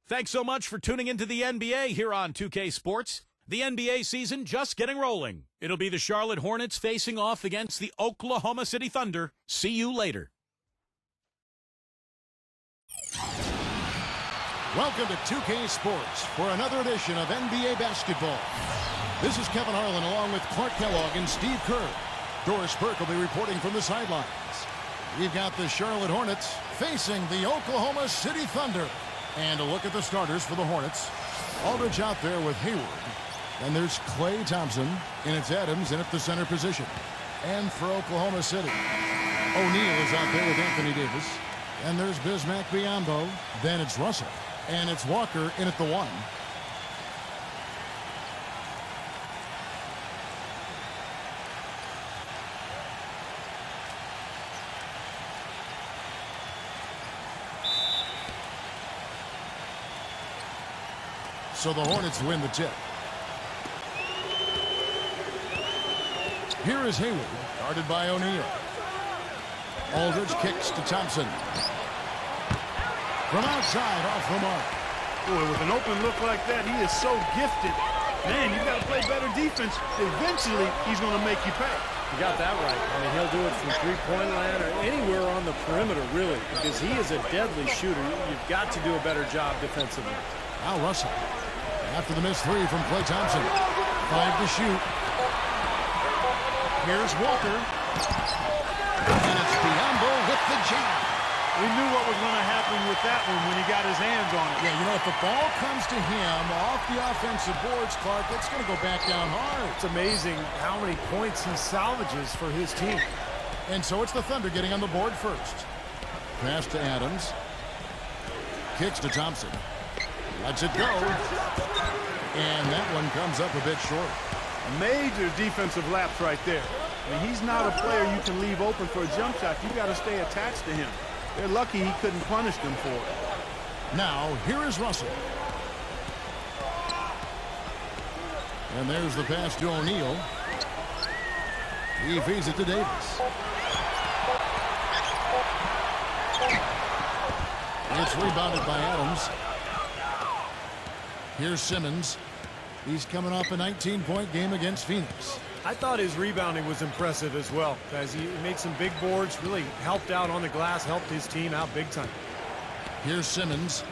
Thanks so much for tuning into the NBA here on 2K Sports. The NBA season just getting rolling. It'll be the Charlotte Hornets facing off against the Oklahoma City Thunder. See you later. Welcome to 2K Sports for another edition of NBA basketball. This is Kevin Harlan along with Clark Kellogg and Steve Kerr. Doris Burke will be reporting from the sidelines. We've got the Charlotte Hornets facing the Oklahoma City Thunder. And a look at the starters for the Hornets. Aldridge out there with Hayward. And there's Klay Thompson, and it's Adams in at the center position. And for Oklahoma City, O'Neal is out there with Anthony Davis. And there's Bismack Biyombo. Then it's Russell. And it's Walker in at the 1. So the Hornets win the tip. Here is Hayward, guarded by O'Neal. Aldridge kicks to Thompson. From outside, off the mark. Boy, with an open look like that, he is so gifted. Man, you got to play better defense. Eventually, he's going to make you pay. You got that right. I mean, he'll do it from three-point line or anywhere on the perimeter, really, because he is a deadly shooter. You've got to do a better job defensively. Now Russell. After the missed three from Klay Thompson. 5 to shoot. Here's Walker. And it's Biyombo with the jam. We knew what was going to happen with that one when he got his hands on it. Yeah, you know, if the ball comes to him off the offensive boards, Clark, it's going to go back down hard. It's amazing how many points he salvages for his team. And so it's the Thunder getting on the board first. Pass to Adams. Kicks to Thompson. Lets it go. And that one comes up a bit short. Major defensive lapse right there. I mean, he's not a player you can leave open for a jump shot. You got to stay attached to him. They're lucky he couldn't punish them for it. Now, here is Russell. And there's the pass to O'Neal. He feeds it to Davis. It's rebounded by Adams. Here's Simmons. He's coming off a 19-point game against Phoenix. I thought his rebounding was impressive as well, guys. He made some big boards, really helped out on the glass, helped his team out big time. Here's Simmons.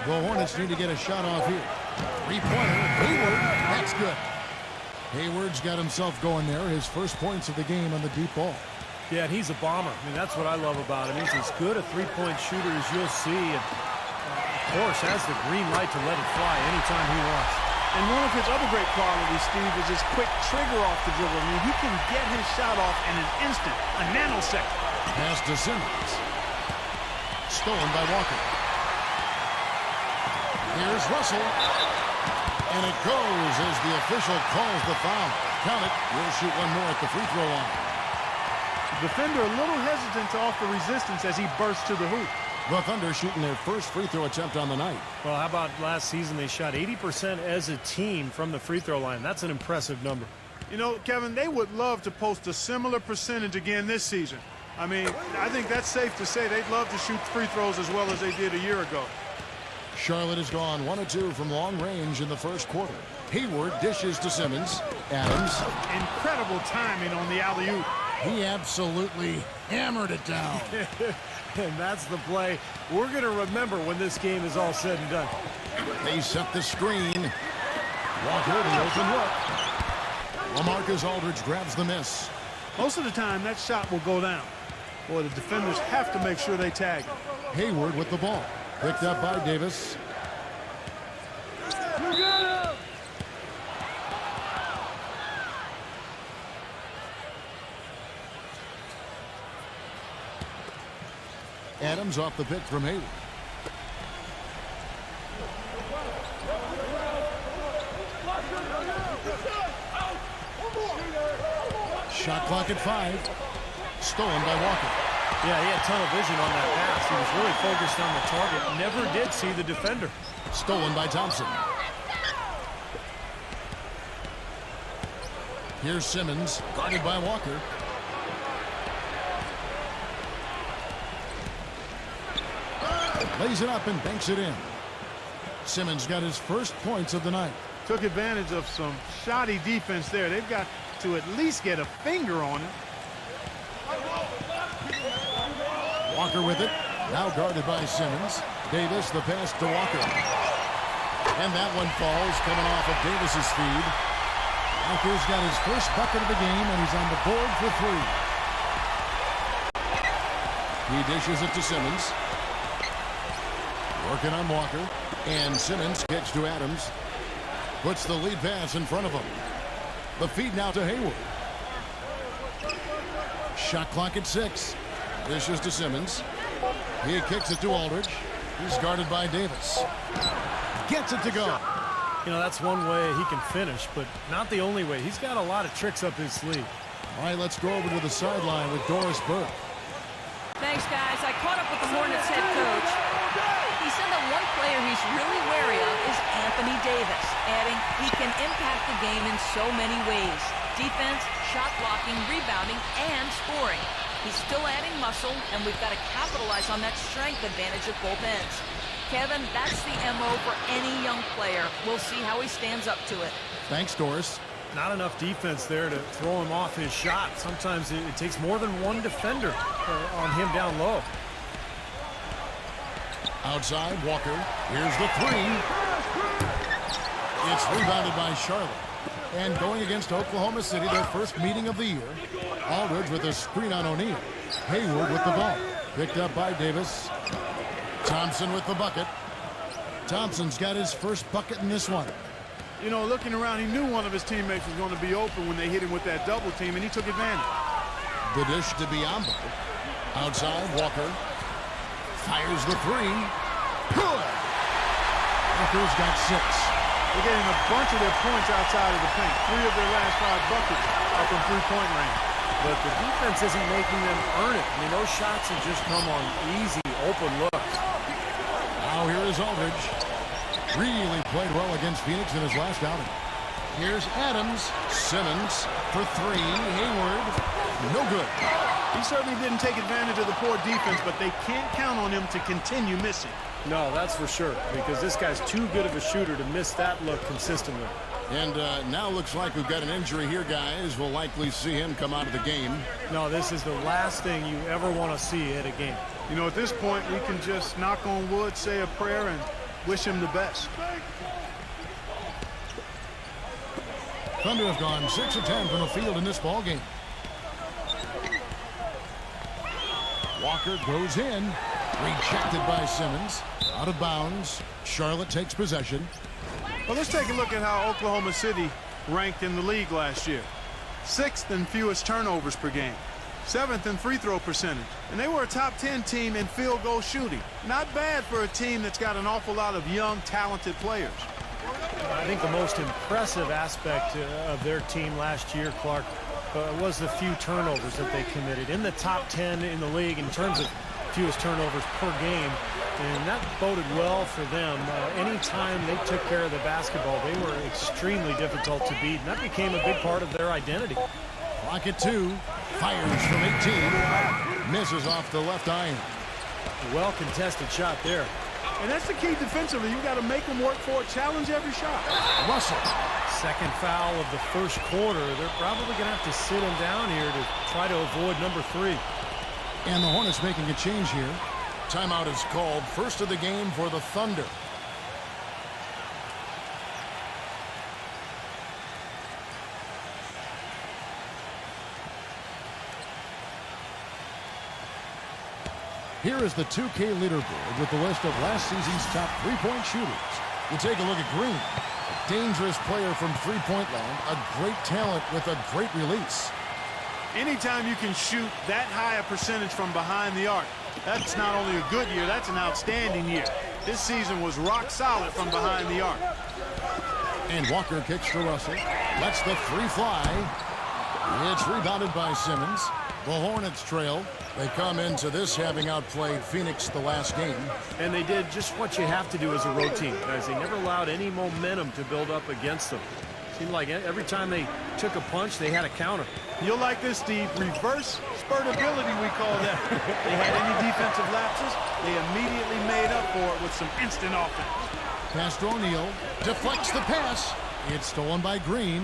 The Hornets need to get a shot off here. Three-pointer, Hayward, that's good. Hayward's got himself going there, his first points of the game on the deep ball. Yeah, and he's a bomber. I mean, that's what I love about him. He's as good a three-point shooter as you'll see, and of course has the green light to let it fly anytime he wants. And one of his other great qualities, Steve, is his quick trigger off the dribble. I mean, he can get his shot off in an instant, a nanosecond. Pass to Simmons. Stolen by Walker. Here's Russell. And it goes as the official calls the foul. Count it. We'll shoot one more at the free throw line. The defender a little hesitant to offer resistance as he bursts to the hoop. The Thunder shooting their first free throw attempt on the night. Well, how about last season? They shot 80% as a team from the free throw line. That's an impressive number. You know, Kevin, they would love to post a similar percentage again this season. I mean, I think that's safe to say they'd love to shoot free throws as well as they did a year ago. Charlotte has gone 1 of 2 from long range in the first quarter. Hayward dishes to Simmons. Adams. Incredible timing on the alley-oop. He absolutely hammered it down. And that's the play we're going to remember when this game is all said and done. They set the screen. Walker, the open look. LaMarcus Aldridge grabs the miss. Most of the time, that shot will go down. Boy, the defenders have to make sure they tag him. Hayward with the ball. Picked up by Davis. You got him! Adams off the pick from Hayward. Shot clock at 5. Stolen by Walker. Yeah, he had tunnel vision on that pass. He was really focused on the target. Never did see the defender. Stolen by Thompson. Here's Simmons, guarded by Walker. Lays it up and banks it in. Simmons got his first points of the night. Took advantage of some shoddy defense there. They've got to at least get a finger on it. Walker with it. Now guarded by Simmons. Davis, the pass to Walker. And that one falls, coming off of Davis's feed. Walker's got his first bucket of the game, and he's on the board for 3. He dishes it to Simmons. Working on Walker. And Simmons gets to Adams. Puts the lead pass in front of him. The feed now to Hayward. Shot clock at 6. Dishes to Simmons. He kicks it to Aldridge. He's guarded by Davis. Gets it to go. You know, that's one way he can finish, but not the only way. He's got a lot of tricks up his sleeve. All right, let's go over to the sideline with Doris Burke. Thanks, guys. I caught up with the Hornets head coach. He said that one player he's really wary of is Anthony Davis, adding he can impact the game in so many ways. Defense, shot blocking, rebounding, and scoring. He's still adding muscle, and we've got to capitalize on that strength advantage at both ends. Kevin, that's the MO for any young player. We'll see how he stands up to it. Thanks, Doris. Not enough defense there to throw him off his shot. Sometimes it takes more than one defender on him down low. Outside, Walker. Here's the 3. It's rebounded by Charlotte. And going against Oklahoma City, their first meeting of the year, Aldridge with a screen on O'Neal. Hayward with the ball. Picked up by Davis. Thompson with the bucket. Thompson's got his first bucket in this one. You know, looking around, he knew one of his teammates was going to be open when they hit him with that double team, and he took advantage. The dish to Biombo. Outside, Walker. Fires the 3. Good. Walker's got 6. They're getting a bunch of their points outside of the paint. 3 of their last 5 buckets are from three-point range. But the defense isn't making them earn it. I mean, those shots have just come on easy, open looks. Now here is Aldridge. Really played well against Phoenix in his last outing. Here's Adams. Simmons for 3. Hayward. No good. He certainly didn't take advantage of the poor defense, but they can't count on him to continue missing. No, that's for sure, because this guy's too good of a shooter to miss that look consistently. And now looks like we've got an injury here, guys. We'll likely see him come out of the game. No, this is the last thing you ever want to see at a game. You know, at this point, we can just knock on wood, say a prayer, and wish him the best. Thunder have gone 6 of 10 from the field in this ball game. Walker goes in. Rejected by Simmons. Out of bounds. Charlotte takes possession. Well, let's take a look at how Oklahoma City ranked in the league last year. 6th in fewest turnovers per game. 7th in free throw percentage. And they were a top 10 team in field goal shooting. Not bad for a team that's got an awful lot of young, talented players. I think the most impressive aspect of their team last year, Clark, was the few turnovers that they committed. In the top 10 in the league in terms of fewest turnovers per game, and that boded well for them. Anytime they took care of the basketball, they were extremely difficult to beat, and that became a big part of their identity. Clock at 2. Fires from 18. Misses off the left iron. A well-contested shot there. And that's the key defensively. You got to make them work for it, challenge every shot. Russell. Second foul of the first quarter. They're probably going to have to sit him down here to try to avoid number 3. And the Hornets making a change here. Timeout is called. First of the game for the Thunder. Here is the 2K leaderboard with the list of last season's top three-point shooters. You take a look at Green. A dangerous player from three-point land. A great talent with a great release. Anytime you can shoot that high a percentage from behind the arc, that's not only a good year, that's an outstanding year. This season was rock solid from behind the arc. And Walker kicks to Russell. Lets the 3 fly. It's rebounded by Simmons. The Hornets trail. They come into this having outplayed Phoenix the last game. And they did just what you have to do as a road team, guys. They never allowed any momentum to build up against them. Seemed like every time they took a punch, they had a counter. You'll like this, Steve. Reverse spurtability, we call that. They had any defensive lapses, they immediately made up for it with some instant offense. Pass to O'Neal. Deflects the pass. It's stolen by Green.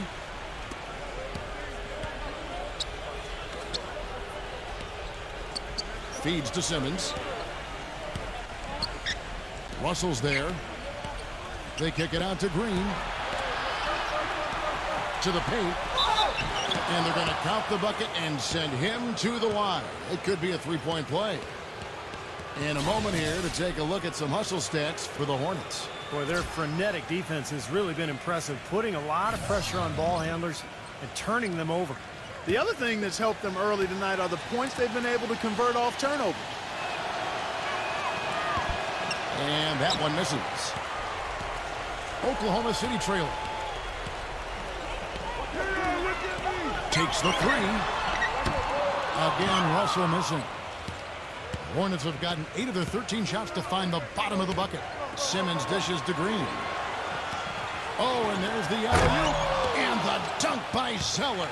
Feeds to Simmons. Russell's there. They kick it out to Green. To the paint. And they're going to count the bucket and send him to the line. It could be a three-point play. In a moment here to take a look at some hustle stats for the Hornets. Boy, their frenetic defense has really been impressive, putting a lot of pressure on ball handlers and turning them over. The other thing that's helped them early tonight are the points they've been able to convert off turnovers. And that one misses. Oklahoma City trailing. Takes the three. Again, Russell missing. Hornets have gotten 8 of their 13 shots to find the bottom of the bucket. Simmons dishes to Green. Oh, and there's the alley-oop. And the dunk by Zeller.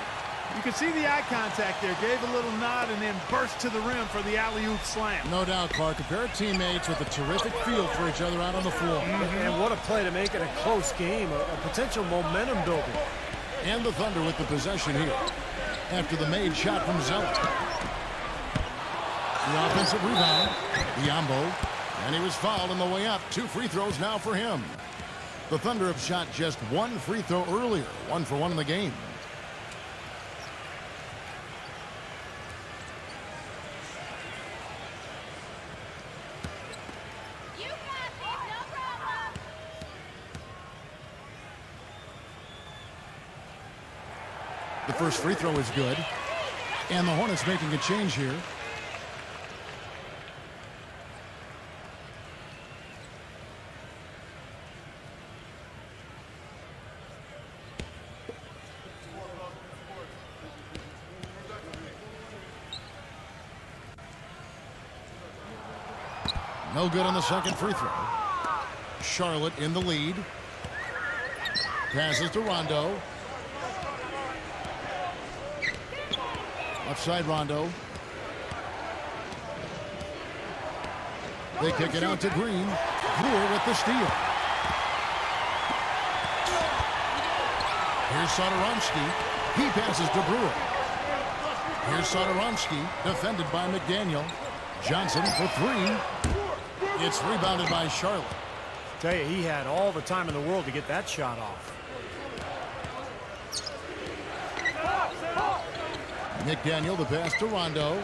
You can see the eye contact there. Gave a little nod and then burst to the rim for the alley-oop slam. No doubt, Clark. A pair of teammates with a terrific feel for each other out on the floor. And what a play to make it a close game, a potential momentum builder. And the Thunder with the possession here after the made shot from Zeller. The offensive rebound. Biombo. And he was fouled on the way up. 2 free throws now for him. The Thunder have shot just 1 free throw earlier. 1 for 1 in the game. The first free throw is good. And the Hornets making a change here. No good on the second free throw. Charlotte in the lead. Passes to Rondo. Outside Rondo. They kick it out to Green. Brewer with the steal. Here's Satoransky. He passes to Brewer. Here's Satoransky, defended by McDaniel. Johnson for 3. It's rebounded by Charlotte. Tell you, he had all the time in the world to get that shot off. McDaniel, the pass to Rondo.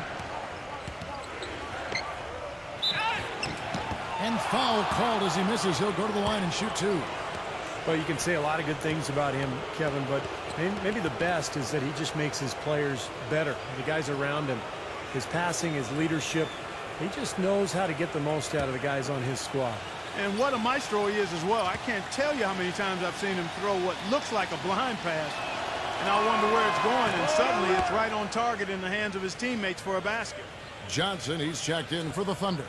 And foul called as he misses. He'll go to the line and shoot 2. Well, you can say a lot of good things about him, Kevin, but maybe the best is that he just makes his players better. The guys around him, his passing, his leadership, he just knows how to get the most out of the guys on his squad. And what a maestro he is as well. I can't tell you how many times I've seen him throw what looks like a blind pass. And I wonder where it's going, and suddenly it's right on target in the hands of his teammates for a basket. Johnson, he's checked in for the Thunder.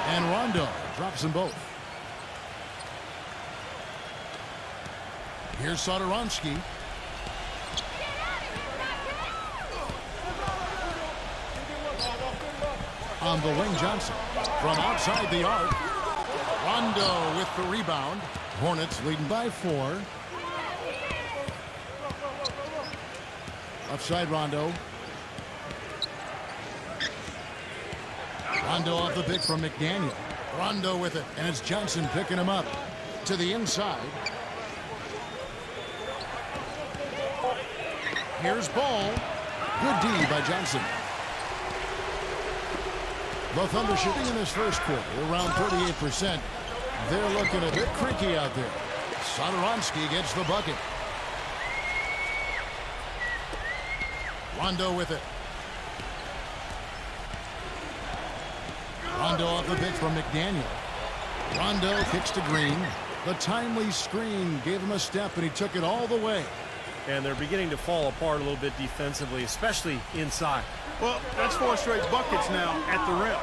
And Rondo drops them both. Here's Satoransky. On the wing, Johnson. From outside the arc. Rondo with the rebound. Hornets leading by 4. Outside Rondo. Rondo off the pick from McDaniel. Rondo with it, and it's Johnson picking him up to the inside. Here's Ball. Good D by Johnson. The Thunder shooting in this first quarter around 38%. They're looking a bit creaky out there. Satoransky gets the bucket. Rondo with it. Rondo off the pitch from McDaniel. Rondo kicks to Green. The timely screen gave him a step, and he took it all the way. And they're beginning to fall apart a little bit defensively, especially inside. Well, that's 4 straight buckets now at the rim.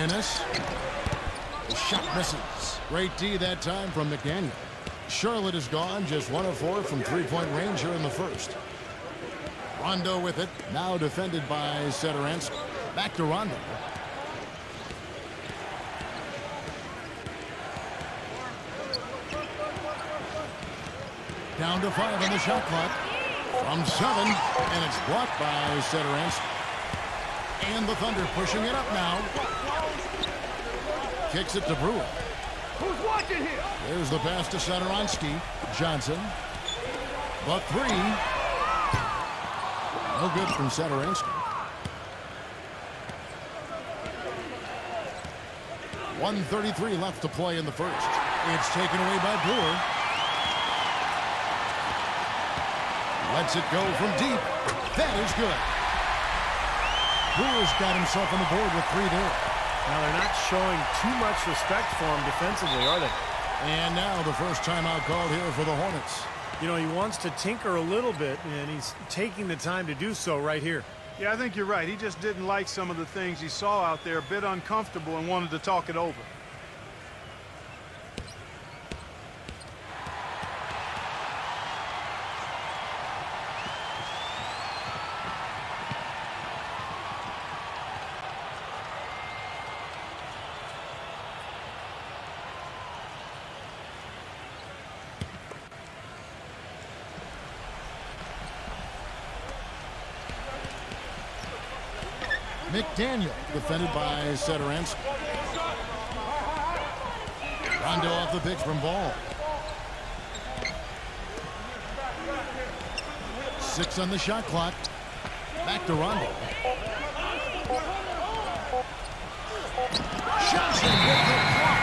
Ennis. The shot misses. Great D that time from McDaniel. Charlotte is gone, just 1 of 4 from three-point range here in the first. Rondo with it, now defended by Setoransky. Back to Rondo. Down to 5 on the shot clock. From 7, and it's blocked by Setoransky. And the Thunder pushing it up now. Kicks it to Brewer. Who's watching here? There's the pass to Setoransky. Johnson. The 3. No good from Setoransky. 1:33 left to play in the first. It's taken away by Brewer. Lets it go from deep. That is good. Brewer's got himself on the board with 3 there. Now they're not showing too much respect for him defensively, are they? And now the first timeout called here for the Hornets. You know, he wants to tinker a little bit, and he's taking the time to do so right here. Yeah, I think you're right. He just didn't like some of the things he saw out there, a bit uncomfortable, and wanted to talk it over. McDaniel defended by Setoransky. Rondo off the pitch from Ball. 6 on the shot clock. Back to Rondo. Johnson with the block.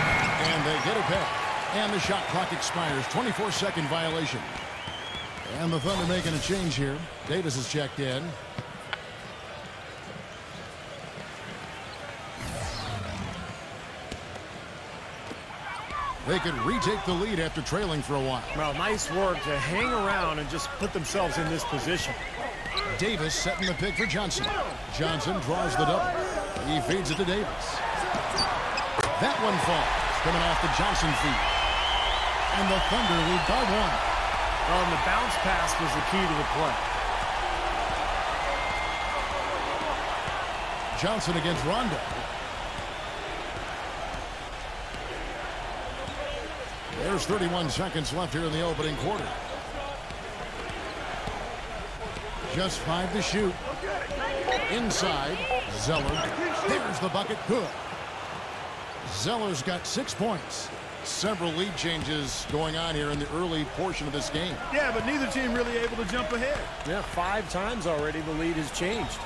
And they get it back. And the shot clock expires. 24-second violation. And the Thunder making a change here. Davis is checked in. They could retake the lead after trailing for a while. Well, nice work to hang around and just put themselves in this position. Davis setting the pick for Johnson. Johnson draws the double. He feeds it to Davis. That one falls, coming off the Johnson feed. And the Thunder lead by 1. Well, and the bounce pass was the key to the play. Johnson against Rondo. There's 31 seconds left here in the opening quarter. Just 5 to shoot. Inside, Zeller. There's the bucket. Good. Zeller's got 6 points. Several lead changes going on here in the early portion of this game. Yeah, but neither team really able to jump ahead. Yeah, 5 times already the lead has changed.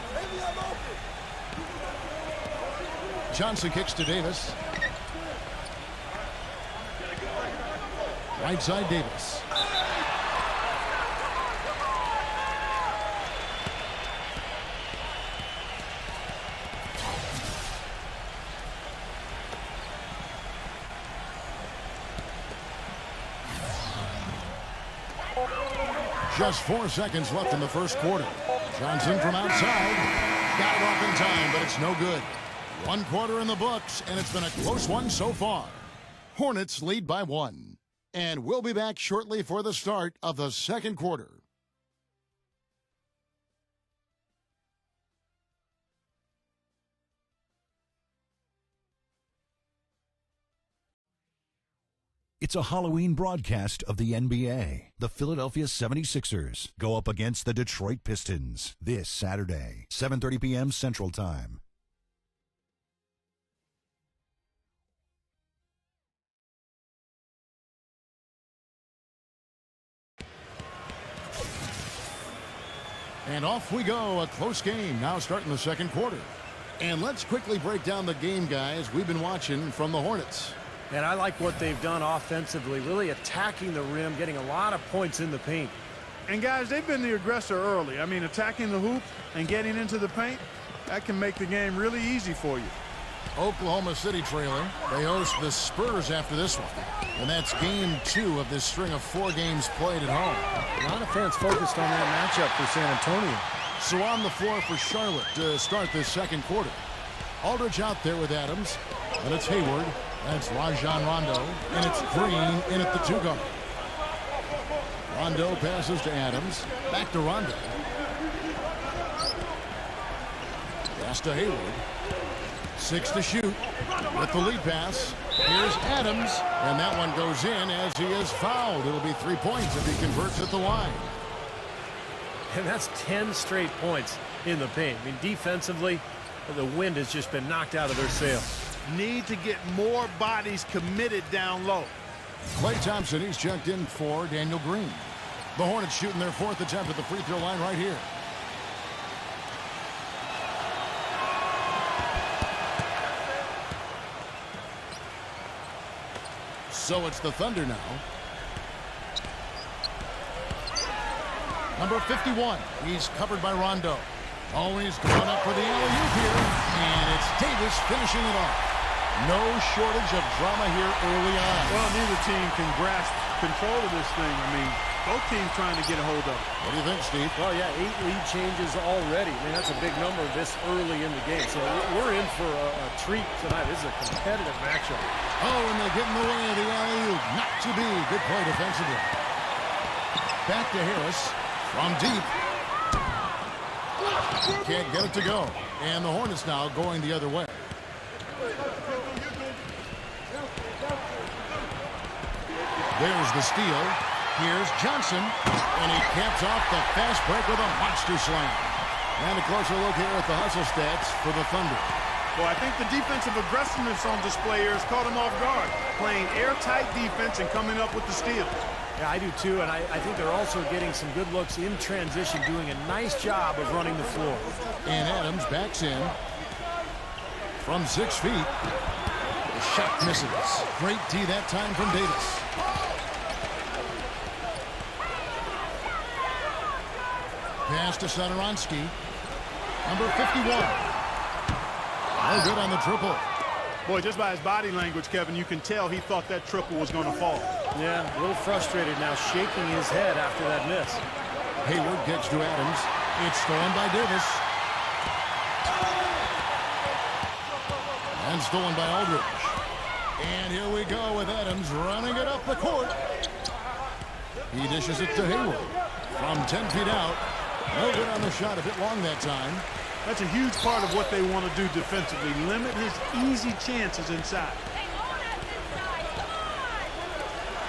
Johnson kicks to Davis. Right side, Davis. Just 4 seconds left in the first quarter. Johnson from outside. Got it off in time, but it's no good. 1 quarter in the books, and it's been a close one so far. Hornets lead by 1. And we'll be back shortly for the start of the second quarter. It's a Halloween broadcast of the NBA. The Philadelphia 76ers go up against the Detroit Pistons this Saturday, 7:30 p.m. Central Time. And off we go, a close game now starting the second quarter. And let's quickly break down the game, guys, we've been watching from the Hornets. And I like what they've done offensively, really attacking the rim, getting a lot of points in the paint. And guys, they've been the aggressor early. I mean, attacking the hoop and getting into the paint, that can make the game really easy for you. Oklahoma City trailing. They host the Spurs after this one. And that's game 2 of this string of 4 games played at home. A lot of fans focused on that matchup for San Antonio. So on the floor for Charlotte to start this second quarter. Aldridge out there with Adams. And it's Hayward. That's Rajon Rondo. And it's Green in at the 2 guard. Rondo passes to Adams. Back to Rondo. Pass to Hayward. 6 to shoot. With the lead pass. Here's Adams. And that one goes in as he is fouled. It'll be 3 points if he converts at the line. And that's 10 straight points in the paint. I mean, defensively, the wind has just been knocked out of their sails. Need to get more bodies committed down low. Klay Thompson, he's checked in for Daniel Green. The Hornets shooting their 4th attempt at the free throw line right here. So it's the Thunder now. Number 51. He's covered by Rondo. Always going up for the alley-oop here. And it's Davis finishing it off. No shortage of drama here early on. Well, neither team can grasp control of this thing. I mean, both teams trying to get a hold of it. What do you think, Steve? Well, yeah, 8 lead changes already. I mean, that's a big number this early in the game. So we're in for a treat tonight. This is a competitive matchup. Oh, and they get in the way of the alley-oop. Not to be. Good play defensively. Back to Harris from deep. Can't get it to go. And the Hornets now going the other way. There's the steal. Here's Johnson. And he caps off the fast break with a monster slam. And a closer look here at the hustle stats for the Thunder. Well, I think the defensive aggressiveness on display here has caught him off guard. Playing airtight defense and coming up with the steal. Yeah, I do too, and I think they're also getting some good looks in transition, doing a nice job of running the floor. And Adams backs in from 6 feet. The shot misses. Great D that time from Davis. Pass to Satoransky. Number 51. No good on the triple. Boy, just by his body language, Kevin, you can tell he thought that triple was going to fall. Yeah, a little frustrated now, shaking his head after that miss. Hayward gets to Adams. It's stolen by Davis. And stolen by Aldridge. And here we go with Adams running it up the court. He dishes it to Hayward from 10 feet out. No good on the shot, a bit long that time. That's a huge part of what they want to do defensively. Limit his easy chances inside.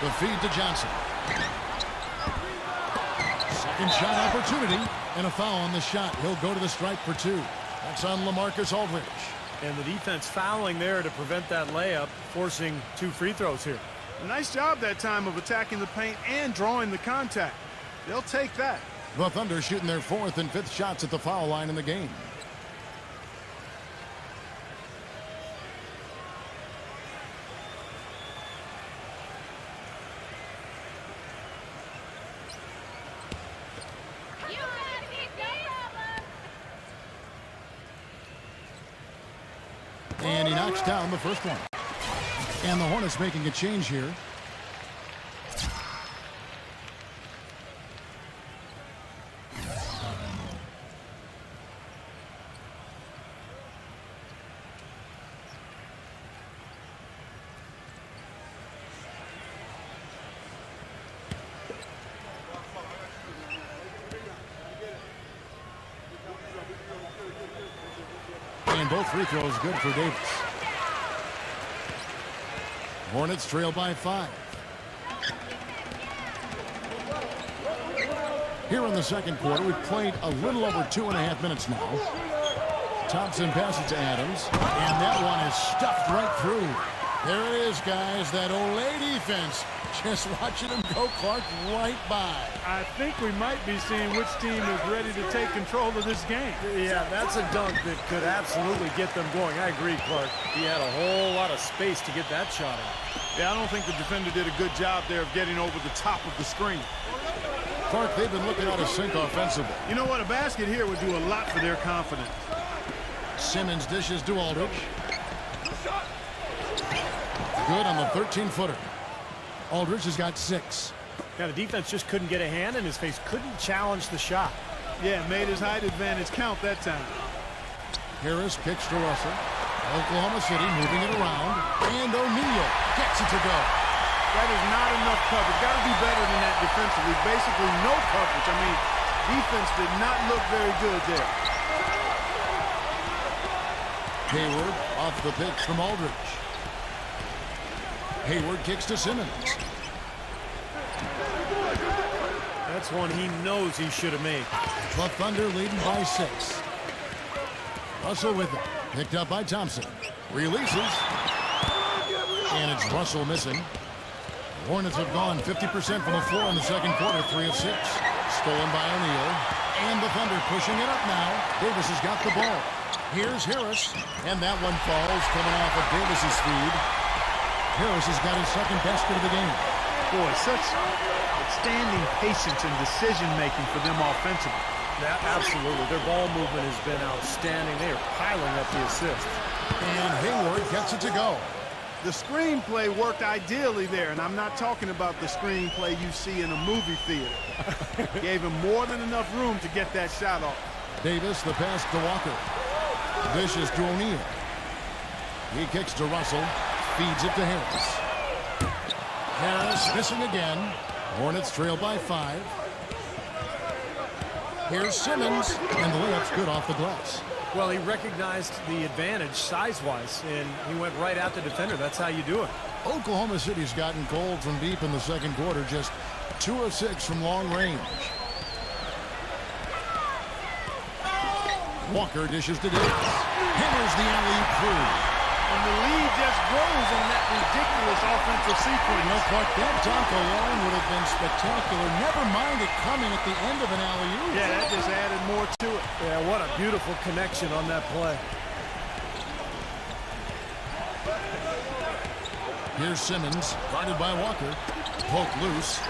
The feed to Johnson. Second shot opportunity. And a foul on the shot. He'll go to the strike for 2. That's on LaMarcus Aldridge. And the defense fouling there to prevent that layup, forcing 2 free throws here. A nice job that time of attacking the paint and drawing the contact. They'll take that. The Thunder shooting their 4th and 5th shots at the foul line in the game. And he knocks down the first one. And the Hornets making a change here. And both free throws good for Davis. Hornets trail by 5. Here in the second quarter, we've played a little over 2.5 minutes now. Thompson passes to Adams, and that one is stuffed right through. There it is, guys, that Olay defense. Just watching him go, Clark, right by. I think we might be seeing which team is ready to take control of this game. Yeah, that's a dunk that could absolutely get them going. I agree, Clark. He had a whole lot of space to get that shot in. Yeah, I don't think the defender did a good job there of getting over the top of the screen. Clark, they've been looking out of sync offensively. You know what? A basket here would do a lot for their confidence. Simmons dishes to Aldridge. Good on the 13-footer. Aldridge has got 6. Yeah, the defense just couldn't get a hand in his face, couldn't challenge the shot. Yeah, made his height advantage count that time. Harris kicks to Russell. Oklahoma City moving it around. And O'Neal gets it to go. That is not enough coverage. Got to do better than that defensively. Basically no coverage. I mean, defense did not look very good there. Hayward off the pitch from Aldridge. Hayward kicks to Simmons. That's one he knows he should have made. The Thunder leading by 6. Russell with it. Picked up by Thompson. Releases. And it's Russell missing. Hornets have gone 50% from the floor in the second quarter, 3 of 6. Stolen by O'Neal. And the Thunder pushing it up now. Davis has got the ball. Here's Harris. And that one falls coming off of Davis's feed. Harris has got his second basket of the game. Boy, such outstanding patience and decision-making for them offensively. Yeah, absolutely. Their ball movement has been outstanding. They are piling up the assists. And Hayward gets it to go. The screenplay worked ideally there, and I'm not talking about the screenplay you see in a movie theater. Gave him more than enough room to get that shot off. Davis, the pass to Walker. Dishes to O'Neal. He kicks to Russell. Feeds it to Harris. Harris missing again. Hornets trail by 5. Here's Simmons, and the layup's good off the glass. Well, he recognized the advantage size-wise, and he went right at the defender. That's how you do it. Oklahoma City's gotten cold from deep in the second quarter, just 2 of 6 from long range. Walker dishes to Davis. Hammers the alley-oop through. And the lead just grows on that ridiculous offensive sequence. No, Clark, that dunk alone would have been spectacular. Never mind it coming at the end of an alley-oop. Yeah, that just added more to it. Yeah, what a beautiful connection on that play. Here's Simmons, guarded by Walker. Poke loose.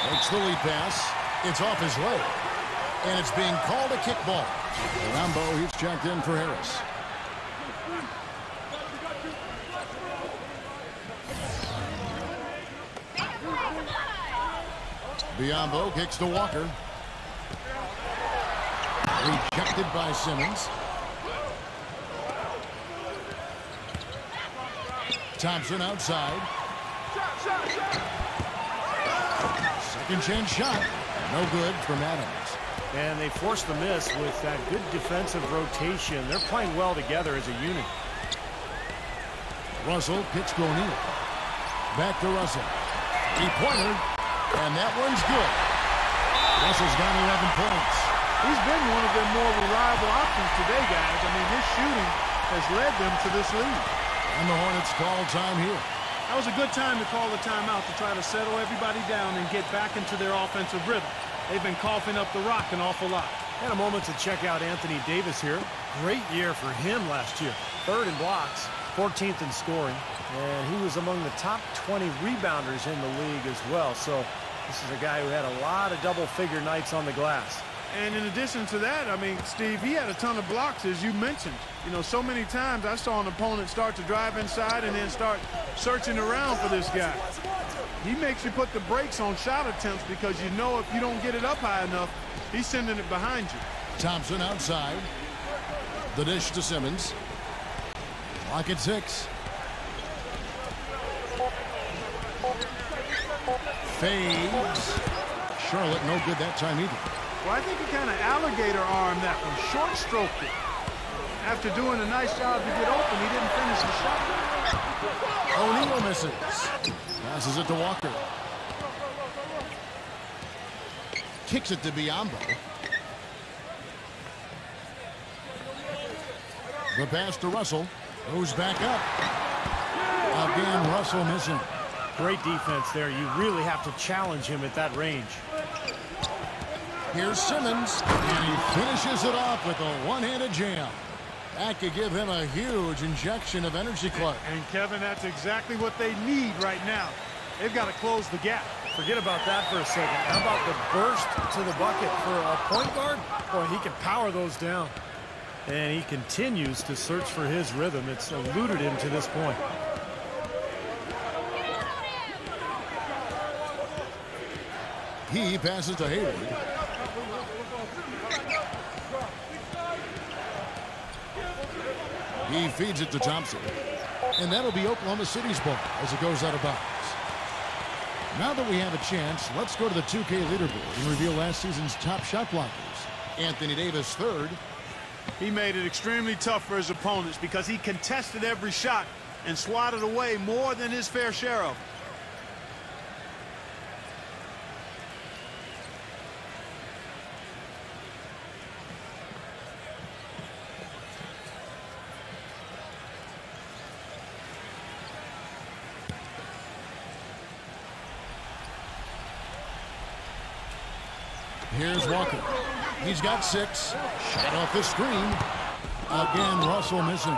Takes the lead pass. It's off his leg. And it's being called a kickball. Rambo, he's checked in for Harris. Biombo kicks to Walker. Rejected by Simmons. Thompson outside. Second chance shot. No good from Adams. And they forced the miss with that good defensive rotation. They're playing well together as a unit. Russell kicks to O'Neal. Back to Russell. Three-pointer. And that one's good. Russell's got 11 points. He's been one of their more reliable options today, guys. I mean, his shooting has led them to this lead. And the Hornets call time here. That was a good time to call the timeout to try to settle everybody down and get back into their offensive rhythm. They've been coughing up the rock an awful lot. And a moment to check out Anthony Davis here. Great year for him last year. 3rd in blocks, 14th in scoring. And he was among the top 20 rebounders in the league as well. So this is a guy who had a lot of double-figure nights on the glass. And in addition to that, I mean, Steve, he had a ton of blocks, as you mentioned. You know, so many times I saw an opponent start to drive inside and then start searching around for this guy. He makes you put the brakes on shot attempts because you know if you don't get it up high enough, he's sending it behind you. Thompson outside. The dish to Simmons. Clock at 6. Fades. Charlotte no good that time either. Well, I think he kind of alligator armed that one, short stroked it. After doing a nice job to get open, he didn't finish the shot. O'Neal misses. Passes it to Walker. Kicks it to Biombo. The pass to Russell. Goes back up. Again, Russell missing. Great defense there. You really have to challenge him at that range. Here's Simmons, and he finishes it off with a one-handed jam. That could give him a huge injection of energy, Clark. And Kevin, that's exactly what they need right now. They've got to close the gap. Forget about that for a second. How about the burst to the bucket for a point guard? Boy, he can power those down. And he continues to search for his rhythm. It's eluded him to this point. He passes to Hayward. He feeds it to Thompson. And that'll be Oklahoma City's ball as it goes out of bounds. Now that we have a chance, let's go to the 2K leaderboard and reveal last season's top shot blockers. Anthony Davis third. He made it extremely tough for his opponents because he contested every shot and swatted away more than his fair share of. Here's Walker. He's got 6. Shot off the screen. Again, Russell missing.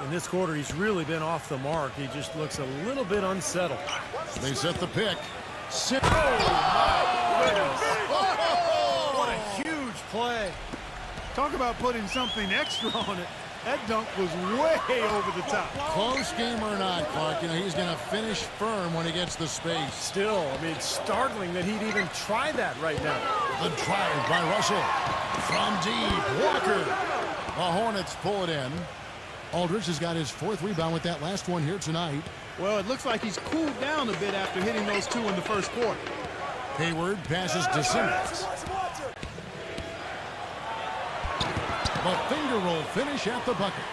In this quarter, he's really been off the mark. He just looks a little bit unsettled. They set the pick. Oh, my goodness. What a huge play. Talk about putting something extra on it. That dunk was way over the top. Close game or not, Clark, he's going to finish firm when he gets the space. Still, I mean, it's startling that he'd even try that right now. The drive by Russell. From deep, Walker. The Hornets pull it in. Aldridge has got his 4th rebound with that last one here tonight. Well, it looks like he's cooled down a bit after hitting those 2 in the first quarter. Hayward passes to Simmons. The finger roll finish at the bucket.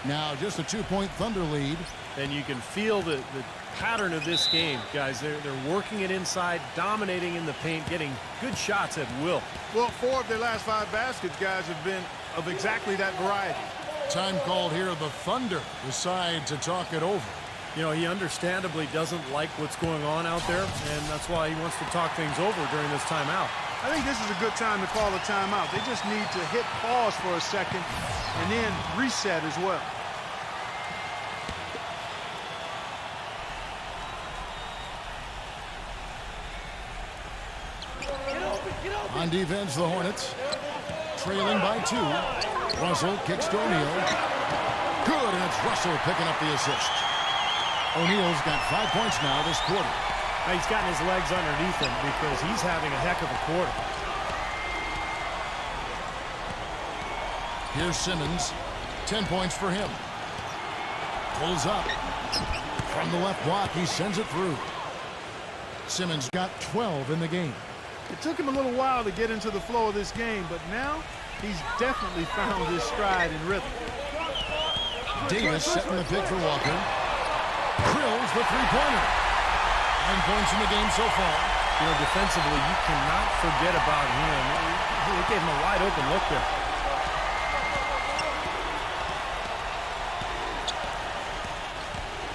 Now just a 2-point Thunder lead. And you can feel the pattern of this game, guys. They're working it inside, dominating in the paint, getting good shots at will. Well, 4 of their last 5 baskets, guys, have been of exactly that variety. Time called here. The Thunder decide to talk it over. You know, he understandably doesn't like what's going on out there, and that's why he wants to talk things over during this timeout. I think this is a good time to call a timeout. They just need to hit pause for a second and then reset as well. On defense, the Hornets trailing by 2. Russell kicks to O'Neal. Good, and it's Russell picking up the assist. O'Neal's got 5 points now this quarter. Now he's gotten his legs underneath him because he's having a heck of a quarter. Here's Simmons. 10 points for him. Pulls up. From the left block, he sends it through. Simmons got 12 in the game. It took him a little while to get into the flow of this game, but now he's definitely found his stride and rhythm. Davis setting the pick for Walker. Drills the three-pointer. 9 points in the game so far. You know, defensively, you cannot forget about him. He gave him a wide open look there.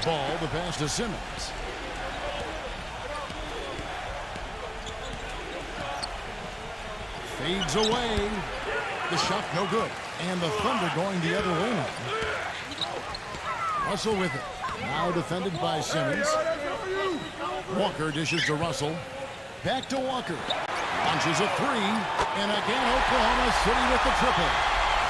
Ball, the pass to Simmons. Fades away. The shot no good. And the Thunder going the other way now. Russell with it. Now defended by Simmons. Walker dishes to Russell. Back to Walker. Launches a 3. And again, Oklahoma City with the triple.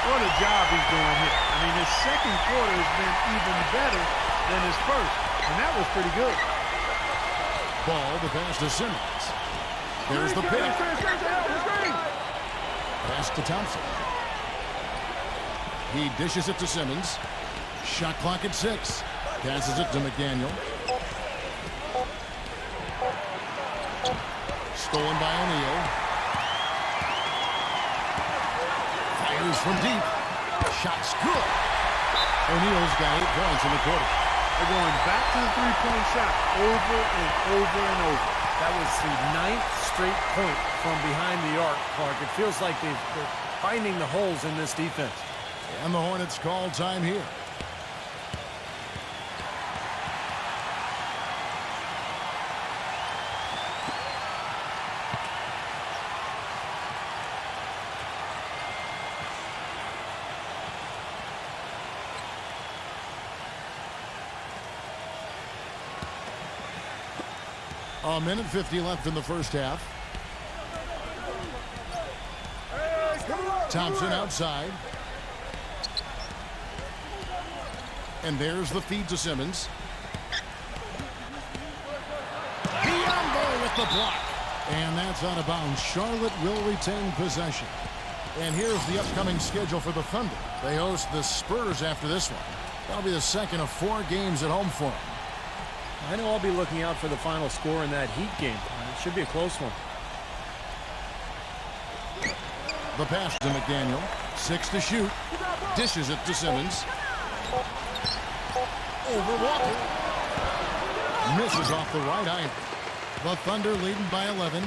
What a job he's doing here. I mean, his second quarter has been even better than his first. And that was pretty good. Ball, the pass to Simmons. There's the pick. Pass to Thompson. He dishes it to Simmons. Shot clock at 6. Passes it to McDaniel. Stolen by O'Neal. Fires from deep. Shot's good. O'Neal's got 8 points in the quarter. They're going back to the three-point shot over and over and over. That was the 9th straight point from behind the arc, Clark. It feels like they're finding the holes in this defense. And the Hornets call time here. A minute 50 left in the first half. Thompson outside. And there's the feed to Simmons. Biombo with the block. And that's out of bounds. Charlotte will retain possession. And here's the upcoming schedule for the Thunder. They host the Spurs after this one. That'll be the second of 4 games at home for them. I know I'll be looking out for the final score in that Heat game. It should be a close one. The pass to McDaniel. 6 to shoot. Dishes it to Simmons. Over Walker. Misses off the right iron. The Thunder leading by 11.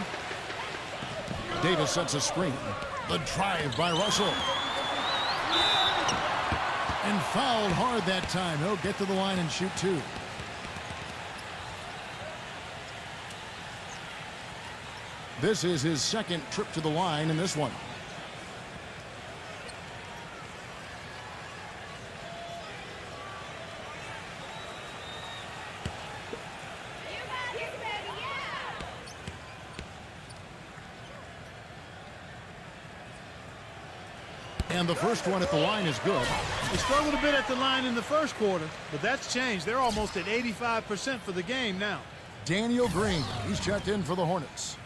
Davis sets a screen. The drive by Russell. And fouled hard that time. He'll get to the line and shoot 2. This is his second trip to the line in this one. And the first one at the line is good. They struggled a bit at the line in the first quarter, but that's changed. They're almost at 85% for the game now. Daniel Green, he's checked in for the Hornets.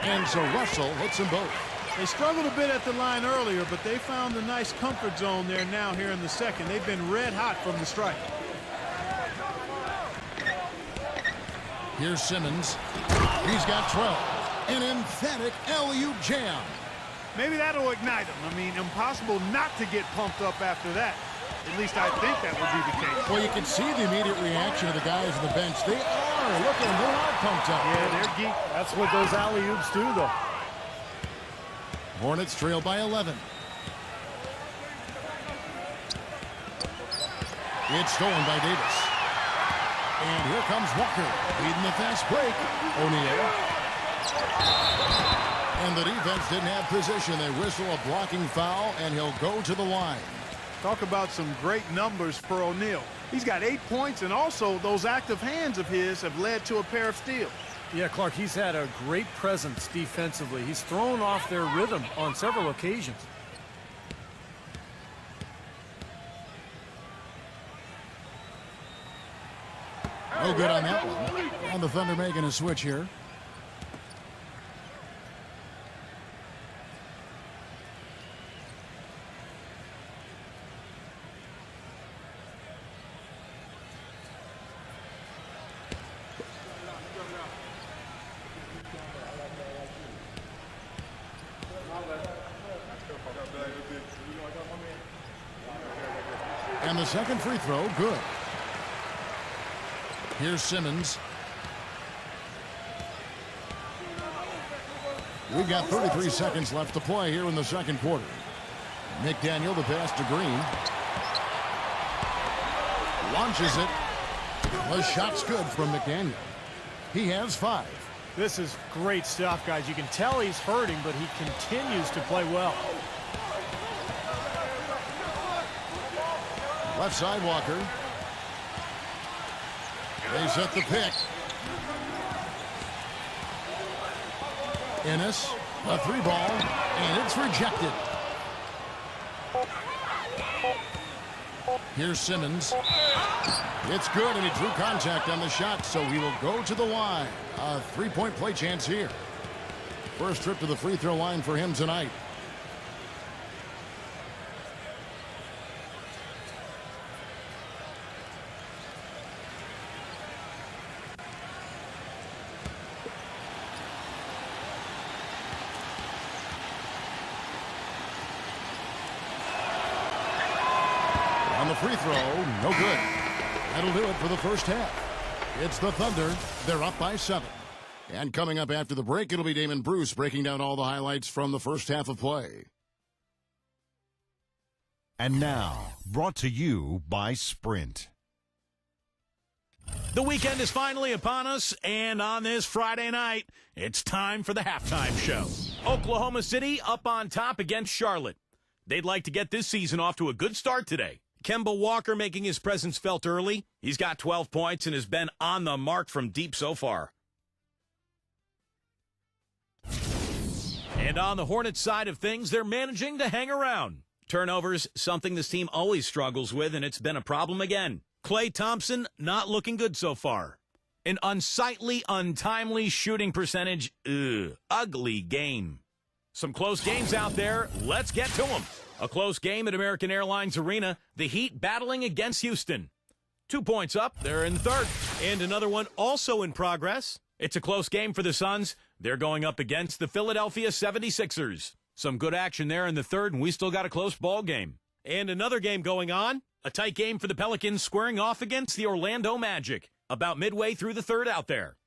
And so Russell hits them both. They struggled a bit at the line earlier, but they found a nice comfort zone there now here in the second. They've been red hot from the strike. Here's Simmons. He's got 12. An emphatic alley-oop jam. Maybe that'll ignite them. I mean, impossible not to get pumped up after that. At least I think that would be the case. Well, you can see the immediate reaction of the guys on the bench. They are. Look at them. They are pumped up. Yeah, they're geek. That's what those alley-oops do, though. Hornets trail by 11. It's stolen by Davis. And here comes Walker, leading the fast break. O'Neal. And the defense didn't have position. They whistle a blocking foul, and he'll go to the line. Talk about some great numbers for O'Neal. He's got 8 points, and also those active hands of his have led to a pair of steals. Yeah, Clark, he's had a great presence defensively. He's thrown off their rhythm on several occasions. No good on that one. And the Thunder making a switch here. And the second free throw, good. Here's Simmons. We've got 33 seconds left to play here in the second quarter. McDaniel, the pass to Green. Launches it. The shot's good from McDaniel. He has 5. This is great stuff, guys. You can tell he's hurting, but he continues to play well. Left side, Walker. They set the pick. Ennis, a 3-ball, and it's rejected. Here's Simmons. It's good, and he drew contact on the shot, so he will go to the line. A 3-point play chance here. First trip to the free throw line for him tonight. On the free throw, no good. That'll do it for the first half. It's the Thunder. They're up by 7. And coming up after the break, it'll be Damon Bruce breaking down all the highlights from the first half of play. And now, brought to you by Sprint. The weekend is finally upon us, and on this Friday night, it's time for the halftime show. Oklahoma City up on top against Charlotte. They'd like to get this season off to a good start today. Kemba Walker making his presence felt early. He's got 12 points and has been on the mark from deep so far. And on the Hornets side of things, they're managing to hang around. Turnovers, something this team always struggles with, and it's been a problem again. Klay Thompson, not looking good so far. An unsightly, untimely shooting percentage. Ugly game. Some close games out there. Let's get to them. A close game at American Airlines Arena. The Heat battling against Houston. 2 points up. They're in the third. And another one also in progress. It's a close game for the Suns. They're going up against the Philadelphia 76ers. Some good action there in the third, and we still got a close ball game. And another game going on. A tight game for the Pelicans squaring off against the Orlando Magic. About midway through the third out there.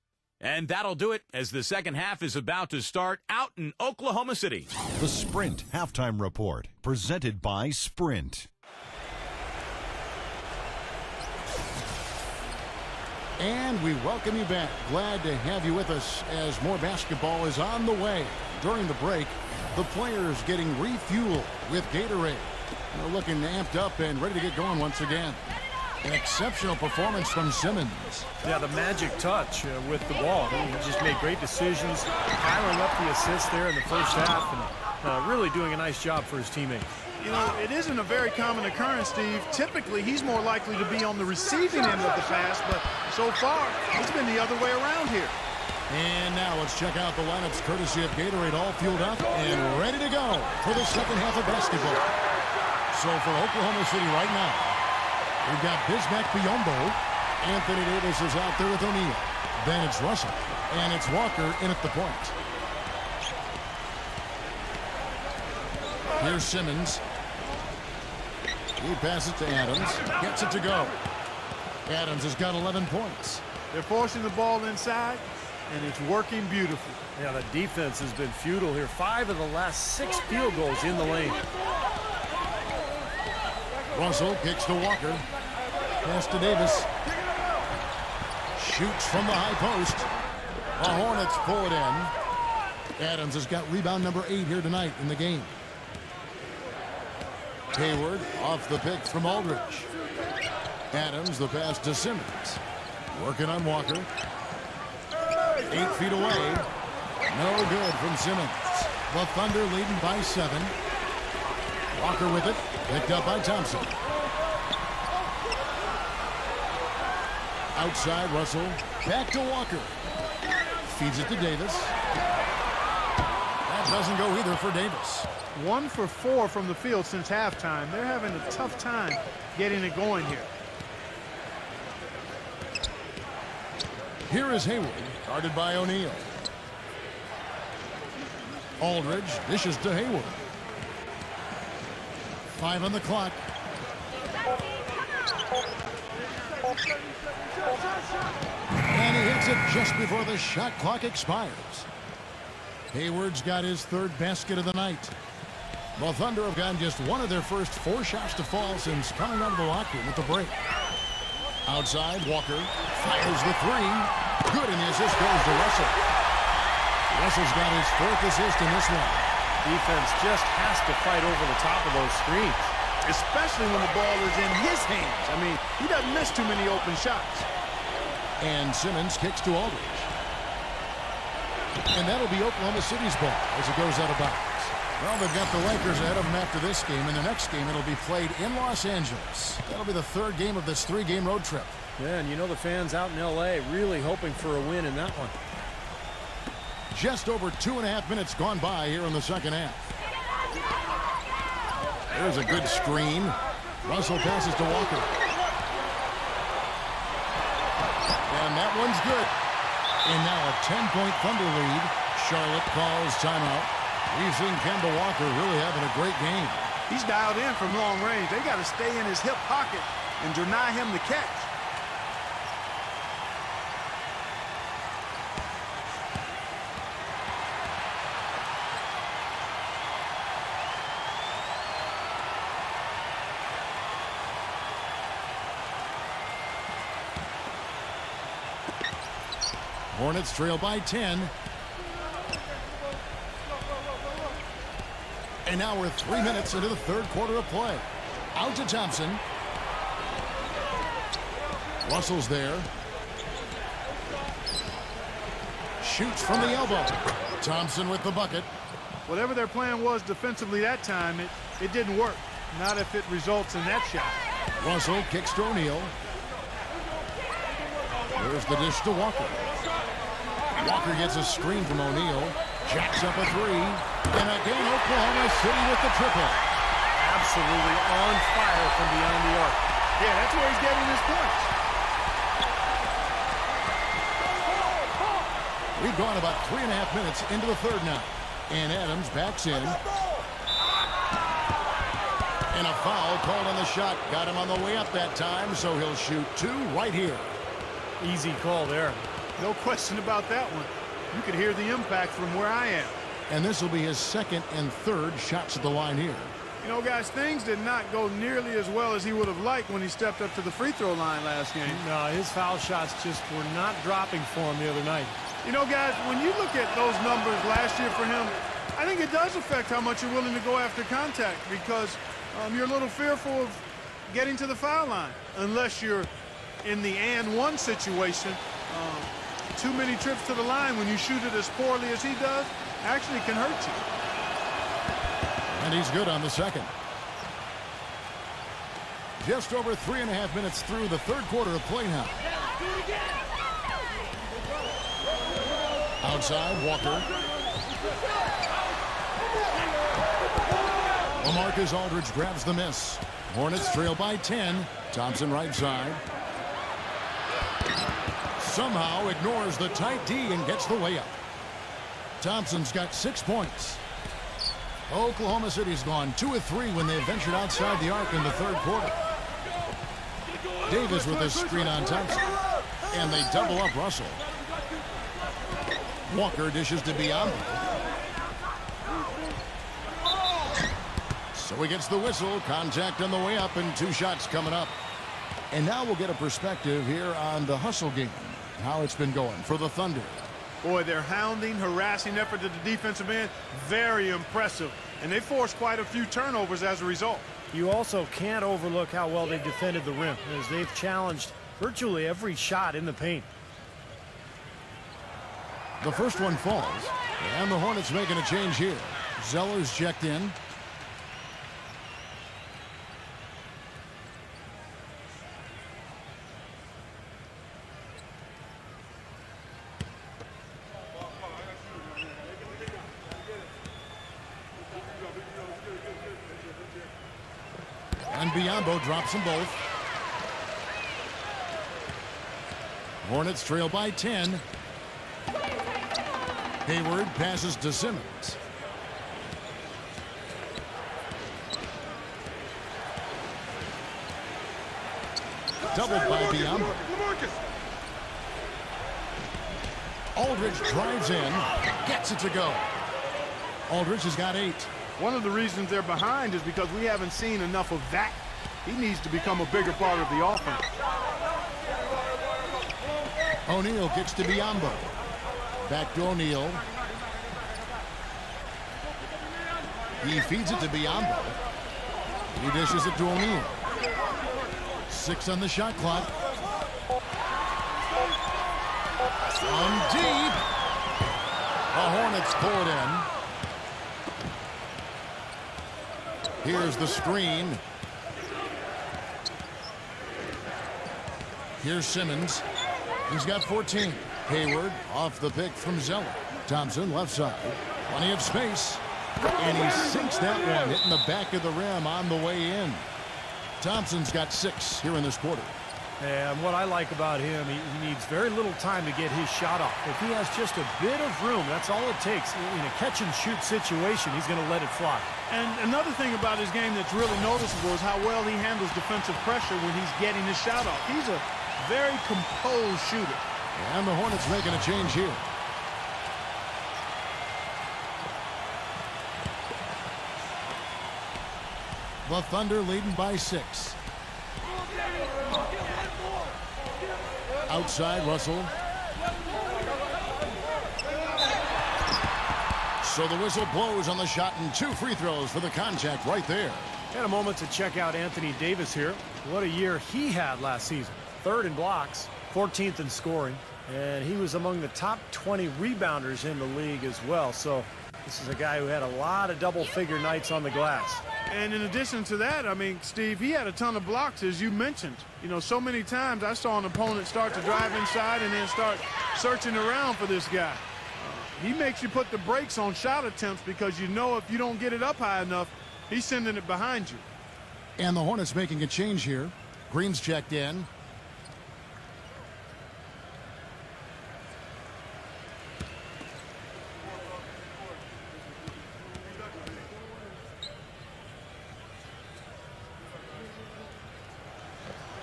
And that'll do it as the second half is about to start out in Oklahoma City. The Sprint Halftime Report, presented by Sprint. And we welcome you back. Glad to have you with us as more basketball is on the way. During the break, the players getting refueled with Gatorade. They're looking amped up and ready to get going once again. An exceptional performance from Simmons. Yeah, the magic touch with the ball. He just made great decisions, piling up the assists there in the first half, and really doing a nice job for his teammates. You know, it isn't a very common occurrence, Steve. Typically, he's more likely to be on the receiving end of the pass, but so far, it's been the other way around here. And now let's check out the lineups courtesy of Gatorade, all fueled up and ready to go for the second half of basketball. So for Oklahoma City right now, we've got Bismack Biyombo. Anthony Davis is out there with O'Neal. Then it's Russell. And it's Walker in at the point. Here's Simmons. He passes to Adams. Gets it to go. Adams has got 11 points. They're forcing the ball inside, and it's working beautifully. Yeah, the defense has been futile here. 5 of the last 6 field goals in the lane. Russell kicks to Walker. Pass to Davis. Shoots from the high post. The Hornets pull it in. Adams has got rebound number 8 here tonight in the game. Hayward off the pick from Aldridge. Adams the pass to Simmons. Working on Walker. 8 feet away. No good from Simmons. The Thunder leading by 7. Walker with it. Picked up by Thompson. Outside Russell. Back to Walker. Feeds it to Davis. That doesn't go either for Davis. 1 for 4 from the field since halftime. They're having a tough time getting it going here. Here is Hayward, guarded by O'Neal. Aldridge dishes to Hayward. 5 on the clock. And he hits it just before the shot clock expires. Hayward's got his 3rd basket of the night. The Thunder have gotten just one of their first 4 shots to fall since coming out of the locker room at the break. Outside, Walker fires the 3. Good, and the assist goes to Russell. Russell's got his 4th assist in this one. Defense just has to fight over the top of those screens. Especially when the ball is in his hands. I mean, he doesn't miss too many open shots. And Simmons kicks to Aldridge. And that'll be Oklahoma City's ball as it goes out of bounds. Well, they've got the Lakers ahead of them after this game, and the next game it'll be played in Los Angeles. That'll be the 3rd game of this 3-game road trip. Yeah, and you know the fans out in L.A. really hoping for a win in that one. Just over 2.5 minutes gone by here in the second half. There's a good screen. Russell passes to Walker. And that one's good. And now a 10-point Thunder lead. Charlotte calls timeout. We've seen Kemba Walker really having a great game. He's dialed in from long range. They got to stay in his hip pocket and deny him the catch. Hornets trail by 10. And now we're 3 minutes into the third quarter of play. Out to Thompson. Russell's there. Shoots from the elbow. Thompson with the bucket. Whatever their plan was defensively that time, it didn't work. Not if it results in that shot. Russell kicks to O'Neal. There's the dish to Walker. Walker gets a screen from O'Neal. Jacks up a three. And again, Oklahoma City with the triple. Absolutely on fire from beyond the arc. Yeah, that's where he's getting his points. We've gone about 3.5 minutes into the third now. And Adams backs in. And a foul called on the shot. Got him on the way up that time, so he'll shoot 2 right here. Easy call there. No question about that one. You could hear the impact from where I am. And this will be his second and third shots at the line here. You know, guys, things did not go nearly as well as he would have liked when he stepped up to the free throw line last game. No, his foul shots just were not dropping for him the other night. You know, guys, when you look at those numbers last year for him, I think it does affect how much you're willing to go after contact because you're a little fearful of getting to the foul line unless you're in the and one situation. Too many trips to the line when you shoot it as poorly as he does actually can hurt you. And he's good on the second. Just over 3.5 minutes through the third quarter of play now. Outside, Walker. LaMarcus Aldridge grabs the miss. Hornets trail by 10. Thompson right side. Somehow ignores the tight D and gets the way up. Thompson's got 6 points. Oklahoma City's gone 2 of 3 when they ventured outside the arc in the third quarter. Davis with a screen on Thompson. And they double up Russell. Walker dishes to Biombo. So he gets the whistle. Contact on the way up and 2 shots coming up. And now we'll get a perspective here on the hustle game. How it's been going for the Thunder. Boy, their hounding, harassing effort at the defensive end, very impressive. And they forced quite a few turnovers as a result. You also can't overlook how well they defended the rim as they've challenged virtually every shot in the paint. The first one falls. And the Hornets making a change here. Zeller's checked in. And Biombo drops them both. Hornets trail by 10. Hayward passes to Simmons. Doubled by Biombo. Aldridge drives in. Gets it to go. Aldridge has got 8. One of the reasons they're behind is because we haven't seen enough of that. He needs to become a bigger part of the offense. O'Neal kicks to Biombo. Back to O'Neal. He feeds it to Biombo. He dishes it to O'Neal. 6 on the shot clock. From deep. The Hornets pull it in. Here's the screen. Here's Simmons. He's got 14. Hayward off the pick from Zeller. Thompson left side. Plenty of space. And he sinks that one, hitting the back of the rim on the way in. Thompson's got 6 here in this quarter. And what I like about him, he needs very little time to get his shot off. If he has just a bit of room, that's all it takes. In a catch-and-shoot situation, he's going to let it fly. And another thing about his game that's really noticeable is how well he handles defensive pressure when he's getting his shot off. He's a very composed shooter. And the Hornets making a change here. The Thunder leading by 6. Outside, Russell. So the whistle blows on the shot and 2 free throws for the contact right there. Had a moment to check out Anthony Davis here. What a year he had last season. 3rd in blocks, 14th in scoring, and he was among the top 20 rebounders in the league as well. So this is a guy who had a lot of double-figure nights on the glass. And in addition to that, I mean, Steve, he had a ton of blocks, as you mentioned. You know, so many times I saw an opponent start to drive inside and then start searching around for this guy. He makes you put the brakes on shot attempts because you know if you don't get it up high enough, he's sending it behind you. And the Hornets making a change here. Green's checked in.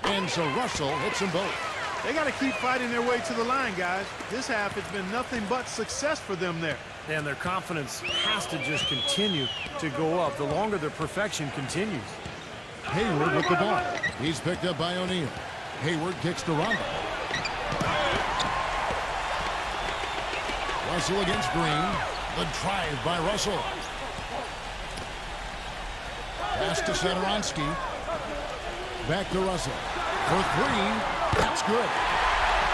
And so Russell hits them both. They got to keep fighting their way to the line, guys. This half, it's been nothing but success for them there. And their confidence has to just continue to go up the longer their perfection continues. Hayward with the ball. He's picked up by O'Neal. Hayward kicks to Rondo. Russell against Green. The drive by Russell. Pass to Satoransky. Back to Russell. For 3. That's good.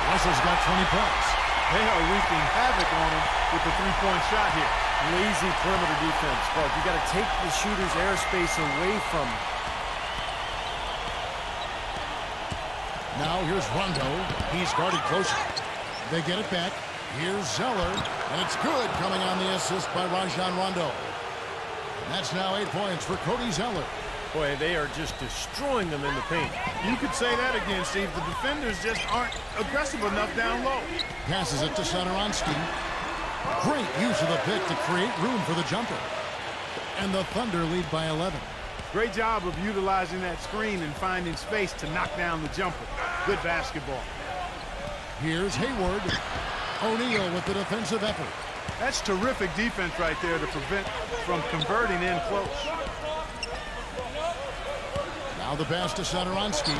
Russell's got 20 points. They are wreaking havoc on him with the three-point shot here. Lazy perimeter defense, Clark. You got to take the shooter's airspace away from him. Now here's Rondo. He's guarded closer. They get it back. Here's Zeller. And it's good, coming on the assist by Rajon Rondo. And that's now 8 points for Cody Zeller. Boy, they are just destroying them in the paint. You could say that again, Steve. The defenders just aren't aggressive enough down low. Passes it to Satoransky. Great use of the pick to create room for the jumper. And the Thunder lead by 11. Great job of utilizing that screen and finding space to knock down the jumper. Good basketball. Here's Hayward. O'Neal with the defensive effort. That's terrific defense right there to prevent from converting in close. Now the pass to Satoransky.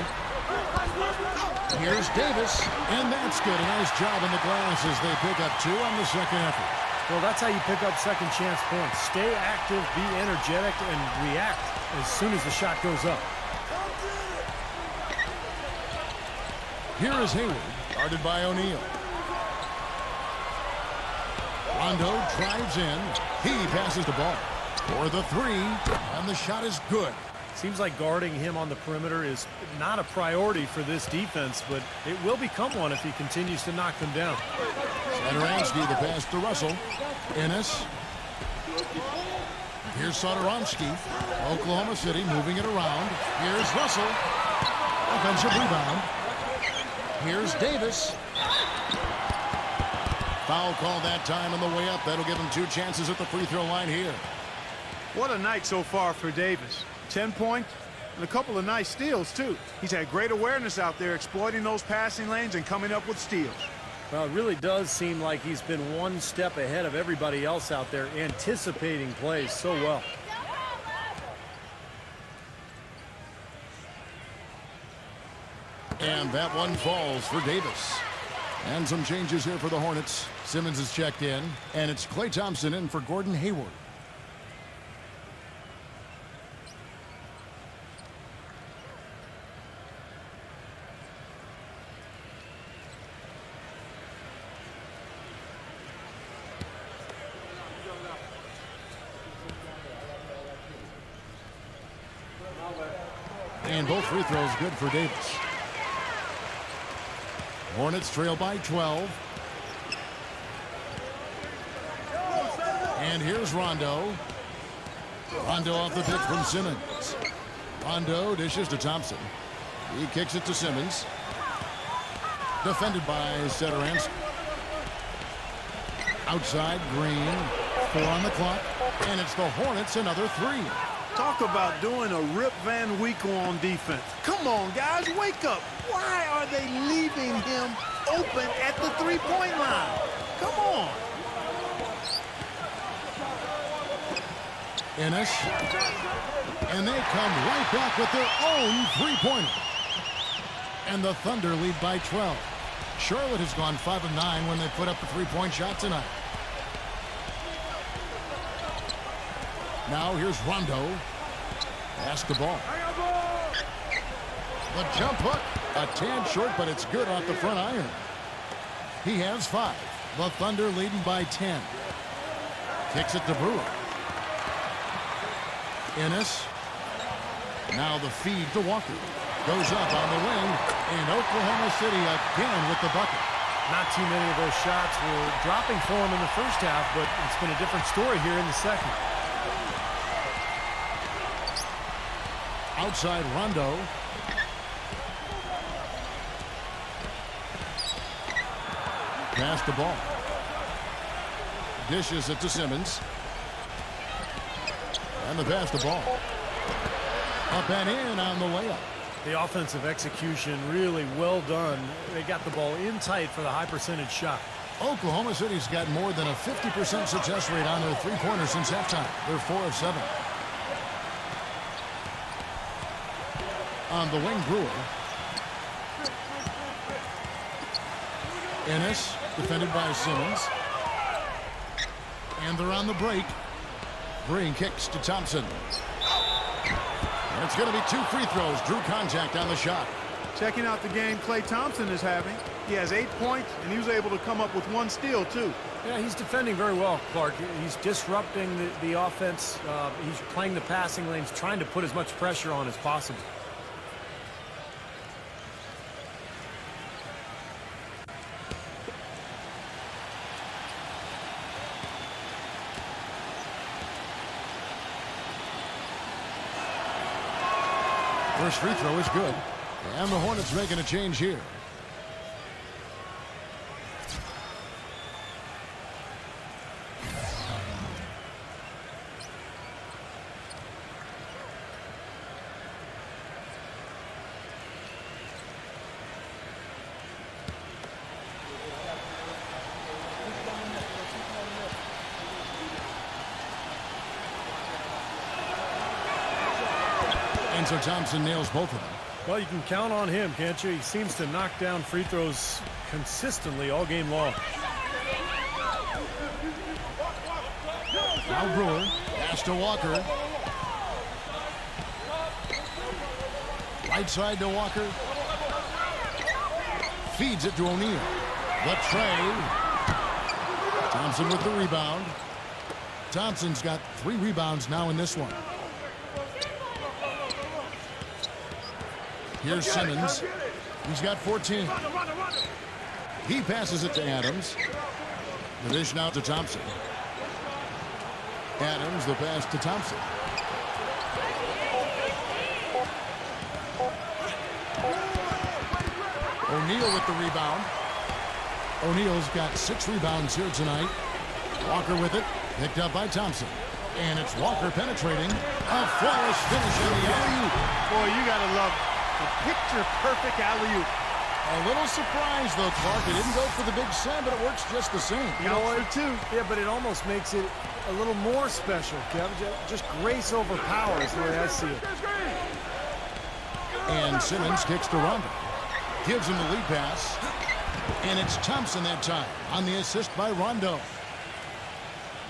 Here's Davis, and that's good. A nice job in the glass as they pick up 2 on the second effort. Well, that's how you pick up second chance points. Stay active, be energetic, and react as soon as the shot goes up. Here is Hayward, guarded by O'Neal. Rondo drives in. He passes the ball for the 3, and the shot is good. Seems like guarding him on the perimeter is not a priority for this defense, but it will become one if he continues to knock them down. Satoransky, the pass to Russell. Ennis. Here's Satoransky. Oklahoma City moving it around. Here's Russell. Offensive rebound. Here's Davis. Foul call that time on the way up. That'll give him 2 chances at the free throw line here. What a night so far for Davis. 10 points and a couple of nice steals, too. He's had great awareness out there, exploiting those passing lanes and coming up with steals. Well, it really does seem like he's been one step ahead of everybody else out there, anticipating plays so well. And that one falls for Davis. And some changes here for the Hornets. Simmons is checked in, and it's Klay Thompson in for Gordon Hayward. And both free throws good for Davis. Hornets trail by 12. And here's Rondo. Rondo off the pick from Simmons. Rondo dishes to Thompson. He kicks it to Simmons. Defended by Satoransky. Outside, Green. 4 on the clock. And it's the Hornets another 3. Talk about doing a Rip Van Winkle on defense. Come on, guys, wake up. Why are they leaving him open at the three-point line? Come on. Ennis. And they come right back with their own three-pointer. And the Thunder lead by 12. Charlotte has gone 5 of 9 when they put up the three-point shot tonight. Now here's Rondo. Pass the ball. The jump hook. A tad short, but it's good off the front iron. He has 5. The Thunder leading by 10. Kicks it to Brewer. Ennis. Now the feed to Walker. Goes up on the wing. And Oklahoma City again with the bucket. Not too many of those shots were dropping for him in the first half, but it's been a different story here in the second. Outside Rondo. Pass the ball. Dishes it to Simmons. And the pass the ball. Up and in on the layup. The offensive execution really well done. They got the ball in tight for the high percentage shot. Oklahoma City's got more than a 50% success rate on their three-pointers since halftime. They're 4 of 7. On the wing, Brewer. Ennis, defended by Simmons. And they're on the break. Green kicks to Thompson. And it's going to be 2 free throws. Drew contact on the shot. Checking out the game Klay Thompson is having. He has 8 points, and he was able to come up with 1 steal, too. Yeah, he's defending very well, Clark. He's disrupting the offense. He's playing the passing lanes, trying to put as much pressure on as possible. First free throw is good. And the Hornets making a change here. And so Thompson nails both of them. Well, you can count on him, can't you? He seems to knock down free throws consistently all game long. Now Brewer. Pass to Walker. Right side to Walker. Feeds it to O'Neal. The tray. Thompson with the rebound. Thompson's got 3 rebounds now in this one. Here's Simmons. He's got 14. He passes it to Adams. The dish now to Thompson. Adams, the pass to Thompson. O'Neal with the rebound. O'Neal's got 6 rebounds here tonight. Walker with it. Picked up by Thompson. And it's Walker penetrating. A flawless finish in the alley-oop. Boy, you got to love the picture-perfect alley-oop. A little surprise, though, Clark. It didn't go for the big slam, but it works just the same. You know what? Yeah, but it almost makes it a little more special, Kevin. Just grace over power is the way I see it. And Simmons kicks to Rondo. Gives him the lead pass. And it's Thompson that time on the assist by Rondo.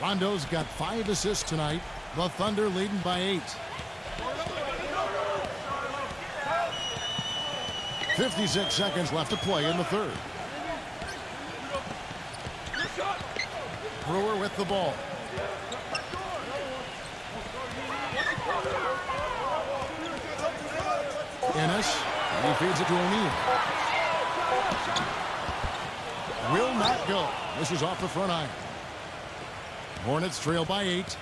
Rondo's got 5 assists tonight. The Thunder leading by 8. 56 seconds left to play in the third. Brewer with the ball. Ennis. He feeds it to O'Neal. Will not go. This is off the front iron. Hornets trail by 8.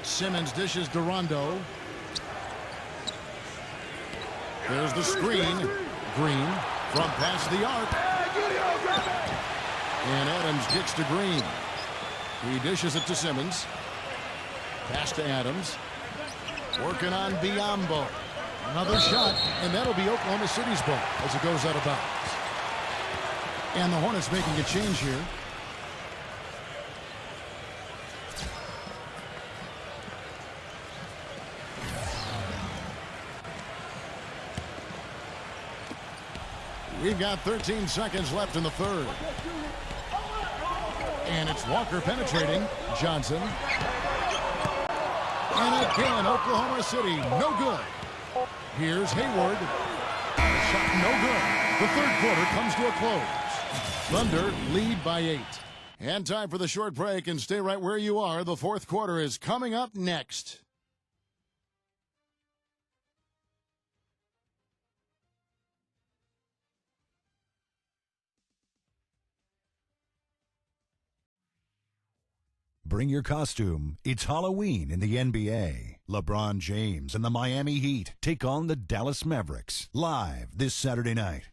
Simmons dishes to Rondo. There's the screen. Green from past the arc. And Adams gets to Green. He dishes it to Simmons. Pass to Adams. Working on Biombo. Another shot, and that'll be Oklahoma City's ball as it goes out of bounds. And the Hornets making a change here. We've got 13 seconds left in the third. And it's Walker penetrating. Johnson. And again, Oklahoma City, no good. Here's Hayward. Shot no good. The third quarter comes to a close. Thunder lead by 8. And time for the short break, and stay right where you are. The fourth quarter is coming up next. Bring your costume. It's Halloween in the NBA. LeBron James and the Miami Heat take on the Dallas Mavericks live this Saturday night.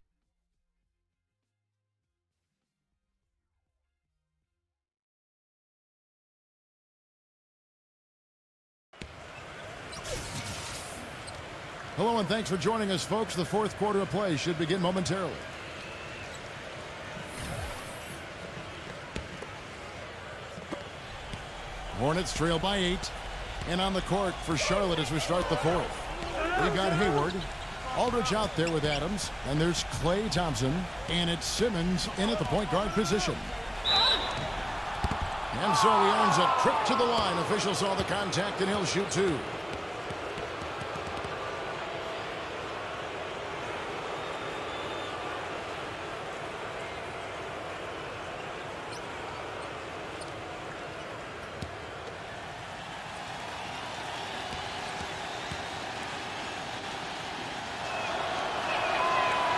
Hello and thanks for joining us, folks. The fourth quarter of play should begin momentarily. Hornets trail by 8. And on the court for Charlotte as we start the fourth. We've got Hayward. Aldridge out there with Adams. And there's Klay Thompson. And it's Simmons in at the point guard position. And so he earns a trip to the line. Officials saw the contact and he'll shoot 2.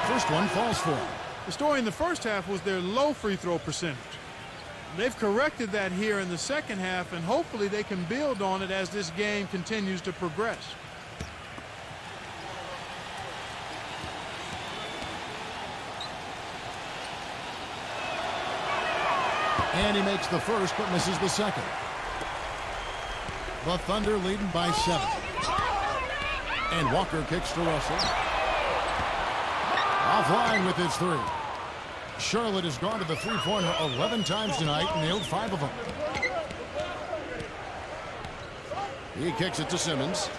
First one falls for him. The story in the first half was their low free throw percentage. They've corrected that here in the second half, and hopefully they can build on it as this game continues to progress. And he makes the first but misses the second. The Thunder leading by 7. And Walker kicks to Russell. Offline with his 3. Charlotte has gone to the three-pointer 11 times tonight and nailed 5 of them. He kicks it to Simmons.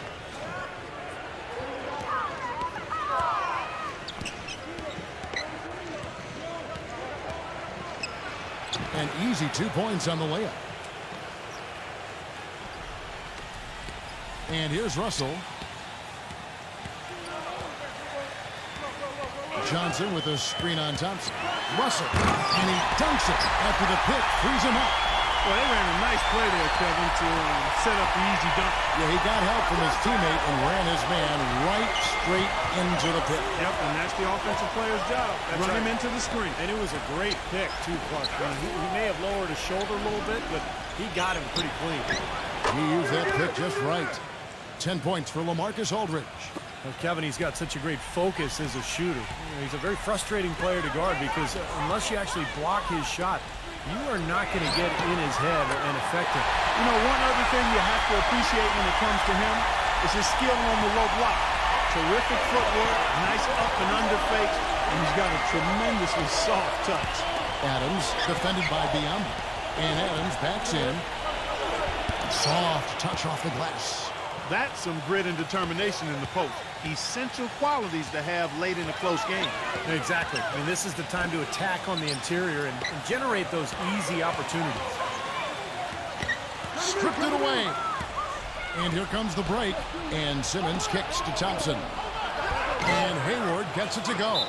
An easy 2 points on the layup. And here's Russell. Johnson with a screen on Thompson. Russell, and he dunks it after the pick frees him up. Well, they ran a nice play there, Kevin, to set up the easy dunk. Yeah, he got help from his teammate and ran his man right straight into the pick. Yep, and that's the offensive player's job. Run him into the screen. And it was a great pick, too, Clark. I mean, he may have lowered his shoulder a little bit, but he got him pretty clean. He used that pick just right. 10 points for LaMarcus Aldridge. Well, Kevin, he's got such a great focus as a shooter. He's a very frustrating player to guard because unless you actually block his shot, you are not going to get in his head and affect him. You know, one other thing you have to appreciate when it comes to him is his skill on the low block. Terrific footwork, nice up and under fakes, and he's got a tremendously soft touch. Adams defended by Biyombo. And Adams backs in. Soft touch off the glass. That's some grit and determination in the post. Essential qualities to have late in a close game. Exactly. I mean, this is the time to attack on the interior and generate those easy opportunities. Stripped it away. And here comes the break. And Simmons kicks to Thompson. And Hayward gets it to go.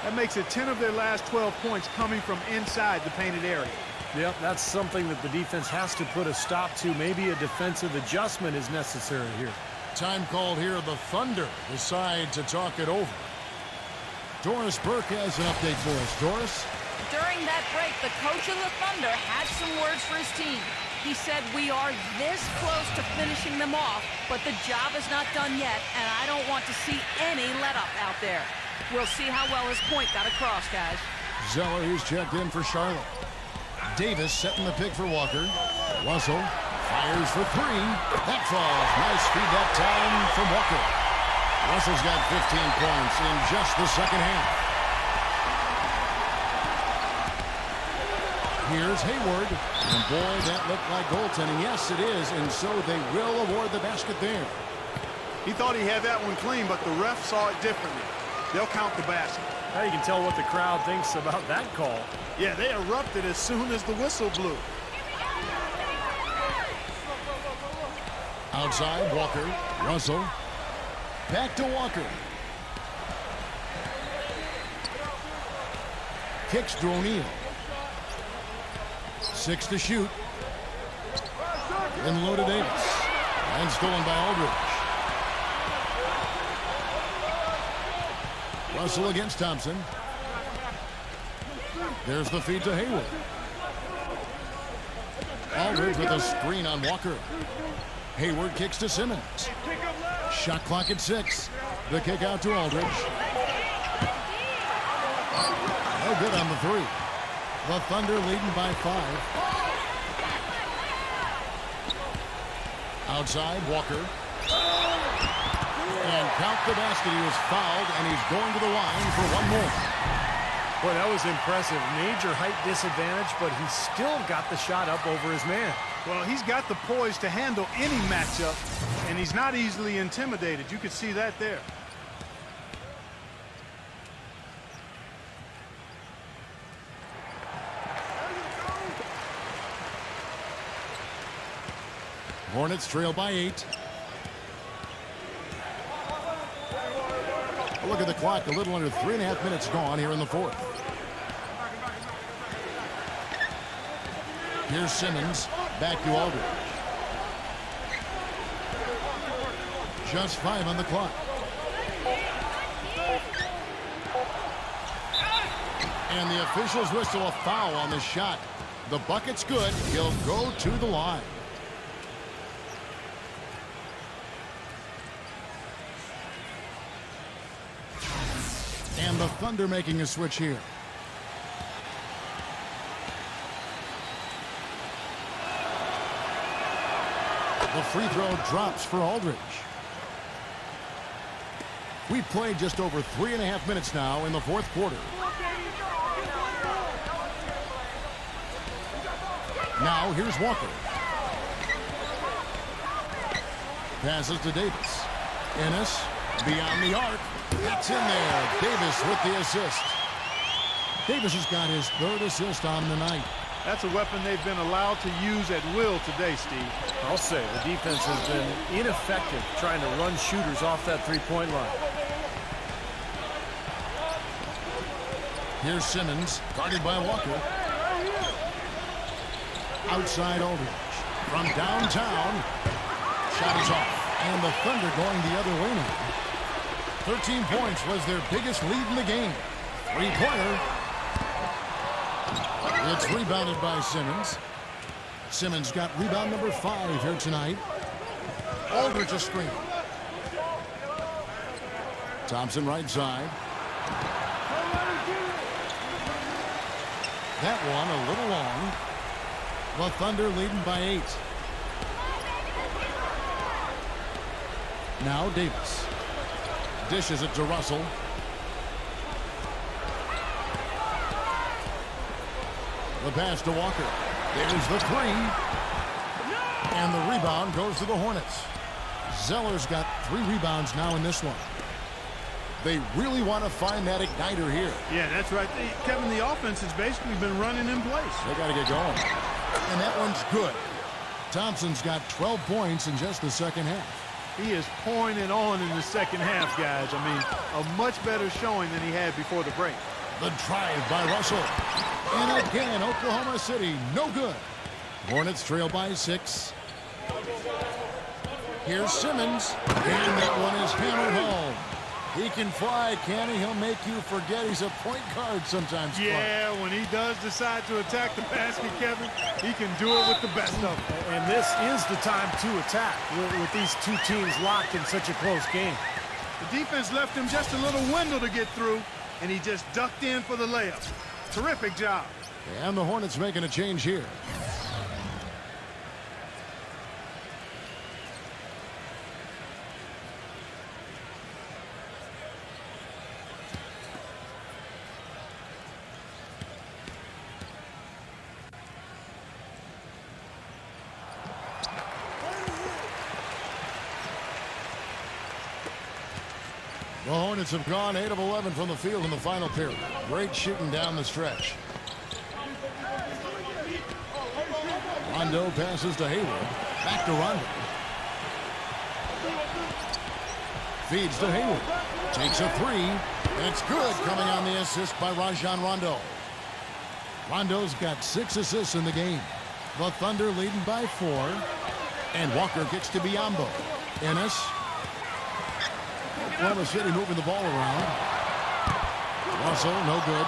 That makes it 10 of their last 12 points coming from inside the painted area. Yep, that's something that the defense has to put a stop to. Maybe a defensive adjustment is necessary here. Time called here. The Thunder decide to talk it over. Doris Burke has an update for us. Doris? During that break, the coach of the Thunder had some words for his team. He said, "We are this close to finishing them off, but the job is not done yet, and I don't want to see any let-up out there." We'll see how well his point got across, guys. Zeller, who's checked in for Charlotte. Davis setting the pick for Walker. Russell fires for 3. That falls. Nice feed that time from Walker. Russell's got 15 points in just the second half. Here's Hayward. And boy, that looked like goaltending. Yes, it is. And so they will award the basket there. He thought he had that one clean, but the ref saw it differently. They'll count the basket. Now you can tell what the crowd thinks about that call. Yeah, they erupted as soon as the whistle blew. Outside, Walker. Russell. Back to Walker. Kicks to O'Neal. 6 to shoot. Then low to Davis. And stolen by Aldridge. Russell against Thompson. There's the feed to Hayward. Aldridge with a screen on Walker. Hayward kicks to Simmons. Shot clock at 6. The kick out to Aldridge. No good on the 3. The Thunder leading by 5. Outside, Walker. And count the basket. He was fouled, and he's going to the line for one more. Boy, that was impressive. Major height disadvantage, but he still got the shot up over his man. Well, he's got the poise to handle any matchup, and he's not easily intimidated. You could see that there. Hornets trail by 8. Look at the clock. A little under 3.5 minutes gone here in the 4th. Here's Simmons. Back to Aldridge. Just 5 on the clock. And the officials whistle a foul on the shot. The bucket's good. He'll go to the line. And the Thunder making a switch here. The free throw drops for Aldridge. We've played just over 3.5 minutes now in the 4th quarter. Now here's Walker. Passes to Davis. Ennis beyond the arc. That's in there. Davis with the assist. Davis has got his 3rd assist on the night. That's a weapon they've been allowed to use at will today, Steve. I'll say the defense has been ineffective trying to run shooters off that three-point line. Here's Simmons, guarded by Walker. Outside Aldridge. From downtown. Shot is off. And the Thunder going the other way now. 13 points was their biggest lead in the game. 3-pointer. It's rebounded by Simmons. Simmons got rebound number 5 here tonight. Aldridge a screen. Thompson right side. That one a little long. The Thunder leading by 8. Now Davis. Dishes it to Russell. The pass to Walker. There's the 3. And the rebound goes to the Hornets. Zeller's got 3 rebounds now in this one. They really want to find that igniter here. Yeah, that's right. Kevin, the offense has basically been running in place. They got to get going. And that one's good. Thompson's got 12 points in just the second half. He is pouring it on in the second half, guys. I mean, a much better showing than he had before the break. The drive by Russell. And again, Oklahoma City, no good. Hornets trail by 6. Here's Simmons. And that one is hammered home. He can fly, can he? He'll make you forget he's a point guard sometimes. Yeah, when he does decide to attack the basket, Kevin, he can do it with the best of them. And this is the time to attack with these two teams locked in such a close game. The defense left him just a little window to get through, and he just ducked in for the layup. Terrific job. And the Hornets making a change here. The Hornets have gone 8 of 11 from the field in the final period. Great shooting down the stretch. Rondo passes to Hayward. Back to Rondo. Feeds to Hayward. Takes a three. It's good, coming on the assist by Rajon Rondo. Rondo's got 6 assists in the game. The Thunder leading by 4. And Walker gets to Biyombo. Ennis. Oklahoma City moving the ball around. Russell, no good.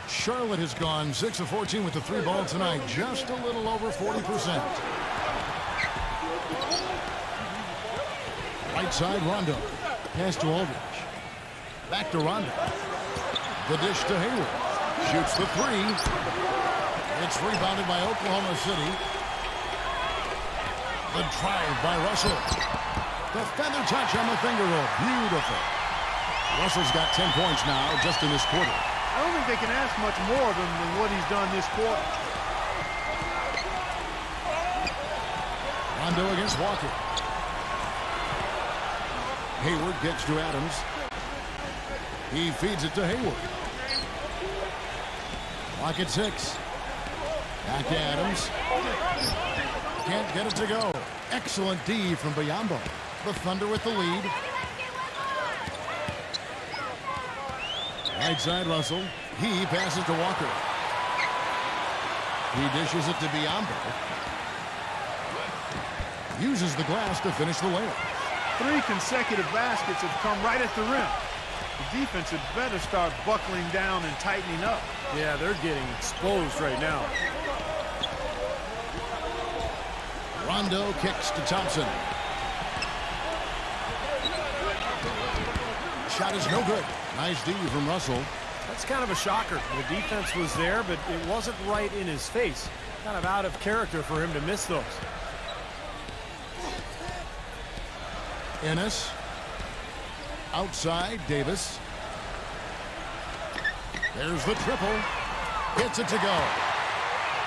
Charlotte has gone 6 of 14 with the 3 ball tonight. Just a little over 40%. Right side, Rondo. Pass to Aldridge. Back to Rondo. The dish to Hayward. Shoots the 3. It's rebounded by Oklahoma City. The drive by Russell. The feather touch on the finger roll. Beautiful. Russell's got 10 points now just in this quarter. I don't think they can ask much more of him than what he's done this quarter. Rondo against Walker. Hayward gets to Adams. He feeds it to Hayward. Clock at 6. Back to Adams. Can't get it to go. Excellent D from Biyombo. The Thunder with the lead. Right side, Russell. He passes to Walker. He dishes it to Biyombo. Uses the glass to finish the layup. 3 consecutive baskets have come right at the rim. The defense had better start buckling down and tightening up. Yeah, they're getting exposed right now. Rondo kicks to Thompson. Shot is no good. Nice D from Russell. That's kind of a shocker. The defense was there, but it wasn't right in his face. Kind of out of character for him to miss those. Ennis. Outside, Davis. There's the triple. Hits it to go.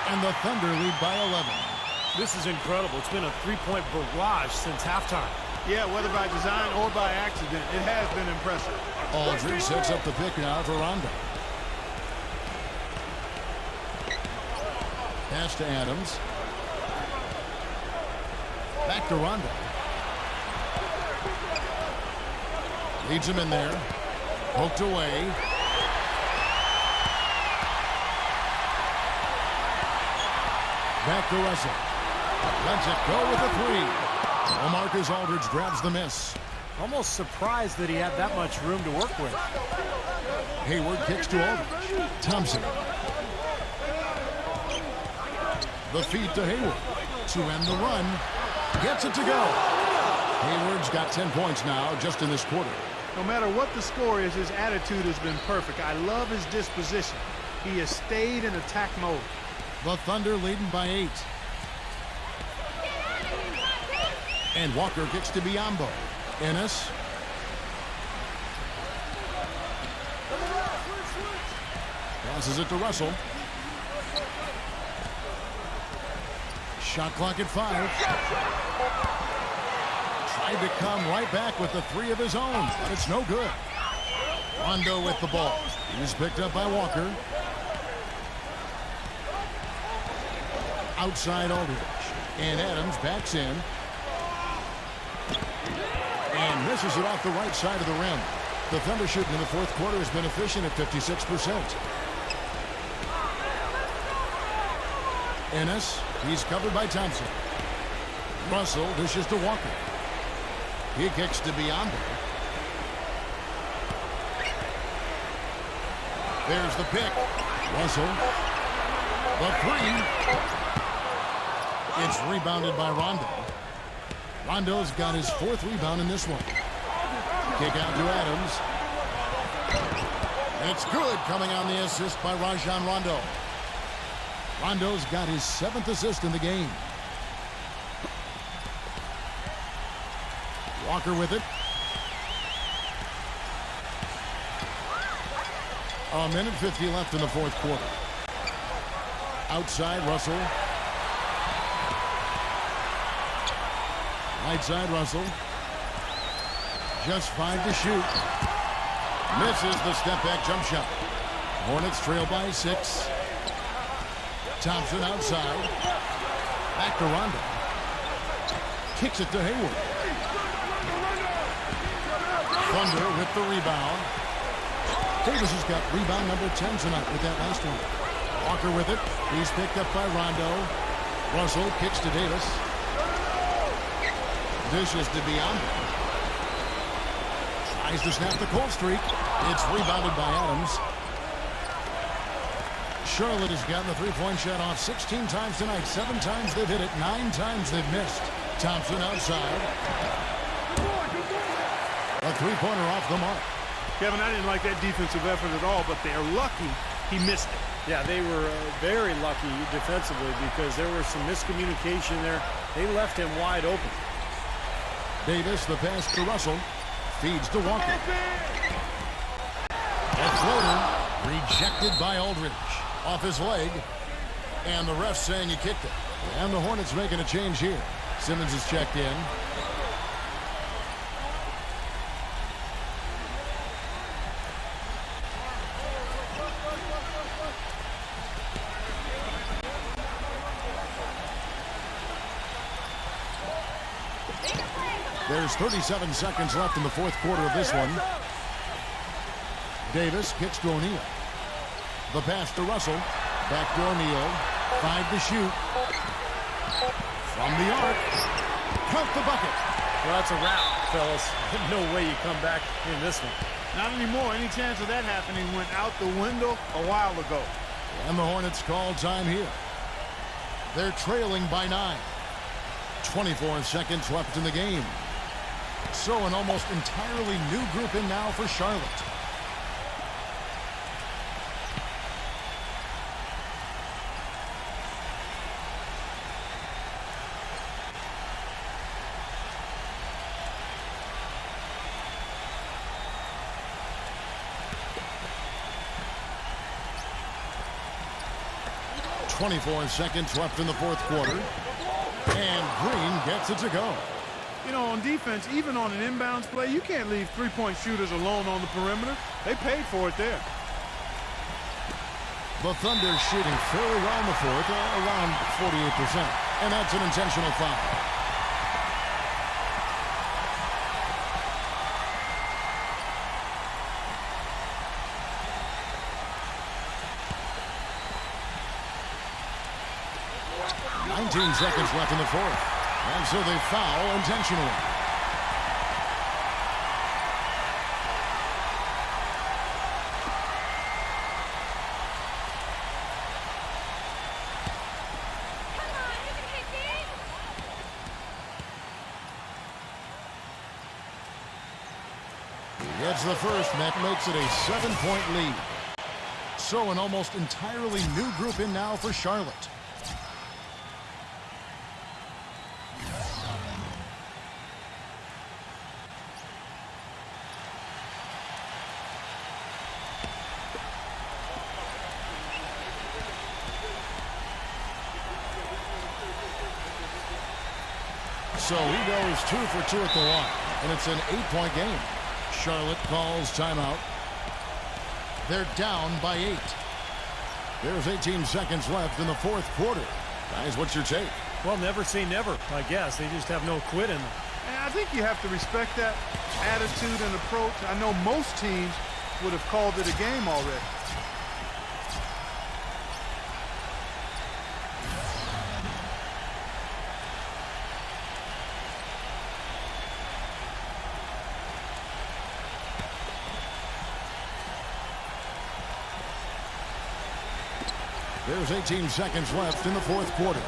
And the Thunder lead by 11. This is incredible. It's been a 3-point barrage since halftime. Yeah, whether by design or by accident, it has been impressive. Aldridge sets up the pick now for Rondo. Pass to Adams. Back to Rondo. Leads him in there. Poked away. Back to Russell. Lets it go with a 3. Marcus Aldridge grabs the miss. Almost surprised that he had that much room to work with. Hayward kicks to Aldridge. Thompson. The feed to Hayward. To end the run. Gets it to go. Hayward's got 10 points now just in this quarter. No matter what the score is, his attitude has been perfect. I love his disposition. He has stayed in attack mode. The Thunder leading by 8. And Walker gets to Biyombo. Ennis. Passes it to Russell. Shot clock at 5. Tried to come right back with the 3 of his own, but it's no good. Rondo with the ball. He's picked up by Walker. Outside Aldridge. And Adams backs in. And misses it off the right side of the rim. The Thunder shooting in the fourth quarter has been efficient at 56%. Ennis. He's covered by Thompson. Russell dishes to Walker. He kicks to Biyombo. There's the pick. Russell. The 3. It's rebounded by Rondo. Rondo's got his 4th rebound in this one. Kick out to Adams. It's good, coming on the assist by Rajon Rondo. Rondo's got his 7th assist in the game. Walker with it. A minute 50 left in the fourth quarter. Outside, Russell. Right side, Russell. Just 5 to shoot. Misses the step-back jump shot. Hornets trail by 6. Thompson outside. Back to Rondo. Kicks it to Hayward. the rebound. Davis has got rebound number 10 tonight with that last one. Walker with it. He's picked up by Rondo. Russell kicks to Davis. Dishes to Beyond. Tries to snap the cold streak. It's rebounded by Adams. Charlotte has gotten the three-point shot off 16 times tonight. 7 times they've hit it. 9 times they've missed. Thompson outside. A three-pointer off the mark. Kevin, I didn't like that defensive effort at all, but they're lucky he missed it. Yeah, they were very lucky defensively because there was some miscommunication there. They left him wide open. Davis, the pass to Russell. Feeds to Walker. A floater rejected by Aldridge. Off his leg. And the ref saying he kicked it. And the Hornets making a change here. Simmons is checked in. There's 37 seconds left in the fourth quarter of this one. Davis kicks to O'Neal. The pass to Russell. Back to O'Neal. 5 to shoot. From the arc. Count the bucket. Well, that's a wrap, fellas. No way you come back in this one. Not anymore. Any chance of that happening went out the window a while ago. And the Hornets call time here. They're trailing by 9. 24 seconds left in the game. So an almost entirely new group in now for Charlotte. .24 seconds left in the fourth quarter. And Green gets it to go. You know, on defense, even on an inbounds play, you can't leave three-point shooters alone on the perimeter. They paid for it there. The Thunder shooting fairly well in the fourth, around 48%. And that's an intentional foul. Seconds left in the fourth. And so they foul intentionally. He gets the first, and that makes it a 7-point lead. So an almost entirely new group in now for Charlotte. So he goes 2 for 2 at the line, and it's an 8-point game. Charlotte calls timeout. They're down by 8. There's 18 seconds left in the fourth quarter. Guys, what's your take? Well, never say never, I guess. They just have no quit in them. And I think you have to respect that attitude and approach. I know most teams would have called it a game already. There's 18 seconds left in the fourth quarter.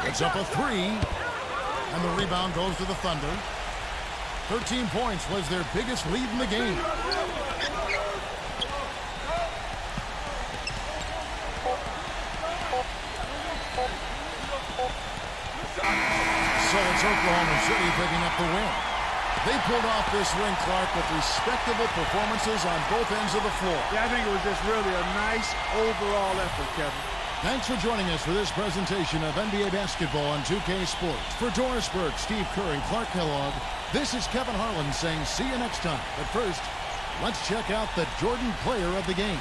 It's up a 3, and the rebound goes to the Thunder. 13 points was their biggest lead in the game. So it's Oklahoma City picking up the win. They pulled off this win, Clark, with respectable performances on both ends of the floor. Yeah, I think it was just really a nice overall effort, Kevin. Thanks for joining us for this presentation of NBA basketball on 2K Sports. For Doris Burke, Steve Kerr, and Clark Kellogg, this is Kevin Harlan saying see you next time. But first, let's check out the Jordan player of the game.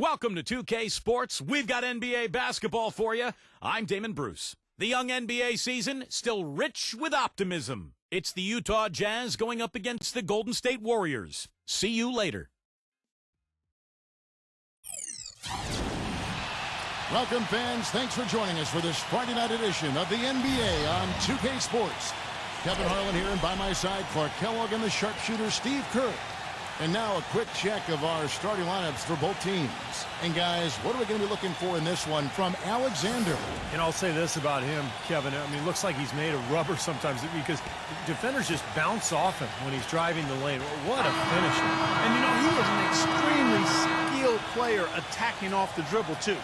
Welcome to 2K Sports. We've got NBA basketball for you. I'm Damon Bruce. The young NBA season still rich with optimism. It's the Utah Jazz going up against the Golden State Warriors. See you later. Welcome, fans. Thanks for joining us for this Friday night edition of the NBA on 2K Sports. Kevin Harlan here, and by my side, Clark Kellogg and the sharpshooter Steve Kerr. And now a quick check of our starting lineups for both teams. And guys, what are we going to be looking for in this one from Alexander? And I'll say this about him, Kevin. I mean, it looks like he's made of rubber sometimes because defenders just bounce off him when he's driving the lane. What a finisher. And, you know, he is an extremely skilled player attacking off the dribble, too.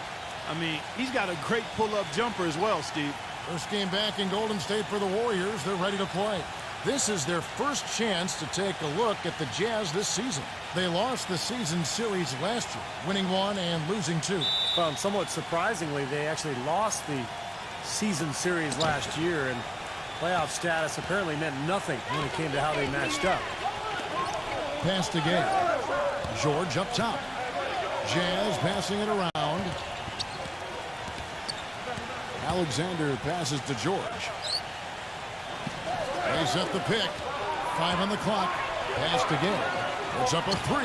I mean, he's got a great pull-up jumper as well, Steve. First game back in Golden State for the Warriors. They're ready to play. This is their first chance to take a look at the Jazz this season. They lost the season series last year, winning 1 and losing 2. Well, and somewhat surprisingly, they actually lost the season series last year, and playoff status apparently meant nothing when it came to how they matched up. Pass to Gay. George up top. Jazz passing it around. Alexander passes to George. They set the pick. 5 on the clock. Pass to Gay. It's up a 3.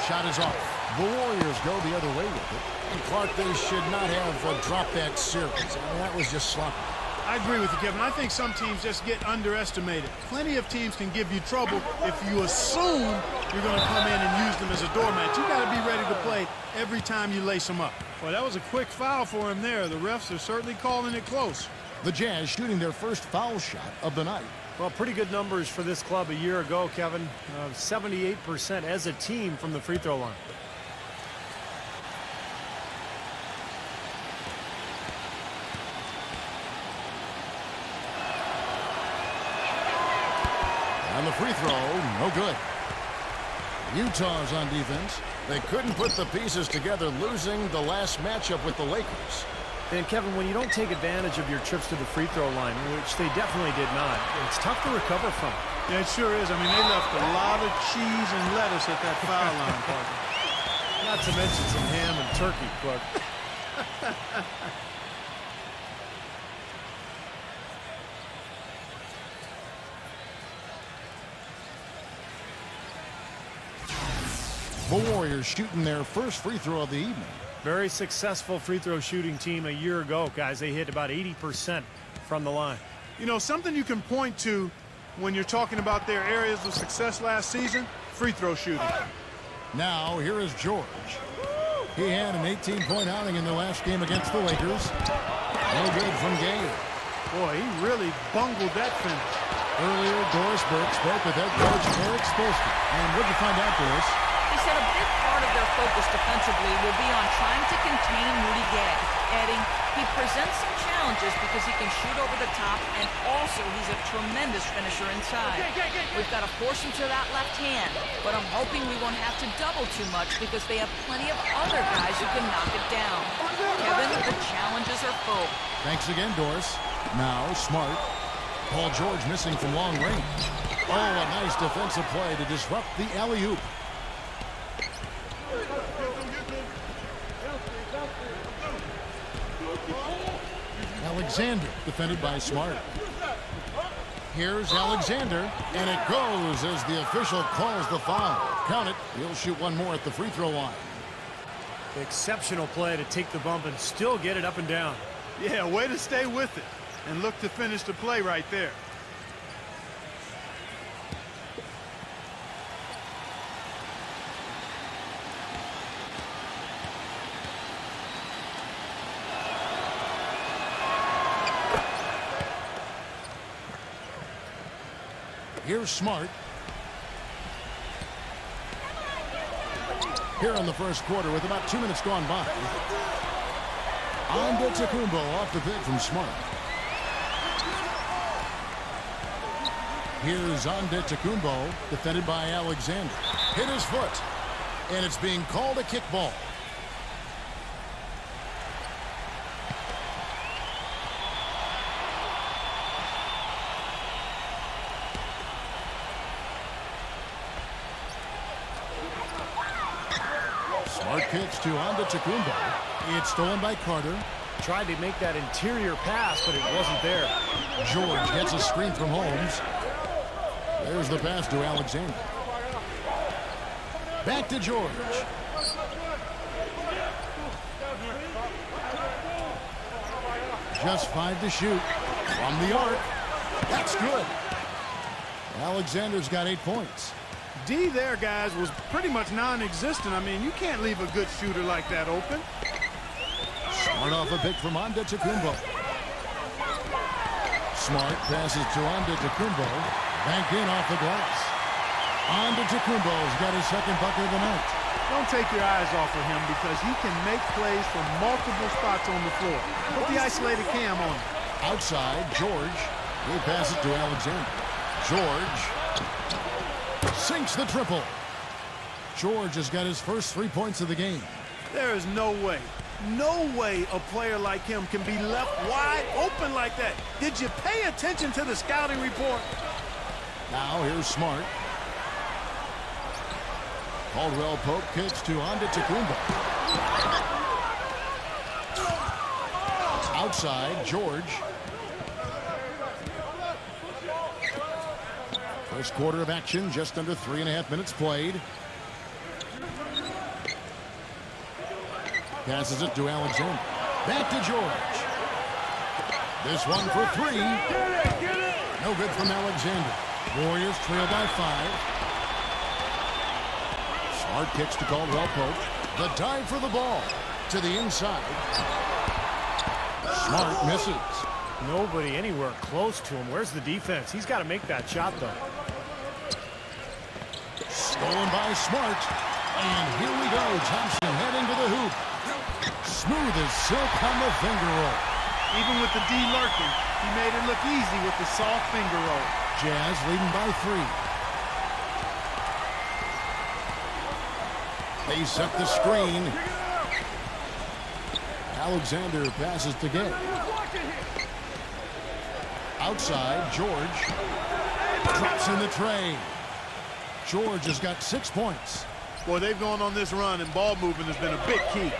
Shot is off. The Warriors go the other way with it. And Clark, they should not have dropped that series. I mean, that was just sloppy. I agree with you, Kevin. I think some teams just get underestimated. Plenty of teams can give you trouble if you assume you're going to come in and use them as a doormat. You got to be ready to play every time you lace them up. Well, that was a quick foul for him there. The refs are certainly calling it close. The Jazz shooting their first foul shot of the night. Well, pretty good numbers for this club a year ago, Kevin. 78% as a team from the free throw line. And the free throw, no good. Utah's on defense. They couldn't put the pieces together, losing the last matchup with the Lakers. And, Kevin, when you don't take advantage of your trips to the free throw line, which they definitely did not, it's tough to recover from. Yeah, it sure is. I mean, they left a lot of cheese and lettuce at that foul line, Parker. Not to mention some ham and turkey, Clark. The Warriors shooting their first free throw of the evening. Very successful free throw shooting team a year ago, guys. They hit about 80% from the line. You know, something you can point to when you're talking about their areas of success last season, free throw shooting. Now, here is George. He had an 18-point outing in the last game against the Lakers. No good from Gay. Boy, he really bungled that finish. Earlier, Doris Burke spoke with head coach Eric Spoelsky. And what did you find out, Doris? He said a big part of their focus defensively will be on trying to contain Rudy Gay, adding he presents some challenges because he can shoot over the top, and also he's a tremendous finisher inside. We've got to force him to that left hand, but I'm hoping we won't have to double too much because they have plenty of other guys who can knock it down. Kevin, the challenges are full. Thanks again, Doris. Now, Smart. Paul George missing from long range. Oh, a nice defensive play to disrupt the alley-oop. Alexander, defended by Smart. Here's Alexander, and it goes as the official calls the foul. Count it. He'll shoot one more at the free throw line. Exceptional play to take the bump and still get it up and down. Yeah, way to stay with it and look to finish the play right there. Here's Smart. Here in the first quarter with about 2 minutes gone by. Antetokounmpo off the pick from Smart. Here's Antetokounmpo, defended by Alexander. Hit his foot, and it's being called a kickball. Smart kicks to Antetokounmpo. It's stolen by Carter. Tried to make that interior pass, but it wasn't there. George gets a screen from Holmes. There's the pass to Alexander. Back to George. Just 5 to shoot. From the arc. That's good. Alexander's got 8 points. D there, guys, was pretty much non-existent. I mean, you can't leave a good shooter like that open. Smart off a pick from Antetokounmpo. Smart passes to Antetokounmpo. Banked in off the glass. Antetokounmpo's got his second bucket of the night. Don't take your eyes off of him because he can make plays from multiple spots on the floor. Put the isolated cam on him. Outside, George. He passes to Alexander. George sinks the triple. George has got his first 3 points of the game. There is no way a player like him can be left wide open like that. Did you pay attention to the scouting report? Now here's Smart. Caldwell Pope kicks to Antetokounmpo. Outside, George. First quarter of action, just under 3.5 minutes played. Passes it to Alexander. Back to George. This one for 3. No good from Alexander. Warriors trail by 5. Smart kicks to Caldwell Pope. The dive for the ball. To the inside. Smart misses. Nobody anywhere close to him. Where's the defense? He's got to make that shot, though. Stolen by Smart. And here we go. Thompson heading to the hoop. Smooth as silk on the finger roll. Even with the D lurking, he made it look easy with the soft finger roll. Jazz leading by 3. They set the screen. Alexander passes to Gay. Outside, George. Drops in the tray. George has got 6 points. Boy, they've gone on this run, and ball movement has been a big key.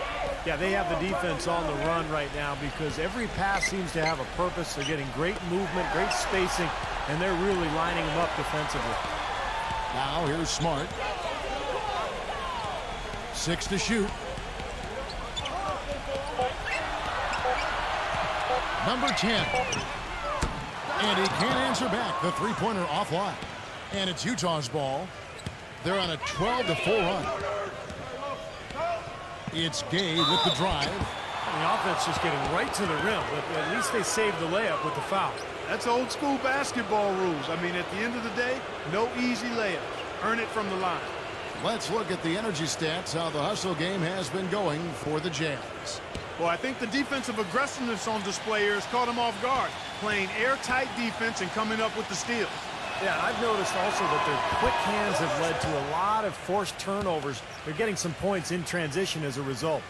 Yeah, they have the defense on the run right now because every pass seems to have a purpose. They're getting great movement, great spacing, and they're really lining them up defensively. Now here's Smart. 6 to shoot. Number 10. And he can't answer back. The three-pointer offline. And it's Utah's ball. They're on a 12-4 run. It's Gay with the drive. The offense just getting right to the rim, but at least they saved the layup with the foul. That's old school basketball rules. I mean, at the end of the day, no easy layups. Earn it from the line. Let's look at the energy stats, how the hustle game has been going for the Jazz. Well, I think the defensive aggressiveness on display here has caught them off guard, playing airtight defense and coming up with the steals. Yeah, I've noticed also that their quick hands have led to a lot of forced turnovers. They're getting some points in transition as a result.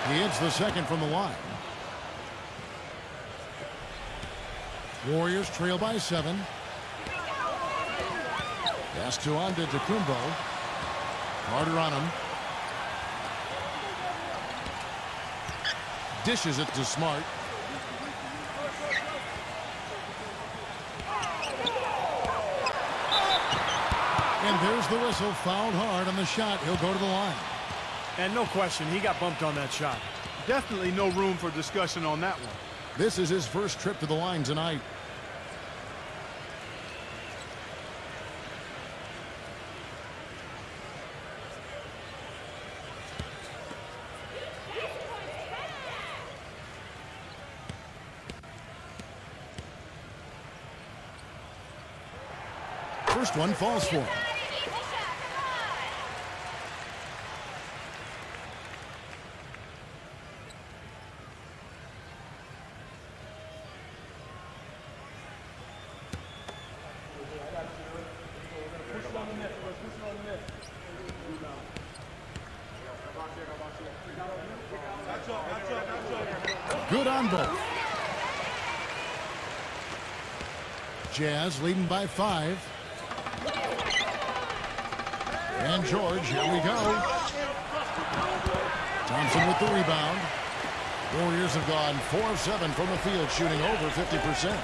He hits the second from the line. Warriors trail by 7. Pass to Antetokounmpo. Carter on him. Dishes it to Smart. And there's the whistle. Fouled hard on the shot. He'll go to the line. And no question, he got bumped on that shot. Definitely no room for discussion on that one. This is his first trip to the line tonight. First one falls for him. Good on both. Jazz leading by 5. And George, here we go. Thompson with the rebound. Warriors have gone 4 of 7 from the field, shooting over 50%.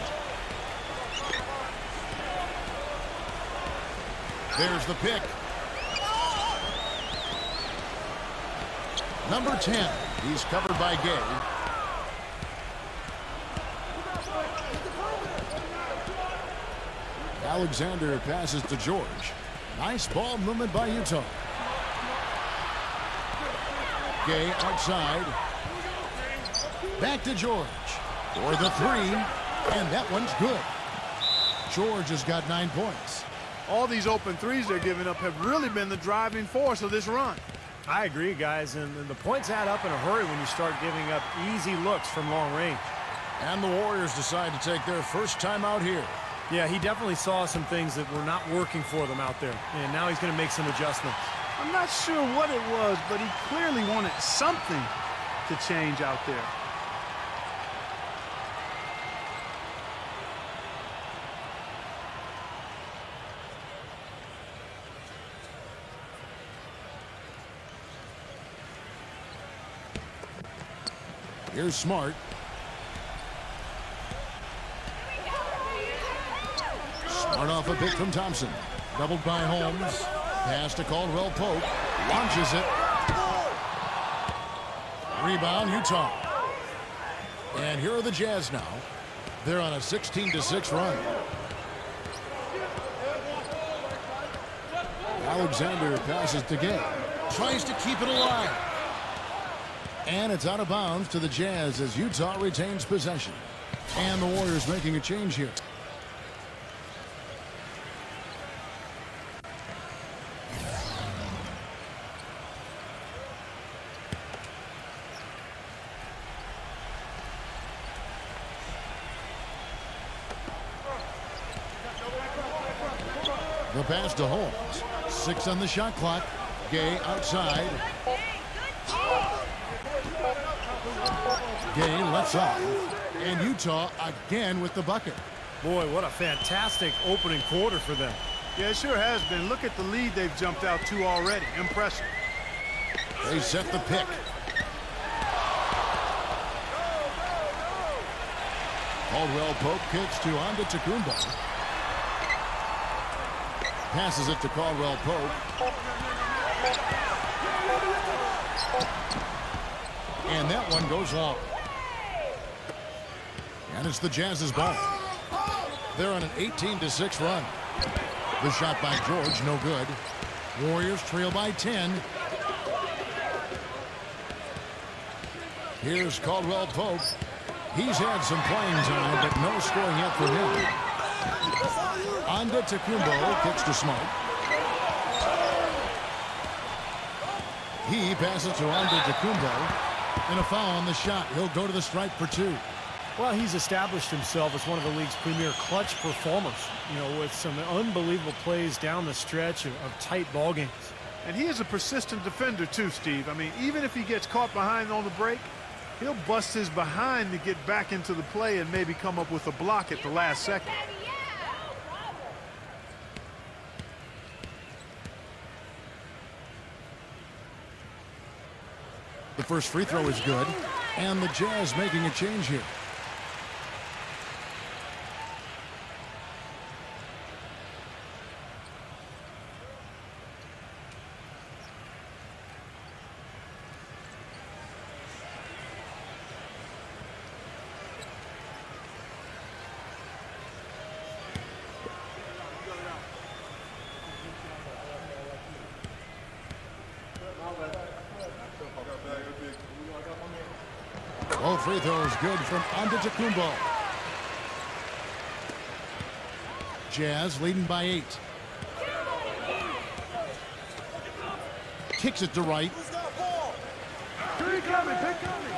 There's the pick. Number 10. He's covered by Gay. Alexander passes to George. Nice ball movement by Utah. Gay outside. Back to George for the 3. And that one's good. George has got 9 points. All these open threes they're giving up have really been the driving force of this run. I agree, guys, and the points add up in a hurry when you start giving up easy looks from long range. And the Warriors decide to take their first time out here. Yeah, he definitely saw some things that were not working for them out there, and now he's going to make some adjustments. I'm not sure what it was, but he clearly wanted something to change out there. Here's Smart. Smart off a pick from Thompson. Doubled by Holmes. Pass to Caldwell Pope. Launches it. Rebound, Utah. And here are the Jazz now. They're on a 16-6 run. Alexander passes to Gay. Tries to keep it alive. And it's out of bounds to the Jazz as Utah retains possession. And the Warriors making a change here. The pass to Holmes. 6 on the shot clock. Gay outside. Gay left side. And Utah again with the bucket. Boy, what a fantastic opening quarter for them. Yeah, it sure has been. Look at the lead they've jumped out to already. Impressive. They set the pick. Caldwell Pope kicks to Antetokounmpo. Passes it to Caldwell Pope. And that one goes long. And it's the Jazz's ball. They're on an 18-6 run. The shot by George, no good. Warriors trail by 10. Here's Caldwell Pope. He's had some playing time, but no scoring yet for him. Antetokounmpo kicks to Smart. He passes to Antetokounmpo. And a foul on the shot. He'll go to the stripe for 2. Well, he's established himself as one of the league's premier clutch performers, you know, with some unbelievable plays down the stretch of tight ball games. And he is a persistent defender too, Steve. I mean, even if he gets caught behind on the break, he'll bust his behind to get back into the play and maybe come up with a block at the last second. The first free throw is good. And the Jazz making a change here. All free throws good from Antetokounmpo. Jazz leading by 8. Kicks it to right. Pick coming, pick coming.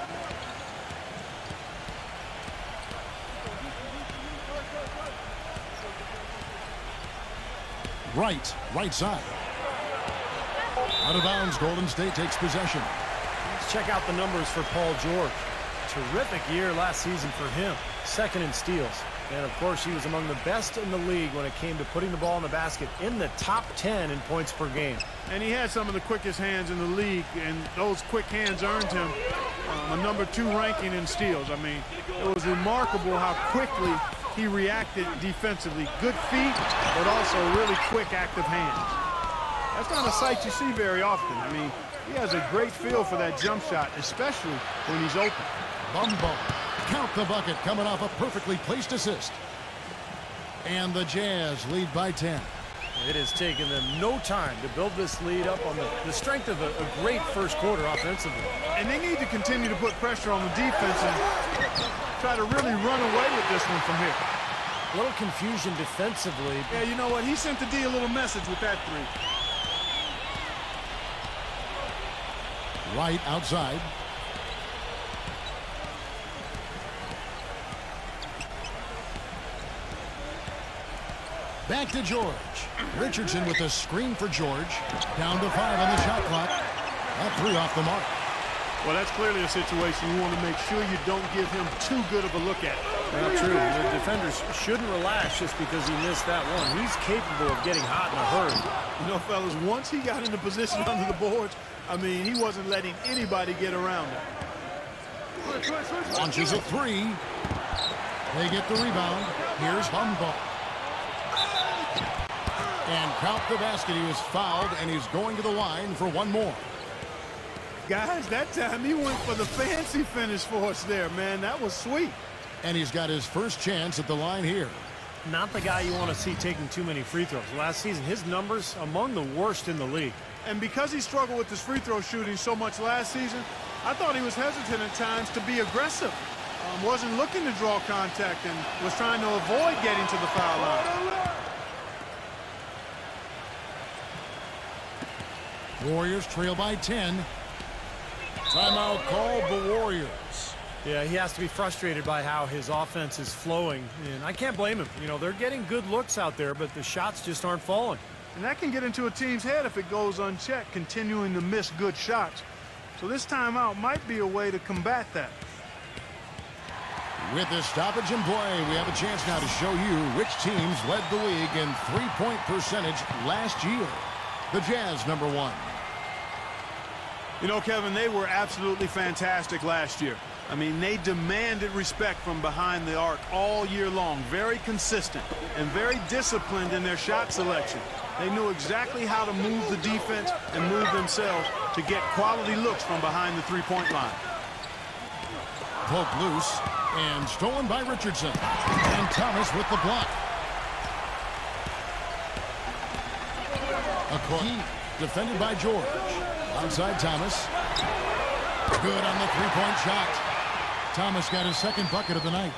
Right side. Out of bounds, Golden State takes possession. Let's check out the numbers for Paul George. terrific year last season for him. Second in steals. And, of course, he was among the best in the league when it came to putting the ball in the basket, in the top 10 in points per game. And he had some of the quickest hands in the league, and those quick hands earned him a #2 ranking in steals. I mean, it was remarkable how quickly he reacted defensively. Good feet, but also really quick, active hands. That's not a sight you see very often. I mean, he has a great feel for that jump shot, especially when he's open. Bumbo. Count the bucket coming off a perfectly placed assist. And the Jazz lead by 10. It has taken them no time to build this lead up on the strength of a great first quarter offensively. And they need to continue to put pressure on the defense and try to really run away with this one from here. A little confusion defensively. Yeah, you know what? He sent the D a little message with that three. Right outside. Back to George. Richardson with a screen for George. Down to 5 on the shot clock. That three off the mark. Well, that's clearly a situation you want to make sure you don't give him too good of a look at. Not true. The defenders shouldn't relax just because he missed that one. He's capable of getting hot in a hurry. You know, fellas, once he got into position under the boards, I mean, he wasn't letting anybody get around him. Launches a three. They get the rebound. Here's Bumbo. And count the basket. He was fouled, and he's going to the line for one more. Guys, that time he went for the fancy finish for us there, man. That was sweet. And he's got his first chance at the line here. Not the guy you want to see taking too many free throws. Last season, his numbers among the worst in the league. And because he struggled with his free throw shooting so much last season, I thought he was hesitant at times to be aggressive. Wasn't looking to draw contact and was trying to avoid getting to the foul line. Warriors trail by 10. Timeout called the Warriors. Yeah, he has to be frustrated by how his offense is flowing, and I can't blame him. You know, they're getting good looks out there, but the shots just aren't falling. And that can get into a team's head if it goes unchecked, continuing to miss good shots. So this timeout might be a way to combat that. With the stoppage in play, we have a chance now to show you which teams led the league in three-point percentage last year. The Jazz, #1. You know, Kevin, they were absolutely fantastic last year. I mean, they demanded respect from behind the arc all year long. Very consistent and very disciplined in their shot selection. They knew exactly how to move the defense and move themselves to get quality looks from behind the three-point line. Poke loose and stolen by Richardson. And Thomas with the block. Okoye defended by George. Outside Thomas. Good on the three-point shot. Thomas got his second bucket of the night.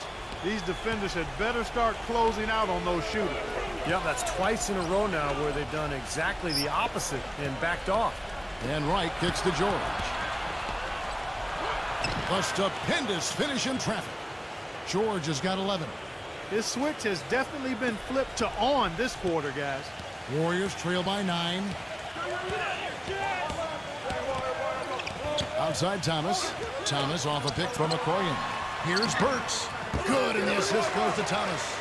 These defenders had better start closing out on those shooters. Yep, that's twice in a row now where they've done exactly the opposite and backed off. And Wright kicks to George. A stupendous finish in traffic. George has got 11. His switch has definitely been flipped to on this quarter, guys. Warriors trail by 9. Outside Thomas. Thomas off a pick from Okoye. Here's Burks. Good, and the assist goes to Thomas.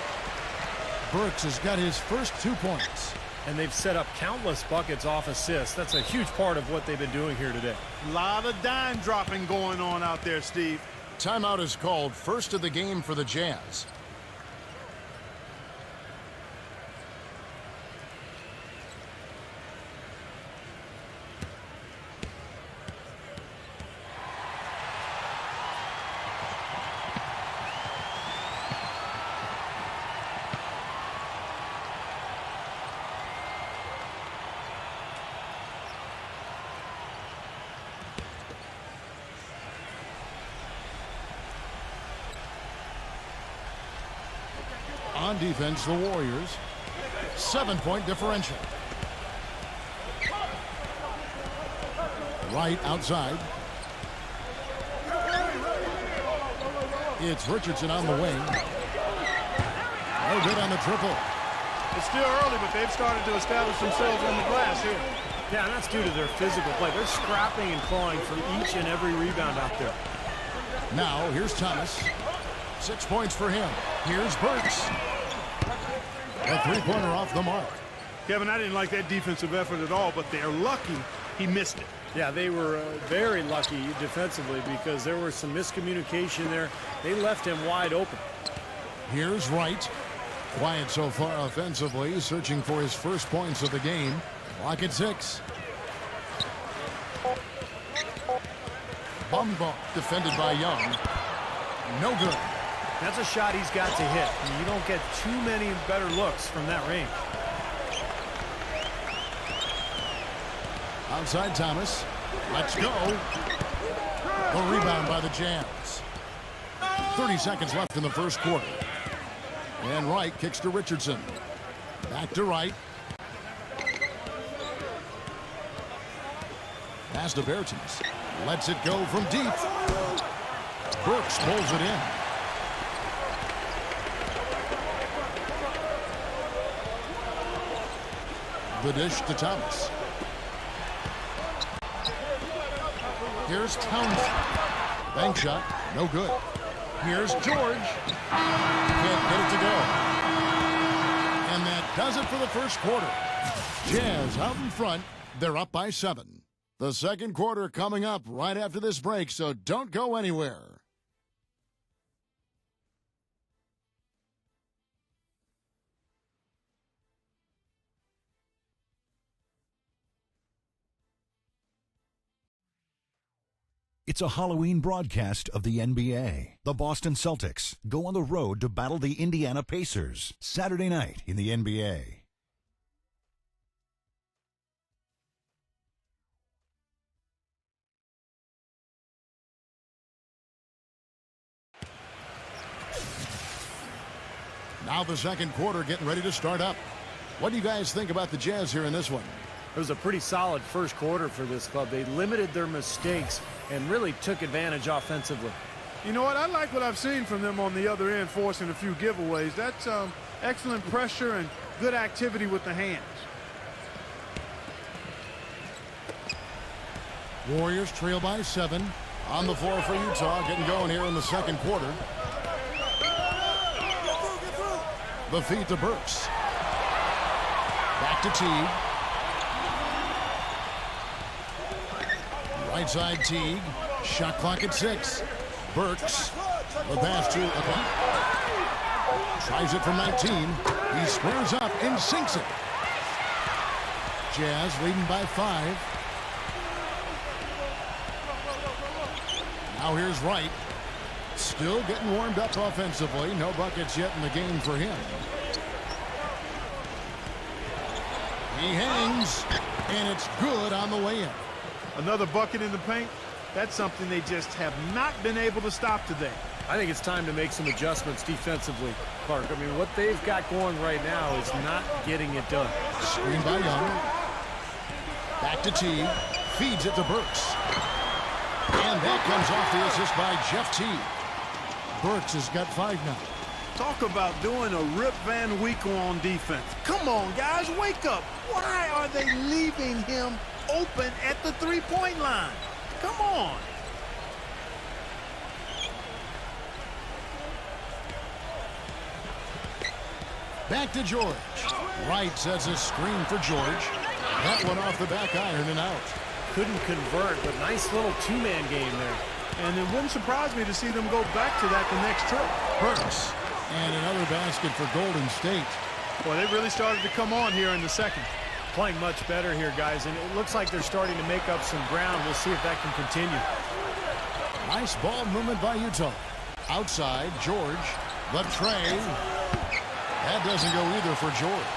Burks has got his first 2 points. And they've set up countless buckets off assists. That's a huge part of what they've been doing here today. A lot of dime dropping going on out there, Steve. Timeout is called, first of the game for the Jazz. On defense, the Warriors. 7-point differential. Right outside. It's Richardson on the wing. No good on the triple. It's still early, but they've started to establish themselves on the glass here. Yeah, and that's due to their physical play. They're scrapping and clawing for each and every rebound out there. Now, here's Thomas. 6 points for him. Here's Burks. A three-pointer off the mark. Kevin, I didn't like that defensive effort at all, but they're lucky he missed it. Yeah, they were very lucky defensively because there was some miscommunication there. They left him wide open. Here's Wright. Quiet so far offensively, searching for his first points of the game. Clock at 6. Bumble defended by Young. No good. That's a shot he's got to hit. You don't get too many better looks from that range. Outside Thomas. Let's go. The rebound by the Jazz. 30 seconds left in the first quarter. And Wright kicks to Richardson. Back to Wright. Pass to Bertens. Lets it go from deep. Burks pulls it in. The dish to Thomas. Here's Townsend. Bank shot. No good. Here's George. Can't get it to go. And that does it for the first quarter. Jazz out in front. They're up by 7. The second quarter coming up right after this break, so don't go anywhere. It's a Halloween broadcast of the NBA. The Boston Celtics go on the road to battle the Indiana Pacers Saturday night in the NBA. Now the second quarter getting ready to start up. What do you guys think about the Jazz here in this one? It was a pretty solid first quarter for this club. They limited their mistakes and really took advantage offensively. You know what? I like what I've seen from them on the other end, forcing a few giveaways. That's excellent pressure and good activity with the hands. Warriors trail by 7. On the floor for Utah, getting going here in the second quarter. The feed to Burks. Back to Teague. Right side Teague. Shot clock at 6. Burks. The pass to tries it from 19. He squares up and sinks it. Jazz leading by 5. Now here's Wright. Still getting warmed up offensively. No buckets yet in the game for him. He hangs, and it's good on the way in. Another bucket in the paint. That's something they just have not been able to stop today. I think it's time to make some adjustments defensively, Clark. I mean, what they've got going right now is not getting it done. Screen by Young. Back to Teague. Feeds it to Burks. And that comes off the assist by Jeff Teague. Burks has got 5 now. Talk about doing a Rip Van Winkle on defense. Come on, guys, wake up. Why are they leaving him open at the three-point line? Come on. Back to George. Wright sets a screen for George. That one off the back iron and out. Couldn't convert, but nice little two-man game there. And it wouldn't surprise me to see them go back to that the next trip. Burks. And another basket for Golden State. Boy, they really started to come on here in the second. Playing much better here, guys, and it looks like they're starting to make up some ground. We'll see if that can continue. Nice ball movement by Utah. Outside, George. The tray. That doesn't go either for George.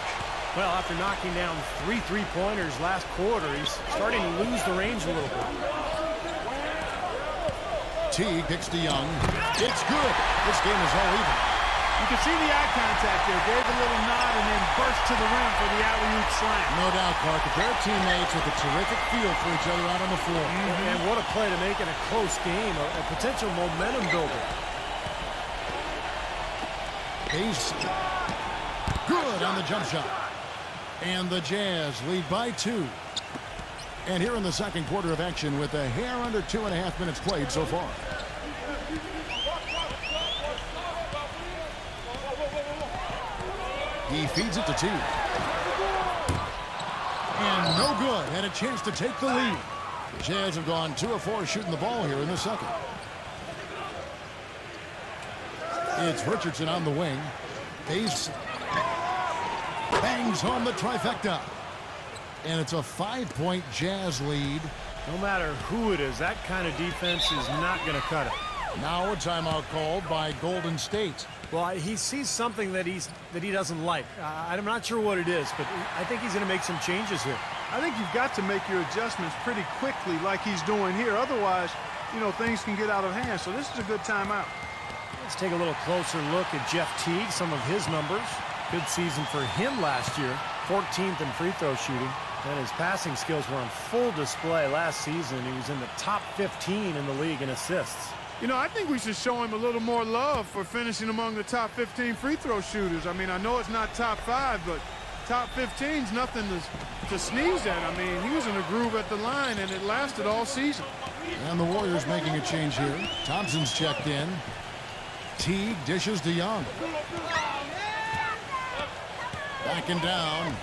Well, after knocking down 3 three-pointers last quarter, he's starting to lose the range a little bit. Teague kicks to Young. It's good. This game is all even. You can see the eye contact there. Gave a little nod and then burst to the rim for the alley-oop slam. No doubt, Clark. A pair of teammates with a terrific feel for each other out on the floor. And what a play to make it a close game, a potential momentum builder. Pace. Good on the jump shot. And the Jazz lead by 2. And here in the second quarter of action with a hair under 2.5 minutes played so far. He feeds it to T. And no good. Had a chance to take the lead. The Jazz have gone 2 of 4 shooting the ball here in the second. It's Richardson on the wing. Base bangs home the trifecta. And it's a 5-point Jazz lead. No matter who it is, that kind of defense is not going to cut it. Now a timeout called by Golden State. Well, he sees something that he doesn't like. I'm not sure what it is, but I think he's going to make some changes here. I think you've got to make your adjustments pretty quickly like he's doing here. Otherwise, you know, things can get out of hand. So this is a good timeout. Let's take a little closer look at Jeff Teague, some of his numbers. Good season for him last year, 14th in free throw shooting. And his passing skills were on full display last season. He was in the top 15 in the league in assists. You know, I think we should show him a little more love for finishing among the top 15 free throw shooters. I mean, I know it's not top 5, but top 15 is nothing to sneeze at. I mean, he was in a groove at the line, and it lasted all season. And the Warriors making a change here. Thompson's checked in. Teague dishes to Young. Backing down.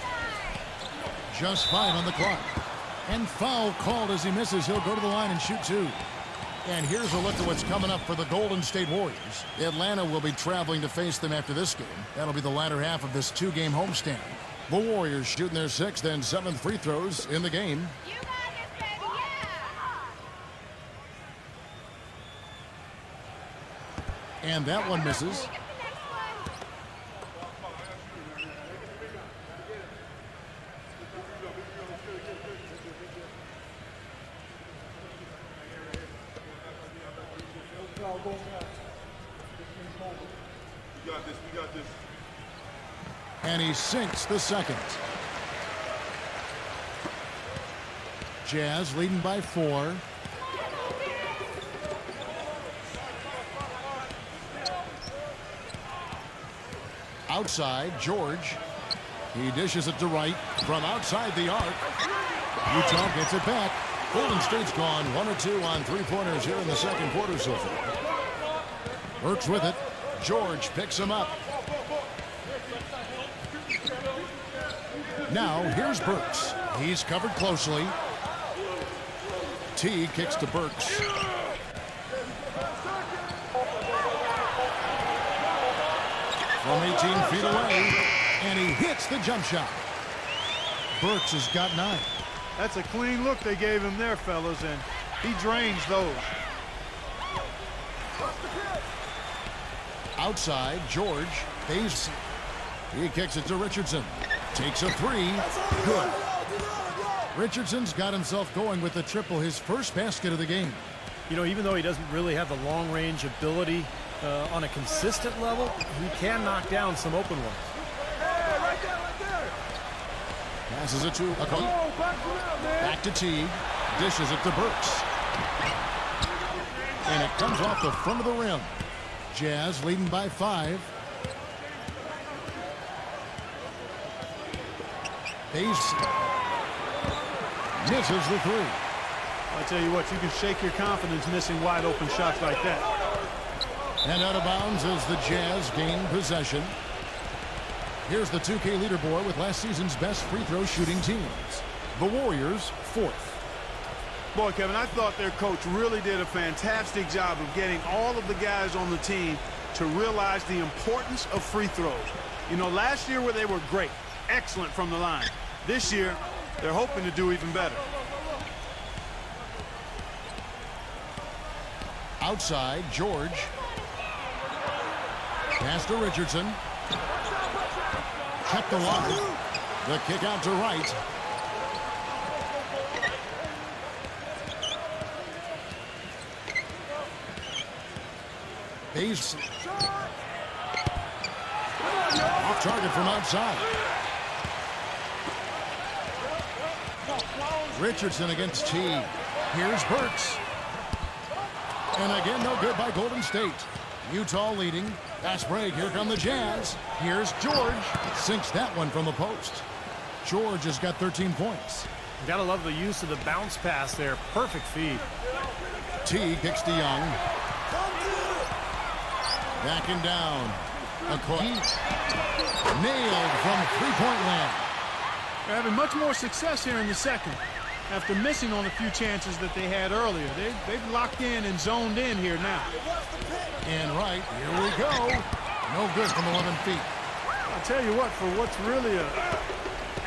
Just 5 on the clock. And foul called as he misses. He'll go to the line and shoot 2. And here's a look at what's coming up for the Golden State Warriors. Atlanta will be traveling to face them after this game. That'll be the latter half of this 2-game homestand. The Warriors shooting their 6th and 7th free throws in the game. You got this, baby, yeah! And that one misses. Get the next one. We got this. And he sinks the second. Jazz leading by 4. Outside, George. He dishes it to Wright from outside the arc. Utah gets it back. Golden State's gone 1 or 2 on 3-pointers here in the second quarter so far. Burks with it. George picks him up. Now here's Burks. He's covered closely. T kicks to Burks. From 18 feet away, and he hits the jump shot. Burks has got 9. That's a clean look they gave him there, fellas, and he drains those. Outside, George. Base. He kicks it to Richardson. Takes a 3. Good. Richardson's got himself going with the triple, his first basket of the game. You know, even though he doesn't really have the long-range ability on a consistent level, he can knock down some open ones. Hey, right there. Passes it to Akon. Back to Teague. Dishes it to Burks. And it comes off the front of the rim. Jazz leading by 5. Base misses the 3. I tell you what, you can shake your confidence missing wide open shots like that. And out of bounds as the Jazz gain possession. Here's the 2K leaderboard with last season's best free throw shooting teams. The Warriors 4th. Boy, Kevin, I thought their coach really did a fantastic job of getting all of the guys on the team to realize the importance of free throws. You know, last year where they were great, excellent from the line. This year, they're hoping to do even better. Outside, George. Pass to Richardson. Kept alive. The kick out to Wright. Base. Off target from outside. Richardson against T. Here's Burks. And again, no good by Golden State. Utah leading. Fast break. Here come the Jazz. Here's George. Sinks that one from the post. George has got 13 points. You gotta love the use of the bounce pass there. Perfect feed. T kicks to Young. Backing down. Nailed from three-point land. They're having much more success here in the second after missing on a few chances that they had earlier. They've locked in and zoned in here now. And right, here we go. No good from 11 feet. I'll tell you what, for what's really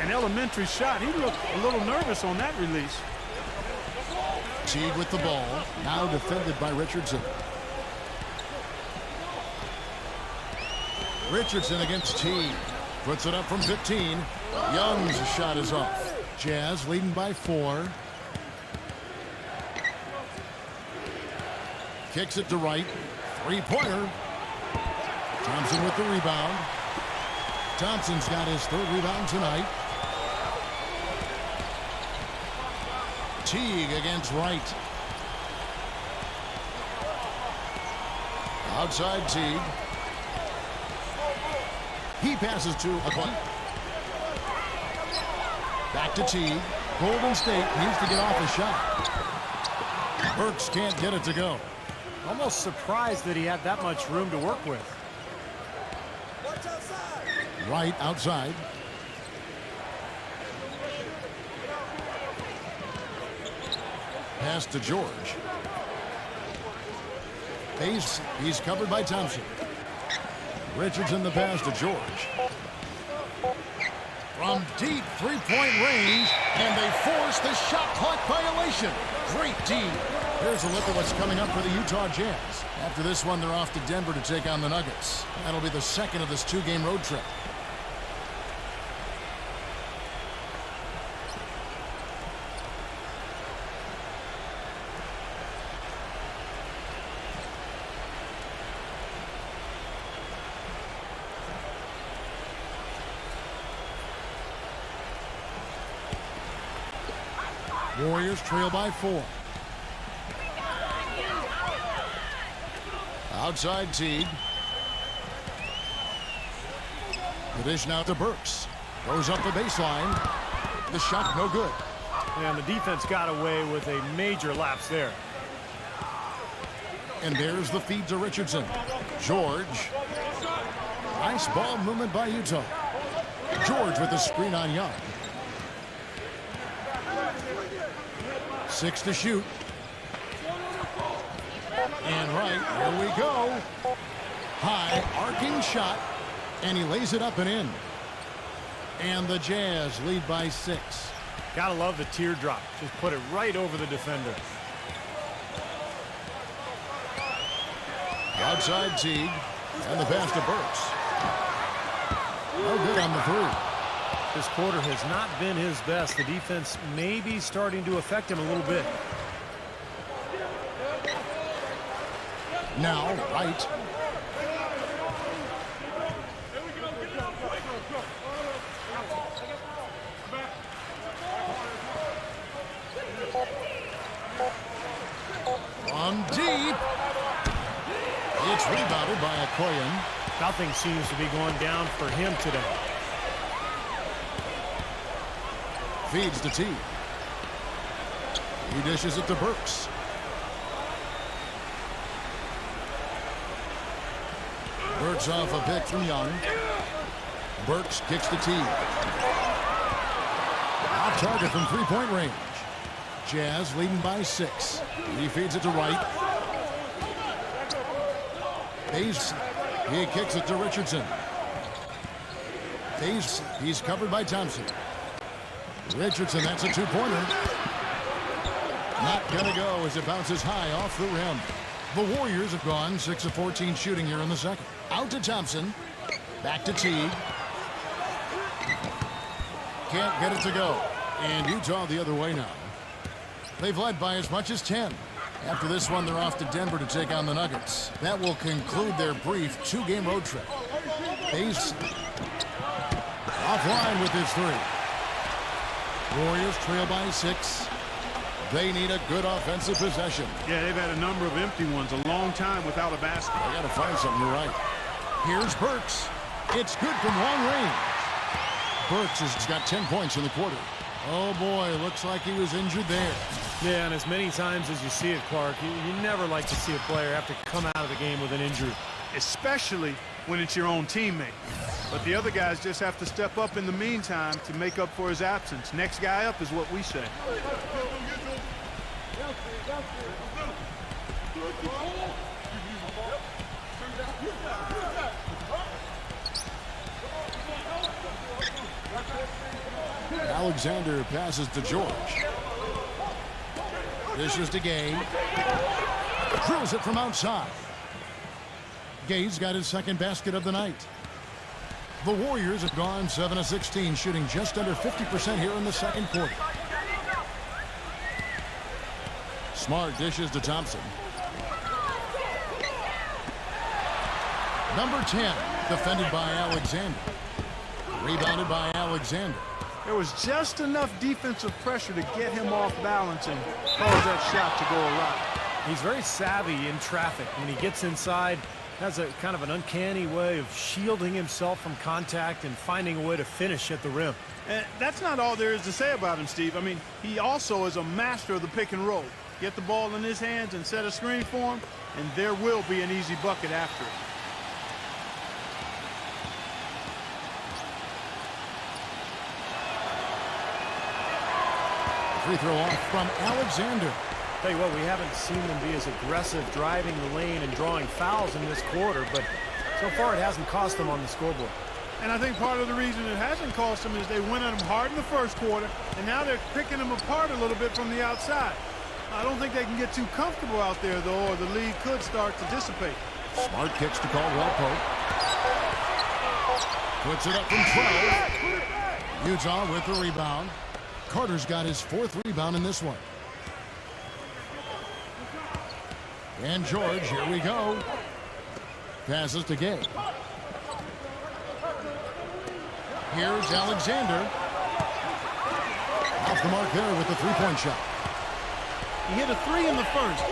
an elementary shot, he looked a little nervous on that release. Teague with the ball. Now defended by Richardson. Richardson against Teague. Puts it up from 15. Young's shot is off. Jazz leading by 4. Kicks it to Wright. Three-pointer. Thompson with the rebound. Thompson's got his 3rd rebound tonight. Teague against Wright. Outside Teague. He passes to Aquan. Back to Teague. Golden State needs to get off a shot. Burks can't get it to go. Almost surprised that he had that much room to work with. Wright outside. Pass to George. He's covered by Thompson. Richardson the pass to George. From deep three-point range, and they force the shot clock violation. Great D. Here's a look at what's coming up for the Utah Jazz. After this one, they're off to Denver to take on the Nuggets. That'll be the second of this 2-game road trip. Warriors trail by 4. Outside Teague. The dish now to Burks. Goes up the baseline. The shot no good. And the defense got away with a major lapse there. And there's the feed to Richardson. George. Nice ball movement by Utah. George with the screen on Young. 6 to shoot. And right, here we go. High, arcing shot, and he lays it up and in. And the Jazz lead by 6. Gotta love the teardrop. Just put it right over the defender. Outside Teague, and the pass to Burks. No good on the 3. This quarter has not been his best. The defense may be starting to affect him a little bit. Now, Wright. From deep. It's rebounded by Okoye. Nothing seems to be going down for him today. Feeds to Teague. He dishes it to Burks. Burks off a pick from Young. Burks kicks to Teague. Off target from three-point range. Jazz leading by 6. He feeds it to Wright. He kicks it to Richardson. He's covered by Thompson. Richardson, that's a 2-pointer. Not gonna go as it bounces high off the rim. The Warriors have gone 6 of 14 shooting here in the second. Out to Thompson. Back to Teague. Can't get it to go. And Utah the other way now. They've led by as much as 10. After this one, they're off to Denver to take on the Nuggets. That will conclude their brief 2-game road trip. Hayes offline with his 3. Warriors trail by 6. They need a good offensive possession. Yeah, they've had a number of empty ones, a long time without a basket. They got to find something. You're right. Here's Burks. It's good from long range. Burks has got 10 points in the quarter. Oh, boy, looks like he was injured there. Yeah, and as many times as you see it, Clark, you never like to see a player have to come out of the game with an injury. especially when it's your own teammate. But the other guys just have to step up in the meantime to make up for his absence. Next guy up is what we say. Alexander passes to George. Dishes to Gay. Drills it from outside. Gay's got his second basket of the night. The Warriors have gone 7 of 16, shooting just under 50% here in the second quarter. Smart dishes to Thompson. Number 10, defended by Alexander. Rebounded by Alexander. There was just enough defensive pressure to get him off balance and cause that shot to go awry. He's very savvy in traffic. When he gets inside, has a kind of an uncanny way of shielding himself from contact and finding a way to finish at the rim. And that's not all there is to say about him, Steve. I mean, he also is a master of the pick and roll. Get the ball in his hands and set a screen for him, and there will be an easy bucket after it. Free throw off from Alexander. Tell you what, we haven't seen them be as aggressive driving the lane and drawing fouls in this quarter, but so far it hasn't cost them on the scoreboard. And I think part of the reason it hasn't cost them is they went at him hard in the first quarter, and now they're picking him apart a little bit from the outside. I don't think they can get too comfortable out there, though, or the lead could start to dissipate. Smart kicks to Caldwell Pope. Puts it up from 12. Utah with the rebound. Carter's got his fourth rebound in this one. And George, here we go. Passes to Gay. Here's Alexander. Off the mark there with the three-point shot. He hit a three in the first,